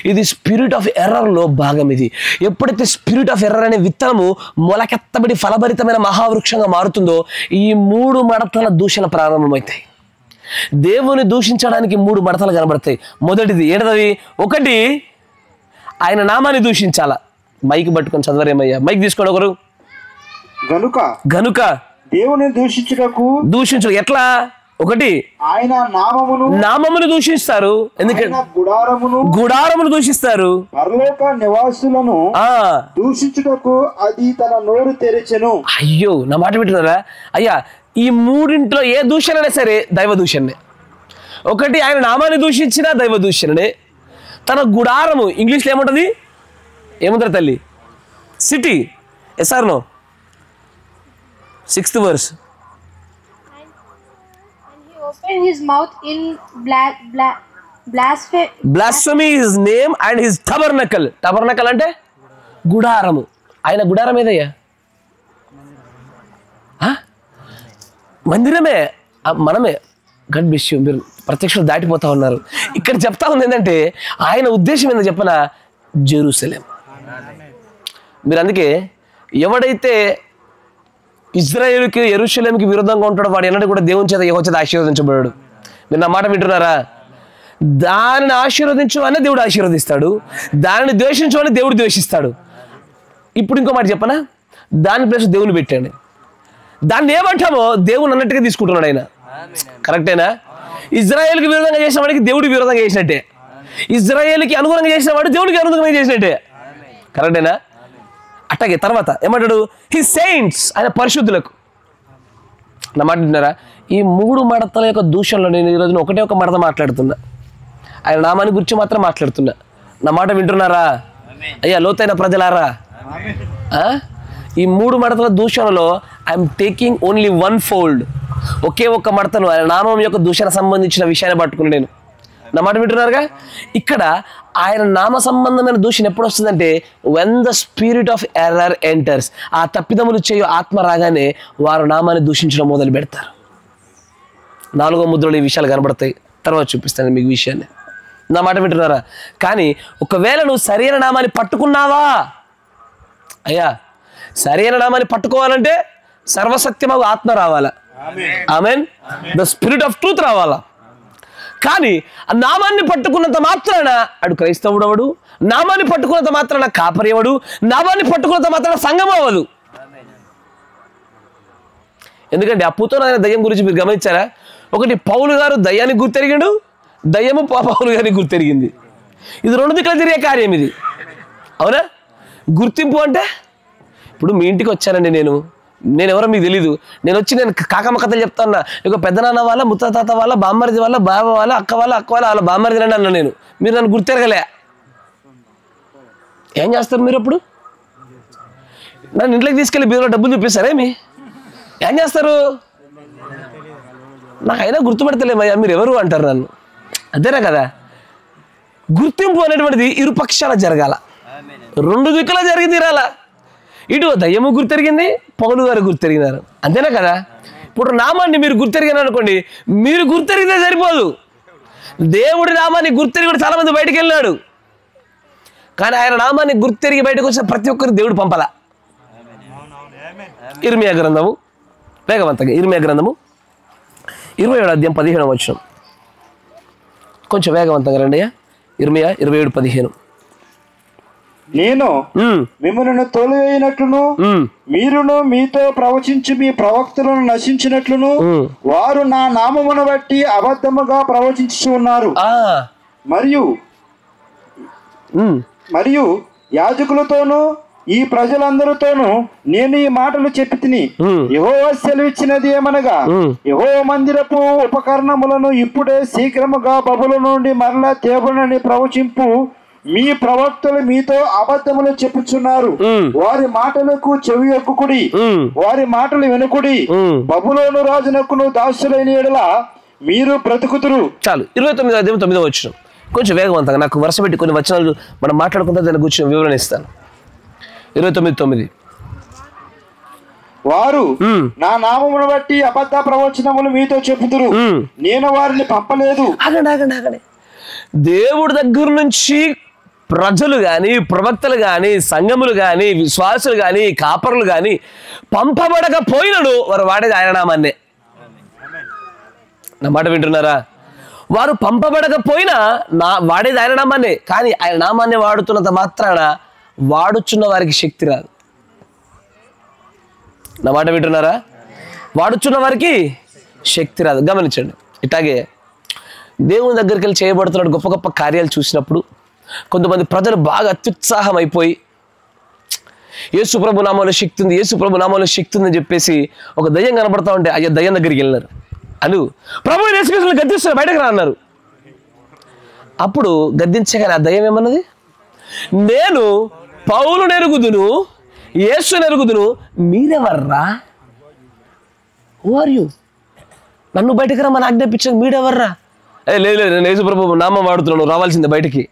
ఇది స్పిరిట్ ఆఫ్ ఎర్రర్లో భాగం. ఇది ఎప్పుడైతే స్పిరిట్ ఆఫ్ ఎర్రర్ అనే విత్తనము మొలకెత్తబడి ఫలభరితమైన మహావృక్షంగా మారుతుందో ఈ 3 మడతల దూషణ ప్రారంభమవుతాయి. దేవుని దూషించడానికి 3 మడతలు కనబడతాయి. మొదటిది ఏంటది? ఒకటి, ఆయన నామాన్ని దూషించాలా. మైక్ పట్టుకొని చదవరేమయ్యా, మైక్ తీసుకోండి ఒకరు. గనుక దేవుని దూషించు. ఎట్లా? ఒకటి, ఆయన నామమును దూషిస్తారు. ఎందుకంటే గుడారమును దూషిస్తారు. పరలోక నివాసులను దూషించుటకు అది తన నోరు తెరిచెను. అయ్యో, నా మాట వింటున్నారా? అయ్యా, ఈ 3 ఏ దూషణనే సరే దైవ దూషణనే. ఒకటి, ఆయన నామాన్ని దూషించినా దైవ దూషణనే. తన గుడారము, ఇంగ్లీష్లో ఏముంటుంది? ఏముంటారు తల్లి? City. Yes or no? 6th verse. Opened his mouth in blasphemy his name and his tabernacle. Tabernacle అంటే గుడారము. ఆయన గుడారం ఏదయ్యా? మందిరమే, మనమే. God bless you. మీరు ప్రత్యక్షలు దాటిపోతా ఉన్నారు. ఇక్కడ చెప్తా ఉంది ఏంటంటే ఆయన ఉద్దేశం ఏందో చెప్పనా? జెరూసలేం. మీరు అందుకే ఎవడైతే ఇజ్రాయేలుకి యెరూషలేంకి విరుద్ధంగా ఉంటాడో వాడు ఎన్నడూ కూడా దేవుని చేత యెహోవా చేత ఆశీర్వదించబడాడు. మీరు నా మాట వింటున్నారా? దానిని ఆశీర్వదించు అని దేవుడు ఆశీర్వదిస్తాడు, దానిని ద్వేషించు అని దేవుడు ద్వేషిస్తాడు. ఇప్పుడు ఇంకో మాట చెప్పనా? దాని ప్లేస్ దేవుని పెట్టండి. దాన్ని ఏమంటామో దేవుని అన్నట్టుగా తీసుకుంటున్నాడు ఆయన. కరెక్టేనా? ఇజ్రాయేల్కి విరోధంగా చేసిన వాడికి దేవుడికి విరోధంగా చేసినట్టే, ఇజ్రాయేల్కి అనుగుణంగా చేసిన వాడు దేవుడికి అనుగుణంగా చేసినట్టే. కరెక్టేనా? అట్లాగే తర్వాత ఏమంటాడు? హి సెయింట్స్, ఆయన పరిశుద్ధులకు. నా మాట వింటున్నారా? ఈ 3 మడతల యొక్క దూషణలో నేను ఈరోజు ఒకటే ఒక మడత మాట్లాడుతున్నా. ఆయన నామాన్ని గురించి మాత్రం మాట్లాడుతున్నా. నా మాట వింటున్నారా? అయ్యా, లోతైన ప్రజలారా, ఈ 3 మడతల దూషణలో ఐఎమ్ టేకింగ్ ఓన్లీ 1 fold. ఒకే ఒక్క మడతను ఆయన నామం యొక్క దూషణ సంబంధించిన విషయాన్ని పట్టుకుని నేను. నా మాట వింటున్నారుగా? ఇక్కడ ఆయన నామ సంబంధమైన దూషణ ఎప్పుడు వస్తుందంటే when the spirit of error enters. ఆ తప్పిదములు చేయు ఆత్మ రాగానే వారు నామాన్ని దూషించడం మొదలు పెడతారు. 4వ ముద్రలో ఈ విషయాలు కనబడతాయి. తర్వాత చూపిస్తాను మీకు విషయాన్ని. నా మాట వింటున్నారా? కానీ ఒకవేళ నువ్వు సరైన నామాన్ని పట్టుకున్నావా? అయ్యా, సరైన నామాన్ని పట్టుకోవాలంటే సర్వసత్యమగు ఆత్మ రావాలా. Amen. The spirit of truth రావాలా. కానీ ఆ నామాన్ని పట్టుకున్నంత మాత్రాన అడు క్రైస్తవుడు అవడు, నామాన్ని పట్టుకున్నంత మాత్రాన కాపరి అవడు, నామాన్ని పట్టుకున్నంత మాత్రాన సంఘం అవ్వదు. ఎందుకంటే అప్పుతో దయ్యం గురించి మీరు గమనించారా? ఒకటి పౌలు గారు దయ్యానికి గుర్తెరిగాడు, దయ్యము పౌలు గారికి గుర్తెరిగింది. ఇది రెండు దిక్కుల తిరిగే కార్యం ఇది, అవునా? గుర్తింపు అంటే ఇప్పుడు మీ ఇంటికి వచ్చానండి, నేను ఎవరో మీకు తెలీదు, నేను కాకమ్మ కథలు చెప్తాను. ఇక పెద్దనాన్న వాళ్ళ, ముత్తాత వాళ్ళ, బామ్మరిది వాళ్ళ, బావ వాళ్ళ, అక్క వాళ్ళ బామ్మరిది అని అన్నా నేను. మీరు నన్ను గుర్తెరగలే, ఏం చేస్తారు మీరు? అప్పుడు నన్ను ఇంట్లోకి తీసుకెళ్ళి బీరులో డబ్బులు చూపిస్తారేమి? ఏం చేస్తారు? నాకైనా గుర్తుపడతలేమయ్యా మీరు ఎవరు అంటారు నన్ను, అంతేనా కదా? గుర్తింపు అనేటువంటిది ఇరుపక్షాల జరగాల, రెండు దిక్కులా జరిగి తీరాల. ఇటు దయ్యము గుర్తెరిగింది, పౌలు గారు గుర్తెరిగినారు, అంతేనా కదా? ఇప్పుడు నామాన్ని మీరు గుర్తెరిగారు అనుకోండి, మీరు గుర్తెరిగితే సరిపోదు. దేవుడి నామాన్ని గుర్తెరిగి చాలా మంది బయటకు వెళ్ళినాడు, కానీ ఆయన నామాన్ని గుర్తెరిగి బయటకు వచ్చిన ప్రతి ఒక్కరికి దేవుడు పంపల. ఇర్మియా గ్రంథము, వేగవంతంగా ఇర్మియా గ్రంథము 27వ అధ్యాయం 15వ వచనం, కొంచెం వేగవంతంగా రండి. ఇర్మియా 27:15. నేను మిమ్మల్ని తోలివేయినట్లును మీరును మీతో ప్రవచించి మీ ప్రవక్తలను నశించినట్లును వారు నా నామమును బట్టి అబద్ధముగా ప్రవచించుచు ఉన్నారు. మరియు యాజకులతోనూ ఈ ప్రజలందరితోనూ నేను ఈ మాటలు చెప్పి తిని, యెహోవా సెలవిచ్చినది ఏమనగా, యెహోవా మందిరపు ఉపకరణములను ఇప్పుడే శీఘ్రముగా బబుల నుండి మరలా తేబునని ప్రవచింపు మీ ప్రవక్తలు మీతో అబద్ధములు చెప్పుచున్నారు. వారి మాటలకు చెవి యొక్కుడి, వారి మాటలు వినుకుడి. బబులోను రాజునకును దాసులైన యెడల మీరు బ్రతుకుతురు. చాలు. 29వ అధ్యాయం 9వ వచనం, కొంచెం వేగవంతంగా, నాకు వరుస పెట్టి కొన్ని వచనాలు మనం మాట్లాడుకుంటే దాని గురించి వివరణ ఇస్తాను. 29:9. వారు నా నామమును బట్టి అబద్ధ ప్రవచనములు మీతో చెప్పుదురు, నేను వారిని పంపలేదు. ఆగండి. దేవుడి దగ్గర నుంచి ప్రజలు కానీ, ప్రవక్తలు కానీ, సంఘములు కానీ, విశ్వాసులు కానీ, కాపరులు కానీ పంపబడకపోయినడు వారు వాడేది ఆయన నామాన్నే. నా మాట వింటున్నారా? వారు పంపబడకపోయినా వాడేది ఆయన నామాన్నే. కానీ ఆయన నామాన్ని వాడుతున్నంత మాత్రాన వాడుచున్న వారికి శక్తి రాదు. నా మాట వింటున్నారా? వాడుచున్న వారికి శక్తి రాదు. గమనించండి. ఇట్లాగే దేవుని దగ్గరికి వెళ్ళి చేయబడుతున్న గొప్ప గొప్ప కార్యాలు చూసినప్పుడు కొంతమంది ప్రజలు బాగా అత్యుత్సాహం అయిపోయి, యేసు ప్రభు నామంలో శక్తి ఉంది, యేసు ప్రభు నామంలో శక్తి ఉందని చెప్పేసి ఒక దయ్యం కనబడతా ఉంటే అయ్యా దయ్యం దగ్గరికి వెళ్ళినారు. ప్రభు యేసుక్రీస్తుని గద్దిస్తున్నారు, బయటకు రా అన్నారు. అప్పుడు గద్దించగానే ఆ దయ్యం ఏమన్నది, నేను పౌలు నెరుగుదును, యేసు నెరుగుదును, మీరెవర్రా? Who are you? నన్ను బయటకు రమ్మని ఆజ్ఞాపించాక మీరెవర్రా? లేదు నేను యేసు ప్రభు నామం వాడుతున్నాను, రావాల్సిందే బయటికి.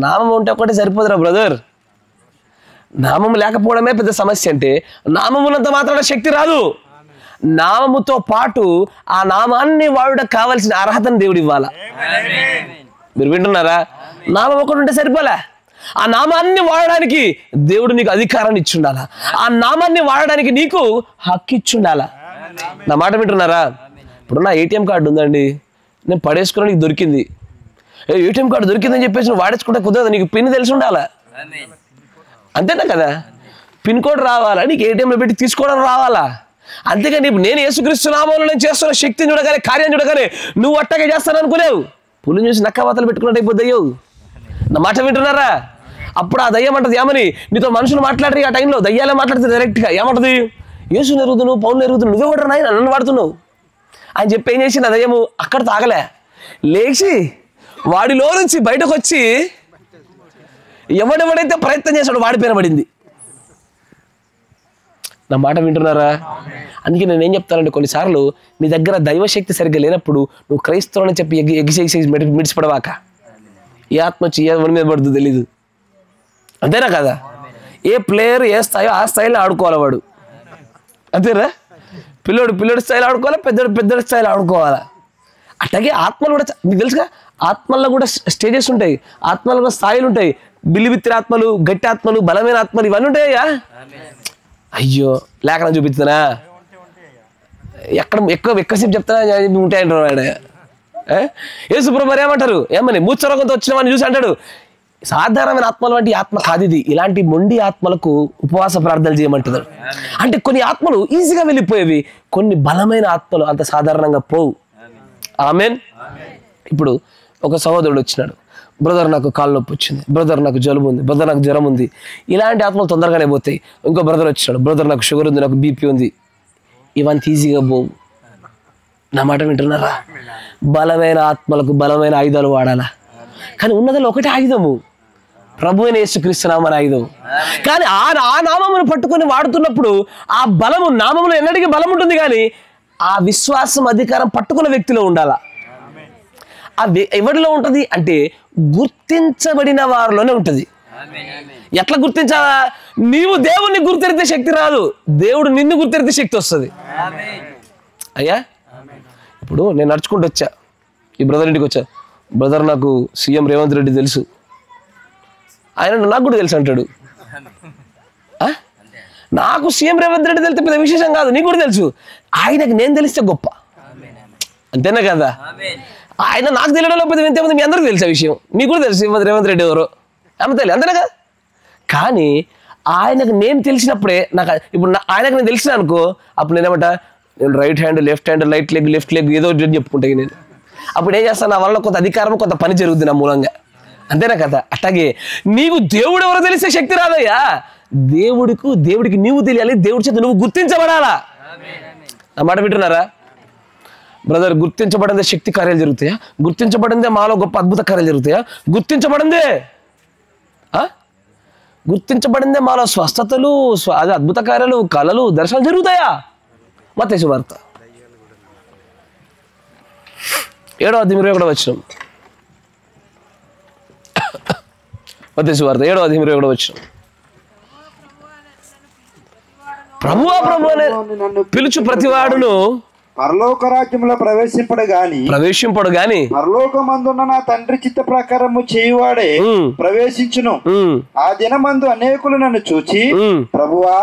నామం ఉంటే ఒక్కటే సరిపోదురా బ్రదర్. నామం లేకపోవడమే పెద్ద సమస్య. అంటే నామం ఉన్నంత మాత్రాన శక్తి రాదు. నామముతో పాటు ఆ నామాన్ని వాడుటకు కావాల్సిన అర్హతను దేవుడు ఇవ్వాలా. మీరు వింటున్నారా? నామం ఒకటి ఉంటే సరిపోలే, ఆ నామాన్ని వాడడానికి దేవుడు నీకు అధికారాన్ని ఇచ్చుండాలా, ఆ నామాన్ని వాడడానికి నీకు హక్కు ఇచ్చుండాలా. నా మాట వింటున్నారా? ఇప్పుడు నా ఏటీఎం కార్డు ఉందండి, నేను పడేసుకోవడానికి దొరికింది. ఏటీఎం కార్డు దొరికిందని చెప్పేసి నువ్వు వాడేసుకుంటే కుదరదు, నీకు పిన్ తెలిసి ఉండాలా, అంతేనా కదా? పిన్ కోడ్ రావాలా, నీకు ఏటీఎంలో పెట్టి తీసుకోవడం రావాలా. అంతేగాని నేను యేసుక్రీస్తు నామంలో నేను చేస్తున్న శక్తిని చూడగానే, కార్యం చూడగానే నువ్వు అట్టగే చేస్తాను అనుకోలేవు. పులిని చూసి నక్కవాతలు పెట్టుకున్నట్టు అయిపోద్ది దయ్యం. నా మాట వింటున్నారా? అప్పుడు ఆ దయ్యం అంటది ఏమని, నీతో మనుషులు మాట్లాడరు ఆ టైంలో, దయ్యాలే మాట్లాడుతుంది డైరెక్ట్గా. ఏమంటది, యేసు నెరుగుదును, పౌలు నెరుగుదును, నువ్వే కూడా నాయన నన్ను వాడుతున్నావు అని చెప్పి ఏం చేసి నా దయ్యము అక్కడ తాగలే, లేచి వాడిలో నుంచి బయటకు వచ్చి ఎవడెవడైతే ప్రయత్నం చేశాడో వాడి పేరు పడింది. నా మాట వింటున్నారా? అందుకే నేను ఏం చెప్తానంటే, కొన్నిసార్లు నీ దగ్గర దైవశక్తి సరిగ్గా లేనప్పుడు నువ్వు క్రైస్తవుని చెప్పి ఎగిసేసి మిడిచిపడవాక. ఏ ఆత్మ వచ్చి ఎవరి మీద పడుతుందో తెలీదు, అంతేనా కదా? ఏ ప్లేయర్ ఏ స్థాయో ఆ స్థాయిలో ఆడుకోవాలి వాడు, అంతేనా? పిల్లోడు స్థాయిలో ఆడుకోవాలా, పెద్దోడు స్థాయిలో ఆడుకోవాలా. అట్లాగే ఆత్మలు కూడా మీకు తెలుసుగా, ఆత్మల్లో కూడా స్టేజెస్ ఉంటాయి, ఆత్మల్లో కూడా స్థాయిలు ఉంటాయి. బిల్లిబిత్తిరి ఆత్మలు, గట్టి ఆత్మలు, బలమైన ఆత్మలు, ఇవన్నీ ఉంటాయా? అయ్యో లేఖనం చూపిస్తున్నా, ఎక్కడ ఎక్కువసేపు చెప్తానా ఉంటాయంటారు ఆయన. యేసుప్రభు ఏమంటారు, ఏమని మూర్ఛరోగంతో వచ్చిన వాడిని చూసి అంటాడు, సాధారణమైన ఆత్మల వంటి ఆత్మ కాదు ఇది, ఇలాంటి మొండి ఆత్మలకు ఉపవాస ప్రార్థనలు చేయమంటున్నాడు. అంటే కొన్ని ఆత్మలు ఈజీగా వెళ్ళిపోయేవి, కొన్ని బలమైన ఆత్మలు అంత సాధారణంగా పోవు. ఆమెన్. ఇప్పుడు ఒక సహోదరుడు వచ్చినాడు, బ్రదర్ నాకు కాలు నొప్పి వచ్చింది, బ్రదర్ నాకు జలుబు ఉంది, బ్రదర్ నాకు జ్వరం ఉంది, ఇలాంటి ఆత్మలు తొందరగానే పోతాయి. ఇంకో బ్రదర్ వచ్చినాడు, బ్రదర్ నాకు షుగర్ ఉంది, నాకు బీపీ ఉంది, ఇవంత ఈజీగా పోవు. నా మాట వింటున్నారా? బలమైన ఆత్మలకు బలమైన ఆయుధాలు వాడాలా. కానీ ఉన్నదిలో ఒకటే ఆయుధము, ప్రభు అయిన యేసుక్రీస్తు నామం ఆయుధం. కానీ ఆ నామమును పట్టుకొని వాడుతున్నప్పుడు ఆ బలము, నామములో ఎన్నటికీ బలం ఉంటుంది, కానీ ఆ విశ్వాసం అధికారం పట్టుకున్న వ్యక్తిలో ఉండాలా. ఎవరిలో ఉంటుంది అంటే గుర్తించబడిన వారిలోనే ఉంటుంది. ఎట్లా గుర్తించాలా? నీవు దేవుణ్ణి గుర్తెరితే శక్తి రాదు, దేవుడు నిన్ను గుర్తెరితే శక్తి వస్తుంది. అయ్యా ఇప్పుడు నేను నడుచుకుంటూ వచ్చా, ఈ బ్రదర్ ఇంటికి వచ్చా, బ్రదర్ నాకు సీఎం రేవంత్ రెడ్డి తెలుసు, ఆయన నాకు కూడా తెలుసు అంటాడు. నాకు సీఎం రేవంత్ రెడ్డి తెలిస్తే పెద్ద విశేషం కాదు, నీకు కూడా తెలుసు. ఆయనకు నేను తెలిస్తే గొప్ప, అంతేనా కదా? ఆయన నాకు తెలియడం లేకపోతే ఎంతమంది మీ అందరికీ తెలిసే విషయం, మీకు కూడా తెలుసు రేవంత్ రెడ్డి ఎవరో, ఏమో తెలియదు, అంతేనా కదా? కానీ ఆయనకు నేను తెలిసినప్పుడే నాకు, ఇప్పుడు ఆయనకు నేను తెలిసిన అనుకో, అప్పుడు నేనేమంటా, నేను right hand left hand left leg ఏదో చెప్పుకుంటా నేను. అప్పుడు ఏం చేస్తాను, నా వల్ల కొంత అధికారం కొంత పని జరుగుతుంది నా మూలంగా, అంతేనా కదా? అట్లాగే నీకు దేవుడు ఎవరో తెలిసే శక్తి రాదయ్యా, దేవుడికి నీవు తెలియాలి, దేవుడి చేత నువ్వు గుర్తించబడాలా. నా మాట వింటున్నారా బ్రదర్? గుర్తించబడిందే శక్తి కార్యాలు జరుగుతాయా? గుర్తించబడిందే మాలో గొప్ప అద్భుత కార్యాలు జరుగుతాయా? గుర్తించబడిందే మాలో స్వస్థతలు, అదే అద్భుత కార్యాలు, కళలు, దర్శనాలు జరుగుతాయా? మత్తయి సువార్త 7:21 మత్తయి సువార్త 7:21 ప్రభువా ప్రభు అనే పిలుచు ప్రతివాడును పరలోక రాజ్యంలో ప్రవేశింపడు గాని పరలోకమందున్న నా తండ్రి చిత్త ప్రకారము చేయువాడే ప్రవేశించును. ఆ దినమందు అనేకులు నన్ను చూచి, ప్రభువా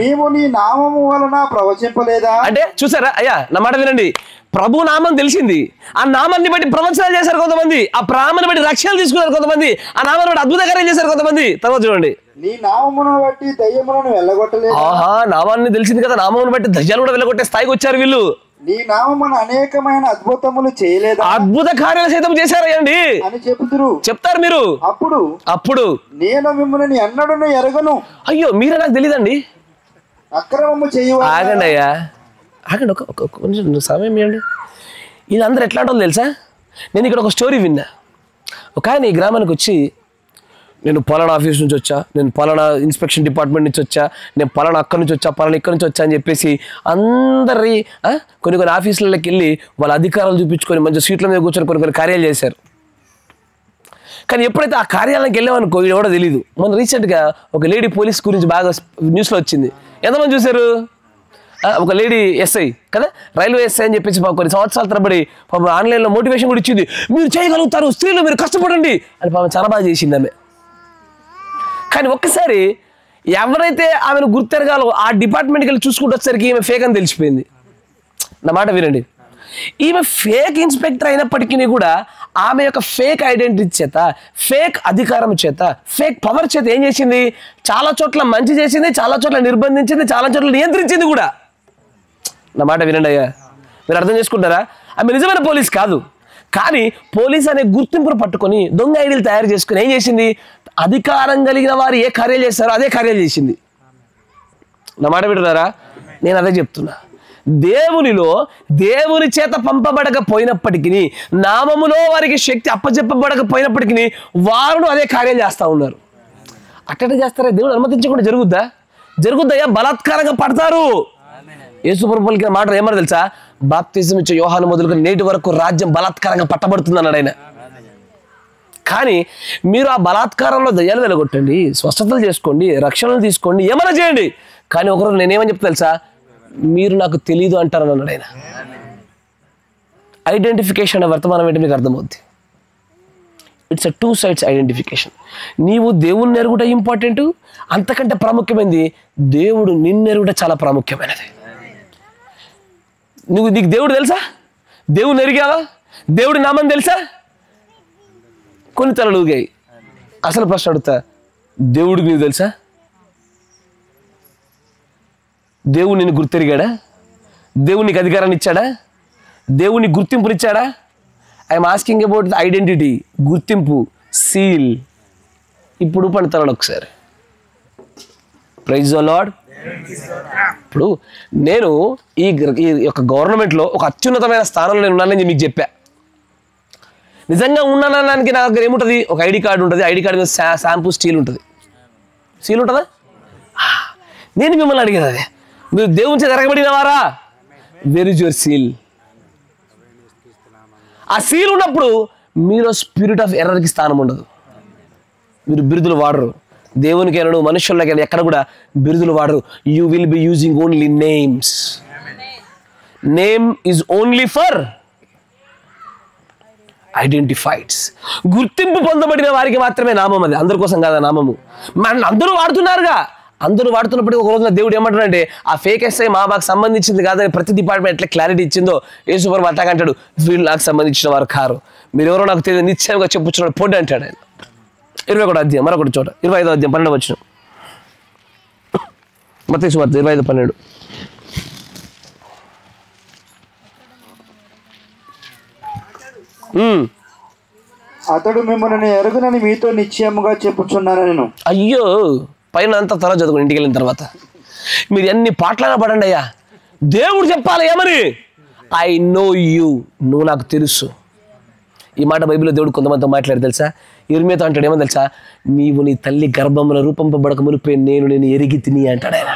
మేము నీ నామము వలన ప్రవచింపలేదా? అంటే చూసారా అయ్యా, నా మాట వినండి. ప్రభు నామం తెలిసింది, ఆ నామాన్ని బట్టి ప్రవచనాలు చేశారు కొంతమంది, ఆ నామాన్ని బట్టి రక్షణలు తీసుకున్నారు కొంతమంది, ఆ నామాన్ని బట్టి అద్భుత కార్యాలు చేశారు కొంతమంది. తర్వాత చూడండి, నీ నామమును బట్టి దయ్యములను వెళ్ళగొట్టలేదు. ఆహా, నామాన్ని తెలిసింది కదా, నామమును బట్టి దయ్యాలు కూడా వెళ్ళగొట్టే స్థాయికి వచ్చారు వీళ్ళు. నీ నామమున అనేకమైన అద్భుతములు చేయలేదు, అద్భుత కార్యాలు సైతం చేశారండి అని చెప్తారు మీరు. అప్పుడు నేను మిమ్మల్ని ఎన్నడూ ఎరగను. అయ్యో, మీరే నాకు తెలియదండి, అక్రమము చేయవా. ఆగండి అయ్యా, ఆగండి, ఒక కొంచెం సమయం ఇవ్వండి. ఇది అందరు ఎట్లా అంటుందో తెలుసా? నేను ఇక్కడ ఒక స్టోరీ విన్నా. ఒక ఆయన ఈ గ్రామానికి వచ్చి, నేను పలానా ఆఫీస్ నుంచి వచ్చా, నేను పలానా ఇన్స్పెక్షన్ డిపార్ట్మెంట్ నుంచి వచ్చా, నేను పలానా అక్కడి నుంచి వచ్చా, పలానా ఇక్కడి నుంచి వచ్చా అని చెప్పేసి అందరి కొన్ని ఆఫీసులకి వెళ్ళి వాళ్ళ అధికారాలు చూపించుకొని మంచి సీట్ల మీద కూర్చొని కొన్ని కార్యాలు చేశారు. కానీ ఎప్పుడైతే ఆ కార్యాలయానికి వెళ్ళామనుకో, ఇది కూడా తెలియదు. మొన్న రీసెంట్గా ఒక లేడీ పోలీస్ గురించి బాగా న్యూస్లో వచ్చింది. ఎంతమంది చూశారు? ఒక లేడీ ఎస్ఐ కదా, రైల్వే ఎస్ఐ అని చెప్పేసి కొన్ని సంవత్సరాల తరబడి పాపం ఆన్లైన్లో మోటివేషన్ కూడా ఇచ్చింది, మీరు చేయగలుగుతారు, స్త్రీలు మీరు కష్టపడండి అని పాపం చాలా బాగా చేసింది ఆమె. కానీ ఒక్కసారి ఎవరైతే ఆమెను గుర్తెరగాలో ఆ డిపార్ట్మెంట్కి వెళ్ళి చూసుకుంటూ వచ్చేసరికి ఈమె ఫేక్ అని తెలిసిపోయింది. నా మాట వినండి, ఈమె ఫేక్ ఇన్స్పెక్టర్ అయినప్పటికీ కూడా ఆమె యొక్క ఫేక్ ఐడెంటిటీ చేత, ఫేక్ అధికారం చేత, ఫేక్ పవర్ చేత ఏం చేసింది? చాలా చోట్ల మంచి చేసింది, చాలా చోట్ల నిర్బంధించింది, చాలా చోట్ల నియంత్రించింది కూడా. నా మాట వినండి అయ్యా, మీరు అర్థం చేసుకుంటారా? ఆమె నిజమైన పోలీస్ కాదు, కానీ పోలీస్ అనే గుర్తింపును పట్టుకొని దొంగ ఐడీలు తయారు చేసుకుని ఏం చేసింది? అధికారం కలిగిన వారు ఏ కార్యాలు చేస్తారో అదే కార్యాలు చేసింది. నా మాట వింటున్నారా? నేను అదే చెప్తున్నా. దేవుని చేత పంపబడకపోయినప్పటికీ, నామములో వారికి శక్తి అప్పచెప్పబడకపోయినప్పటికీ వారు అదే కార్యం చేస్తూ ఉన్నారు. అట్టడే చేస్తారా? దేవుడు అనుమతించకుండా జరుగుద్దయ్యా, బలాత్కారంగా పడతారు. యేసుప్రభు పలికిన మాట ఏమన్నా తెలుసా? బాప్తిజం ఇచ్చే యోహాను మొదలుకొని నేటి వరకు రాజ్యం బలాత్కారంగా పట్టబడుతుంది అన్నాడు ఆయన. కానీ మీరు ఆ బలాత్కారంలో దయ్యాలు వెలగొట్టండి, స్వస్థతలు చేసుకోండి, రక్షణలు తీసుకోండి, ఏమైనా చేయండి. కానీ ఒకరోజు నేనేమని చెప్తా తెలుసా? మీరు నాకు తెలీదు అంటారని అన్నాడు ఆయన. ఐడెంటిఫికేషన్ అనే వర్తమానం ఏంటి మీకు అర్థమవుద్ది. It's a 2 sides identification. నీవు దేవుణ్ణి ఎరుగుట ఇంపార్టెంట్, అంతకంటే ప్రాముఖ్యమైనది దేవుడు నిన్ను ఎరుగుట చాలా ప్రాముఖ్యమైనది. నీకు దేవుడు తెలుసా? దేవుడిని ఎరిగావా? దేవుడి నామం తెలుసా? కొన్ని తలలు ఊగాయి. అసలు ప్రశ్న అడుగుతా, దేవుడికి నీకు తెలుసా? దేవుడు నిన్ను గుర్తెరిగాడా? దేవుడు నీకు అధికారాన్ని ఇచ్చాడా? దేవుడిని గుర్తింపునిచ్చాడా? I'm asking about the identity, గుర్తింపు, సీల్. ఇప్పుడు పండుతాడు ఒకసారి. Praise the lord. ఇప్పుడు నేను ఈ యొక్క గవర్నమెంట్లో ఒక అత్యున్నతమైన స్థానంలో నేను ఉన్నానని మీకు చెప్పా. నిజంగా ఉన్నానడానికి నా దగ్గర ఏముంటుంది? ఒక ఐడి కార్డు ఉంటుంది. ఐడి కార్డు మీద శాంపూ స్టీల్ ఉంటుంది. సీల్ ఉంటుందా? నేను మిమ్మల్ని అడిగేది అదే, మీరు దేవుని చేత ఎరగబడిన వారా? Where is your seal? ఆ సీల్ ఉన్నప్పుడు మీలో స్పిరిట్ ఆఫ్ ఎర్రర్కి స్థానం ఉండదు. మీరు బిరుదులు వాడరు. దేవునికి అనడు, మనుషులకి ఎక్కడ కూడా బిరుదులు వాడరు. You will be using only names. Name is only for identifieds. గుర్తింపు పొందబడిన వారికి మాత్రమే నామం. అది అందరి కోసం కాదా నామము? అందరూ వాడుతున్నారుగా. అందరూ వాడుతున్నప్పుడు ఒక రోజున దేవుడు ఏమంటాడంటే, ఆ ఫేక్ ఎస్ఐ మా మాకు సంబంధించింది కాదని ప్రతి డిపార్ట్మెంట్ ఎట్లా క్లారిటీ ఇచ్చిందో యేసుప్రభు అట్లాగా అంటాడు, వీళ్ళు నాకు సంబంధించిన వారు కారు, మీరు ఎవరో నాకు తెలియదు నిశ్చయంగా చెప్పుచున్నాడు పొండి అంటాడు ఆయన. 21వ అధ్యాయం మరొకటి చోట 25వ అధ్యాయం 12వ వచనం. మత్తయి సువార్త 25:12. అతడు మిమ్మల్ని ఎరుగునని మీతో నిశ్చయముగా చెప్పుచున్నాను నేను. అయ్యో, పైన అంతా తర్వాత చదువుకోండి ఇంటికి వెళ్ళిన తర్వాత. మీరు ఎన్ని పాటలైనా పడండి అయ్యా, దేవుడు చెప్పాలి ఏమని? ఐ నో యూ, నువ్వు నాకు తెలుసు. ఈ మాట బైబిల్లో దేవుడు కొంతమందితో మాట్లాడి తెలుసా? ఇర్మియాతో అంటాడు ఏమని తెలుసా? నీవు నీ తల్లి గర్భంలో రూపంపబడక మునిపే నేను ఎరిగి తిని అంటాడు ఆయన.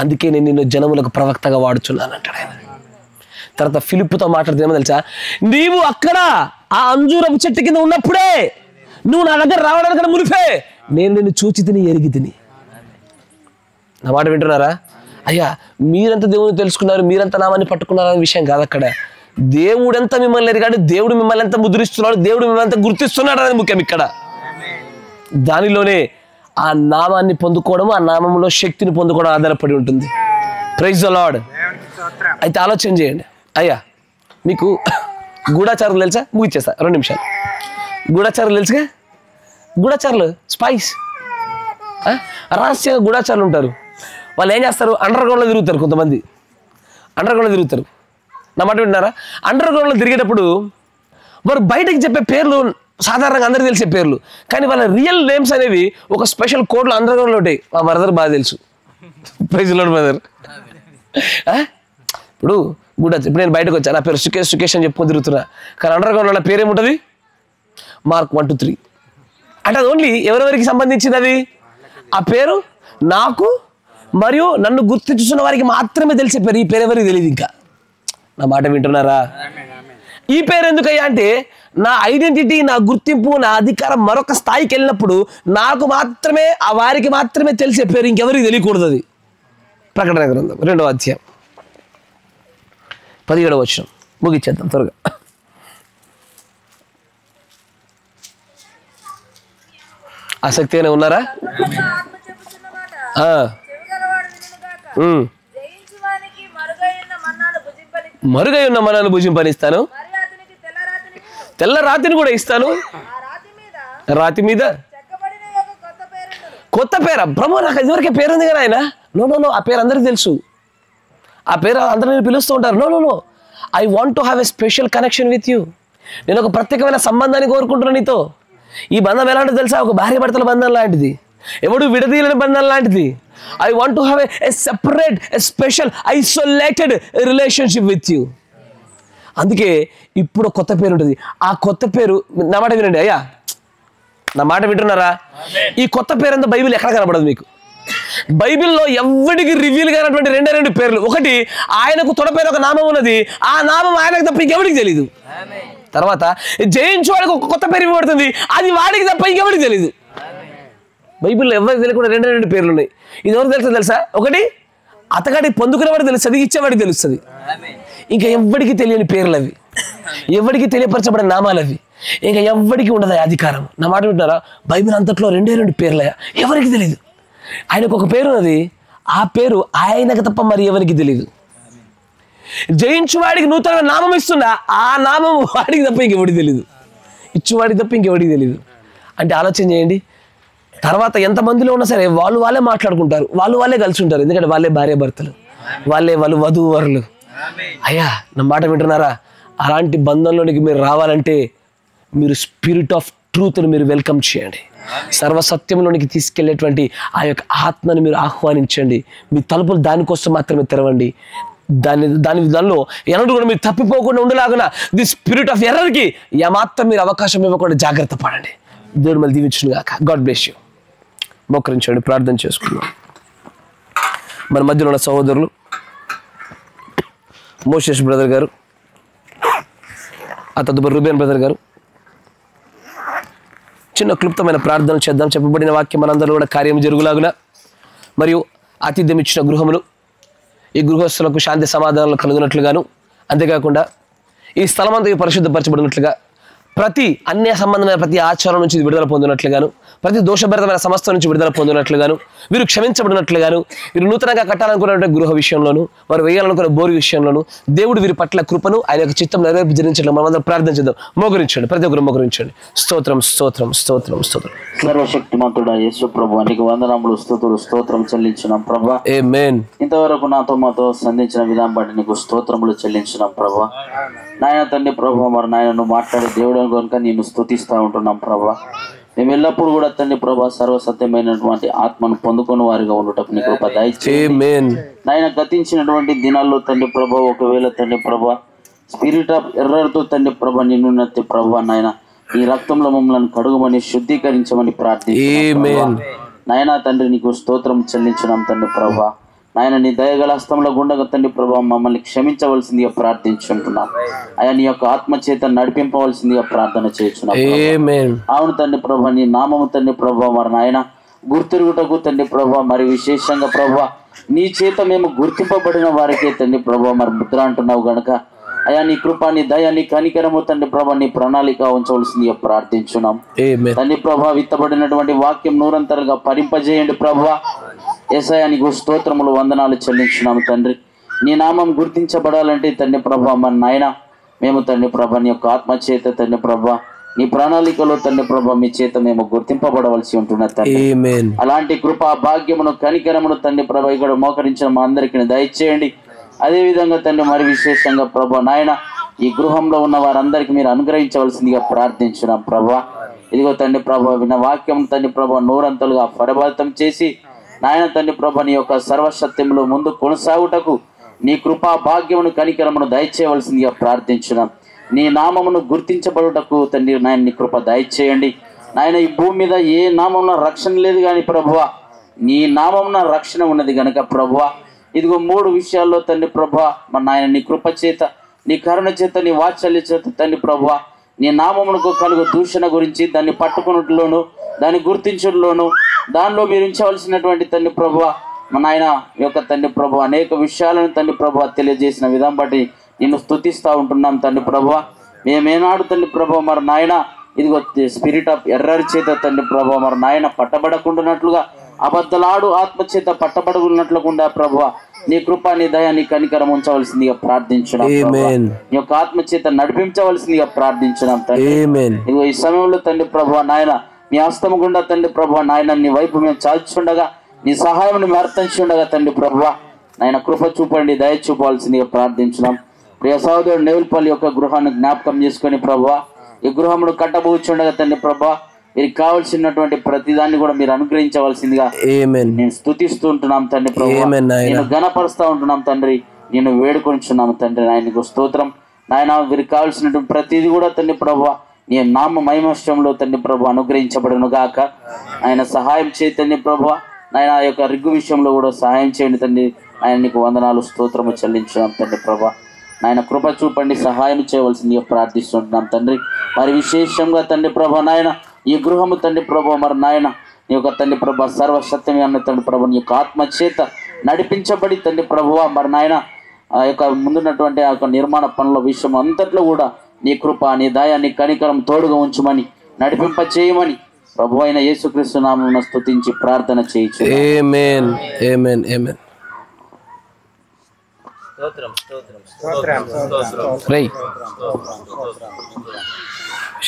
అందుకే నేను నిన్ను జనములకు ప్రవక్తగా వాడుచున్నాను అంటాడు ఆయన. తర్వాత ఫిలిప్పుతో మాట్లాడితే ఏమో తెలుసా? నీవు అక్కడ ఆ అంజూరపు చెట్టు కింద ఉన్నప్పుడే, నువ్వు నా దగ్గర రావడానికి మునిపే నేను నిన్ను చూచి తిని ఎరిగి తిని. నా మాట వింటున్నారా? అయ్యా, మీరంతా దేవుని తెలుసుకున్నారు, మీరంతా నామాన్ని పట్టుకున్నారు అనే విషయం కాదు అక్కడ. దేవుడు ఎంత మిమ్మల్ని ఎరిగాడు, దేవుడు మిమ్మల్ని ఎంత ముద్రిస్తున్నాడు, దేవుడు మిమ్మల్ని ఎంత గుర్తిస్తున్నాడు అనేది ముఖ్యం ఇక్కడ. దానిలోనే ఆ నామాన్ని పొందుకోవడం, ఆ నామంలో శక్తిని పొందుకోవడం ఆధారపడి ఉంటుంది. Praise the lord. అయితే ఆలోచన చేయండి. అయ్యా, మీకు గూఢాచారులు తెలుసా? ముగిచ్చేస్తా 2 నిమిషాలు. గూఢాచారులు తెలుసుగా? గూఢాచారులు స్పైస్, రహస్యంగా గూఢాచారులు ఉంటారు. వాళ్ళు ఏం చేస్తారు? అండర్ గ్రౌండ్లో తిరుగుతారు. కొంతమంది అండర్ గ్రౌండ్లో తిరుగుతారు. నా మాట వింటున్నారా? అండర్ గ్రౌండ్లో తిరిగేటప్పుడు వారు బయటకు చెప్పే పేర్లు సాధారణంగా అందరికీ తెలిసే పేర్లు, కానీ వాళ్ళ రియల్ నేమ్స్ అనేవి ఒక స్పెషల్ కోడ్లో అండర్ గ్రౌండ్లో ఉంటాయి. మా బ్రదర్ బాగా తెలుసు. Praise lord brother. ఇప్పుడు ఇప్పుడు నేను బయటకు వచ్చాను, నా పేరు సుకేష్ అని చెప్పుకొని తిరుగుతున్నా, కానీ అండర్ గ్రౌండ్లో నా పేరు ఏముంటుంది? మార్క్ 1 to 3 అంటే అది ఓన్లీ ఎవరెవరికి సంబంధించింది? అది ఆ పేరు నాకు మరియు నన్ను గుర్తించుతున్న వారికి మాత్రమే తెలిసే పేరు. ఈ పేరు ఎవరికి తెలియదు. ఇంకా నా మాట వింటున్నారా? ఈ పేరు ఎందుకయ్యా అంటే, నా ఐడెంటిటీ, నా గుర్తింపు, నా అధికారం మరొక స్థాయికి వెళ్ళినప్పుడు నాకు మాత్రమే, ఆ వారికి మాత్రమే తెలిసే పేరు, ఇంకెవరికి తెలియకూడదు. అది ప్రకటన గ్రంథం 2వ అధ్యాయం 17వ వచనం. ముగిచ్చేద్దాం త్వరగా. ఆసక్తిగానే ఉన్నారా? మరుగై ఉన్న మన్నాను భుజింపనిస్తాను, తెల్ల రాతిని కూడా ఇస్తాను. రాతి మీద కొత్త పేర. బ్రహ్మ, నాకు ఇదివరకే పేరు ఉంది కదా ఆయన. నో, ఆ పేరు అందరికీ తెలుసు. ఆ పేరు అందరినీ పిలుస్తూ ఉంటారు. No, I want to have a special connection with you. నేను ఒక ప్రత్యేకమైన సంబంధాన్ని కోరుకుంటున్నాను నీతో. ఈ బంధం ఎలాంటిది తెలుసా? ఒక భార్య భర్తల బంధం లాంటిది, ఎవడు విడదీయలేని బంధం లాంటిది. I want to have a separate, a special, isolated relationship with you. అందుకే ఇప్పుడు కొత్త పేరు ఉంటుంది. ఆ కొత్త పేరు, నా మాట వినండి అయ్యా, నా మాట వింటున్నారా? ఈ కొత్త పేరు అంతా బైబిల్ ఎక్కడ కనబడదు మీకు. బైబిల్లో ఎవరికి రివీల్ కానటువంటి 2 పేర్లు. ఒకటి, ఆయనకు తొడపైన ఒక నామం ఉన్నది, ఆ నామం ఆయనకు తప్ప ఇంకెవరికి తెలీదు. తర్వాత జయించేవాడికి ఒక కొత్త పేరు ఇవ్వబడుతుంది, అది వాడికి తప్ప ఇంకెవరికి తెలీదు. బైబిల్లో ఎవరికి తెలియకుండా 2 పేర్లు ఉన్నాయి. ఇది ఎవరికి తెలుస్తుంది తెలుసా? ఒకటి, అతగాడికి పొందుకునేవాడికి తెలుస్తుంది, ఇచ్చేవాడికి తెలుస్తుంది. ఇంకా ఎవ్వడికి తెలియని పేర్లు అవి, ఎవరికి తెలియపరచబడిన నామాలు అవి. ఇంకా ఎవ్వడికి ఉండదు అధికారం. నా మాట వింటారా? బైబిల్ అంతట్లో 2 పేర్లయ్యా, ఎవరికి తెలియదు. ఆయనకు ఒక పేరు ఉన్నది, ఆ పేరు ఆయనకు తప్ప మరి ఎవరికి తెలియదు. జయించువాడికి నూతన నామం ఇస్తున్నా, ఆ నామం వాడికి తప్ప ఇంకెవడికి తెలియదు, ఇచ్చువాడికి తప్ప ఇంకెవడికి తెలియదు. అంటే ఆలోచన చేయండి. తర్వాత ఎంతమందిలో ఉన్నా సరే వాళ్ళే మాట్లాడుకుంటారు, వాళ్ళే కలిసి ఉంటారు. ఎందుకంటే వాళ్ళే భార్య భర్తలు, వాళ్ళు వధూవరులు. అయ్యా నా మాట వింటున్నారా? అలాంటి బంధంలోనికి మీరు రావాలంటే మీరు స్పిరిట్ ఆఫ్ ట్రూత్ను మీరు వెల్కమ్ చేయండి. సర్వసత్యంలోనికి తీసుకెళ్లేటువంటి ఆ యొక్క ఆత్మని మీరు ఆహ్వానించండి. మీ తలుపులు దానికోసం మాత్రమే తెరవండి. దానిలో ఎన్నడూ కూడా మీరు తప్పిపోకుండా ఉండేలాగా ది స్పిరిట్ ఆఫ్ ఎర్రర్కి ఏమాత్రం మీరు అవకాశం ఇవ్వకుండా జాగ్రత్త పడండి. దేవుడు మళ్ళీ దీవించును గాక. God bless you. మోకరించండి, ప్రార్థన చేసుకుందాం. మన మధ్యలో ఉన్న సహోదరులు మోషేష్ బ్రదర్ గారు, ఆ తదుపరి రూబేన్ బ్రదర్ గారు చిన్న క్లుప్తమైన ప్రార్థన చేద్దాం. చెప్పబడిన వాక్యం మనందరూ కూడా కార్యం జరుగులాగున, మరియు ఆతిథ్యం ఇచ్చిన గృహములు ఈ గృహస్థులకు శాంతి సమాధానాలు కలుగునట్లుగాను, అంతేకాకుండా ఈ స్థలమంతా పరిశుద్ధపరచబడినట్లుగా, ప్రతి అన్య సంబంధమైన ప్రతి ఆచారం నుంచి విడుదల పొందినట్లుగాను, ప్రతి దోషభరితమైన సమస్య నుంచి విడుదల పొందినట్లుగాను, వీరు క్షమించబడినట్లుగాను, వీరు నూతనంగా కట్టాలనుకున్నటువంటి గృహ విషయంలోను, వారు వేయాలనుకున్న బోరు విషయంలోను దేవుడు వీరి పట్ల కృపను ఆయన యొక్క చిత్తం నెరవేర్చడం మనం ప్రార్థన చేద్దాం. మోకరించండి, ప్రతి ఒక్కరు మోకరించండి. స్తోత్రం స్తోత్రం స్తోత్రం స్తోత్రం. సర్వశక్తిమంతుడా యేసు ప్రభు నీకు వందనములు, స్తుతులు, స్తోత్రం చెల్లించినాం ప్రభా. ఆమేన్. ఇంతవరకు మాతో సంధించిన విధానం బట్టి నీకు స్తోత్రములు చెల్లించినాం ప్రభా. నాయన తండ్రి ప్రభు, మరి నాయన నువ్వు మాట్లాడే దేవుడు కనుక నేను స్తుతిస్తూ ఉంటున్నాం ప్రభా. మేము ఎల్లప్పుడూ కూడా తండ్రి ప్రభా సర్వసత్యమైనటువంటి ఆత్మను పొందుకుని వారిగా ఉండటం నీ కృప దయచేయండి. నాయన గతించినటువంటి దినాల్లో తండ్రి ప్రభా ఒకవేళ తండ్రి ప్రభా స్పిరిట్ ఆఫ్ ఎర్రర్తో తండ్రి ప్రభా నిన్నున్నతి ప్రభా నాయన ఈ రక్తంలో మమ్మల్ని కడుగుమని శుద్ధీకరించమని ప్రార్థిస్తున్నాం. నాయన తండ్రి నీకు స్తోత్రం చెల్లించున్నాం తండ్రి ప్రభా. నాయన నీ దయగల హస్తంలో గుండగ తండ్రి ప్రభా మమ్మల్ని క్షమించవలసిందిగా ప్రార్థించుకుంటున్నాం. అయ్యా నీ యొక్క ఆత్మచేత నడిపింపవలసిందిగా ప్రార్థన చేస్తున్నాం. అవును తండ్రి ప్రభా, నీ నామము తండ్రి ప్రభా మరి నాయన గుర్తిరుగుటకు తండ్రి ప్రభా, మరి విశేషంగా ప్రభా నీ చేత మేము గుర్తింపబడిన వారికే తండ్రి ప్రభా మరి ముద్ర అంటున్నావు గనక అయ్యా నీ కృప, నీ దయ, నీ కనికరము తండ్రి ప్రభా నీ ప్రణాళిక ఉంచవలసిందిగా ప్రార్థించున్నాం. తండ్రి ప్రభా విత్తబడినటువంటి వాక్యం నూరంతరంగా ఫలింపజేయండి ప్రభా. యేసయ్యా నీకు స్తోత్రములు, వందనాలు చెల్లించున్నాము తండ్రి. నీ నామం గుర్తించబడాలంటే తండ్రి ప్రభా మన నాయన మేము తండ్రి ప్రభా నీ యొక్క ఆత్మచేత తండ్రి ప్రభా నీ ప్రణాళికలో తండ్రి ప్రభా మీ చేత మేము గుర్తింపబడవలసి ఉంటున్న తండ్రి. అలాంటి కృపా భాగ్యమును కనికరమును తండ్రి ప్రభా ఇక్కడ మోకరించిన మా అందరికీ దయచేయండి. అదేవిధంగా తండ్రి మరి విశేషంగా ప్రభా నాయన ఈ గృహంలో ఉన్న వారందరికీ మీరు అనుగ్రహించవలసిందిగా ప్రార్థించున్నాం ప్రభా. ఇదిగో తండ్రి ప్రభా విన్న వాక్యం తండ్రి ప్రభా నూరంతలుగా ఫలభరితం చేసి నాయన తండ్రి ప్రభా నీ యొక్క సర్వసత్యంలో ముందు కొనసాగుటకు నీ కృపా భాగ్యమును కనికరమును దయచేయవలసిందిగా ప్రార్థించున్నాం. నీ నామమును గుర్తించబడుటకు తండ్రి నాయన నీ కృప దయచేయండి. నాయన ఈ భూమి మీద ఏ నామమున రక్షణ లేదు కానీ ప్రభువా నీ నామమున రక్షణ ఉన్నది గనక ప్రభువా ఇదిగో 3 విషయాల్లో తండ్రి ప్రభువా మన నాయన నీ కృప చేత, నీ కరుణ చేత, నీ వాత్సల్య చేత తండ్రి ప్రభువా నీ నామమునకు కలుగు దూషణ గురించి దాన్ని పట్టుకున్నట్లోను, దాన్ని గుర్తించడంలోను, దానిలో మీరు ఉంచవలసినటువంటి తండ్రి ప్రభువా మన ఆయన యొక్క తండ్రి ప్రభు అనేక విషయాలను తండ్రి ప్రభు తెలియజేసిన విధానం బట్టి నిన్ను స్తుతిస్తూ ఉంటున్నాం తండ్రి ప్రభు. మేమేనాడు తండ్రి ప్రభు మరి నాయన ఇదిగో స్పిరిట్ ఆఫ్ ఎర్రర్ చేత తండ్రి ప్రభు మరి నాయన పట్టబడకుండానట్లుగా అబద్ధలాడు ఆత్మ చేత పట్టబడుకున్నట్లుగా ప్రభు నీ కృప, నీ దయ, నీ కనికరం ఉంచవలసిందిగా ప్రార్థించడం, నీ యొక్క ఆత్మ చేత నడిపించవలసిందిగా ప్రార్థించడం తండ్రి. ఇదిగో ఈ సమయంలో తండ్రి ప్రభు నాయన నీ హస్తము గుండా తండ్రి ప్రభు నాయన నీ వైపు మేము చాల్చుండగా నీ సహాయం మేము అర్థించుండగా తండ్రి ప్రభువా నాయన కృప చూపండి, దయ చూపవలసిందిగా ప్రార్థించున్నాం. ప్రియ సహోదరుడు నేవులపల్లి యొక్క గృహాన్ని జ్ఞాపకం చేసుకొని ప్రభువా ఈ గృహమును కట్టబోచుండగా తండ్రి ప్రభువా వీరికి కావలసినటువంటి ప్రతిదాన్ని కూడా మీరు అనుగ్రహించవలసిందిగా నేను స్తుతిస్తూ ఉంటున్నాం తండ్రి ప్రభువా. నేను ఘనపరుస్తూ ఉంటున్నాం తండ్రి, నేను వేడుకొంచున్నాము తండ్రి. నాయనకు స్తోత్రం నాయన. వీరికి కావలసినటువంటి ప్రతిదీ కూడా తండ్రి ప్రభువా నీ నామ మహిమష్టంలో తండ్రి ప్రభు అనుగ్రహించబడును గాక. ఆయన సహాయం చేయి తండ్రి ప్రభువా. నాయన ఆ యొక్క రిగ్గు విషయంలో కూడా సహాయం చేయండి తండ్రి. ఆయన నీకు వందనాలు, స్తోత్రము చెల్లించున్నాం తండ్రి ప్రభా. నాయన కృప చూపండి, సహాయం చేయవలసిందిగా ప్రార్థిస్తుంటున్నాం తండ్రి. మరి విశేషంగా తండ్రి ప్రభా నాయన ఈ గృహము తండ్రి ప్రభా మరి నాయన నీ యొక్క తండ్రి ప్రభా సర్వసత్యమే అన్న తండ్రి ప్రభా నీ యొక్క ఆత్మ చేత నడిపించబడి తండ్రి ప్రభువా మరి నాయన ఆ యొక్క ముందున్నటువంటి ఆ యొక్క నిర్మాణ పనుల విషయం అంతట్లో కూడా నీ కృప, నీ దయ, నీ కనికరం తోడుగా ఉంచమని నడిపింప చేయమని ప్రభు అయిన యేసుక్రీస్తు నామమున స్తుతించి ప్రార్థన చేయించు. ఆమేన్ ఆమేన్ ఆమేన్. రై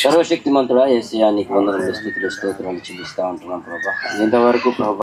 సర్వశక్తిమంతుడా యేసయ్యా నీకు వందనములు స్తుతులు స్తోత్రాలు చెల్లిస్తా ఉంటున్నాం ప్రభా. ఇంతవరకు ప్రభా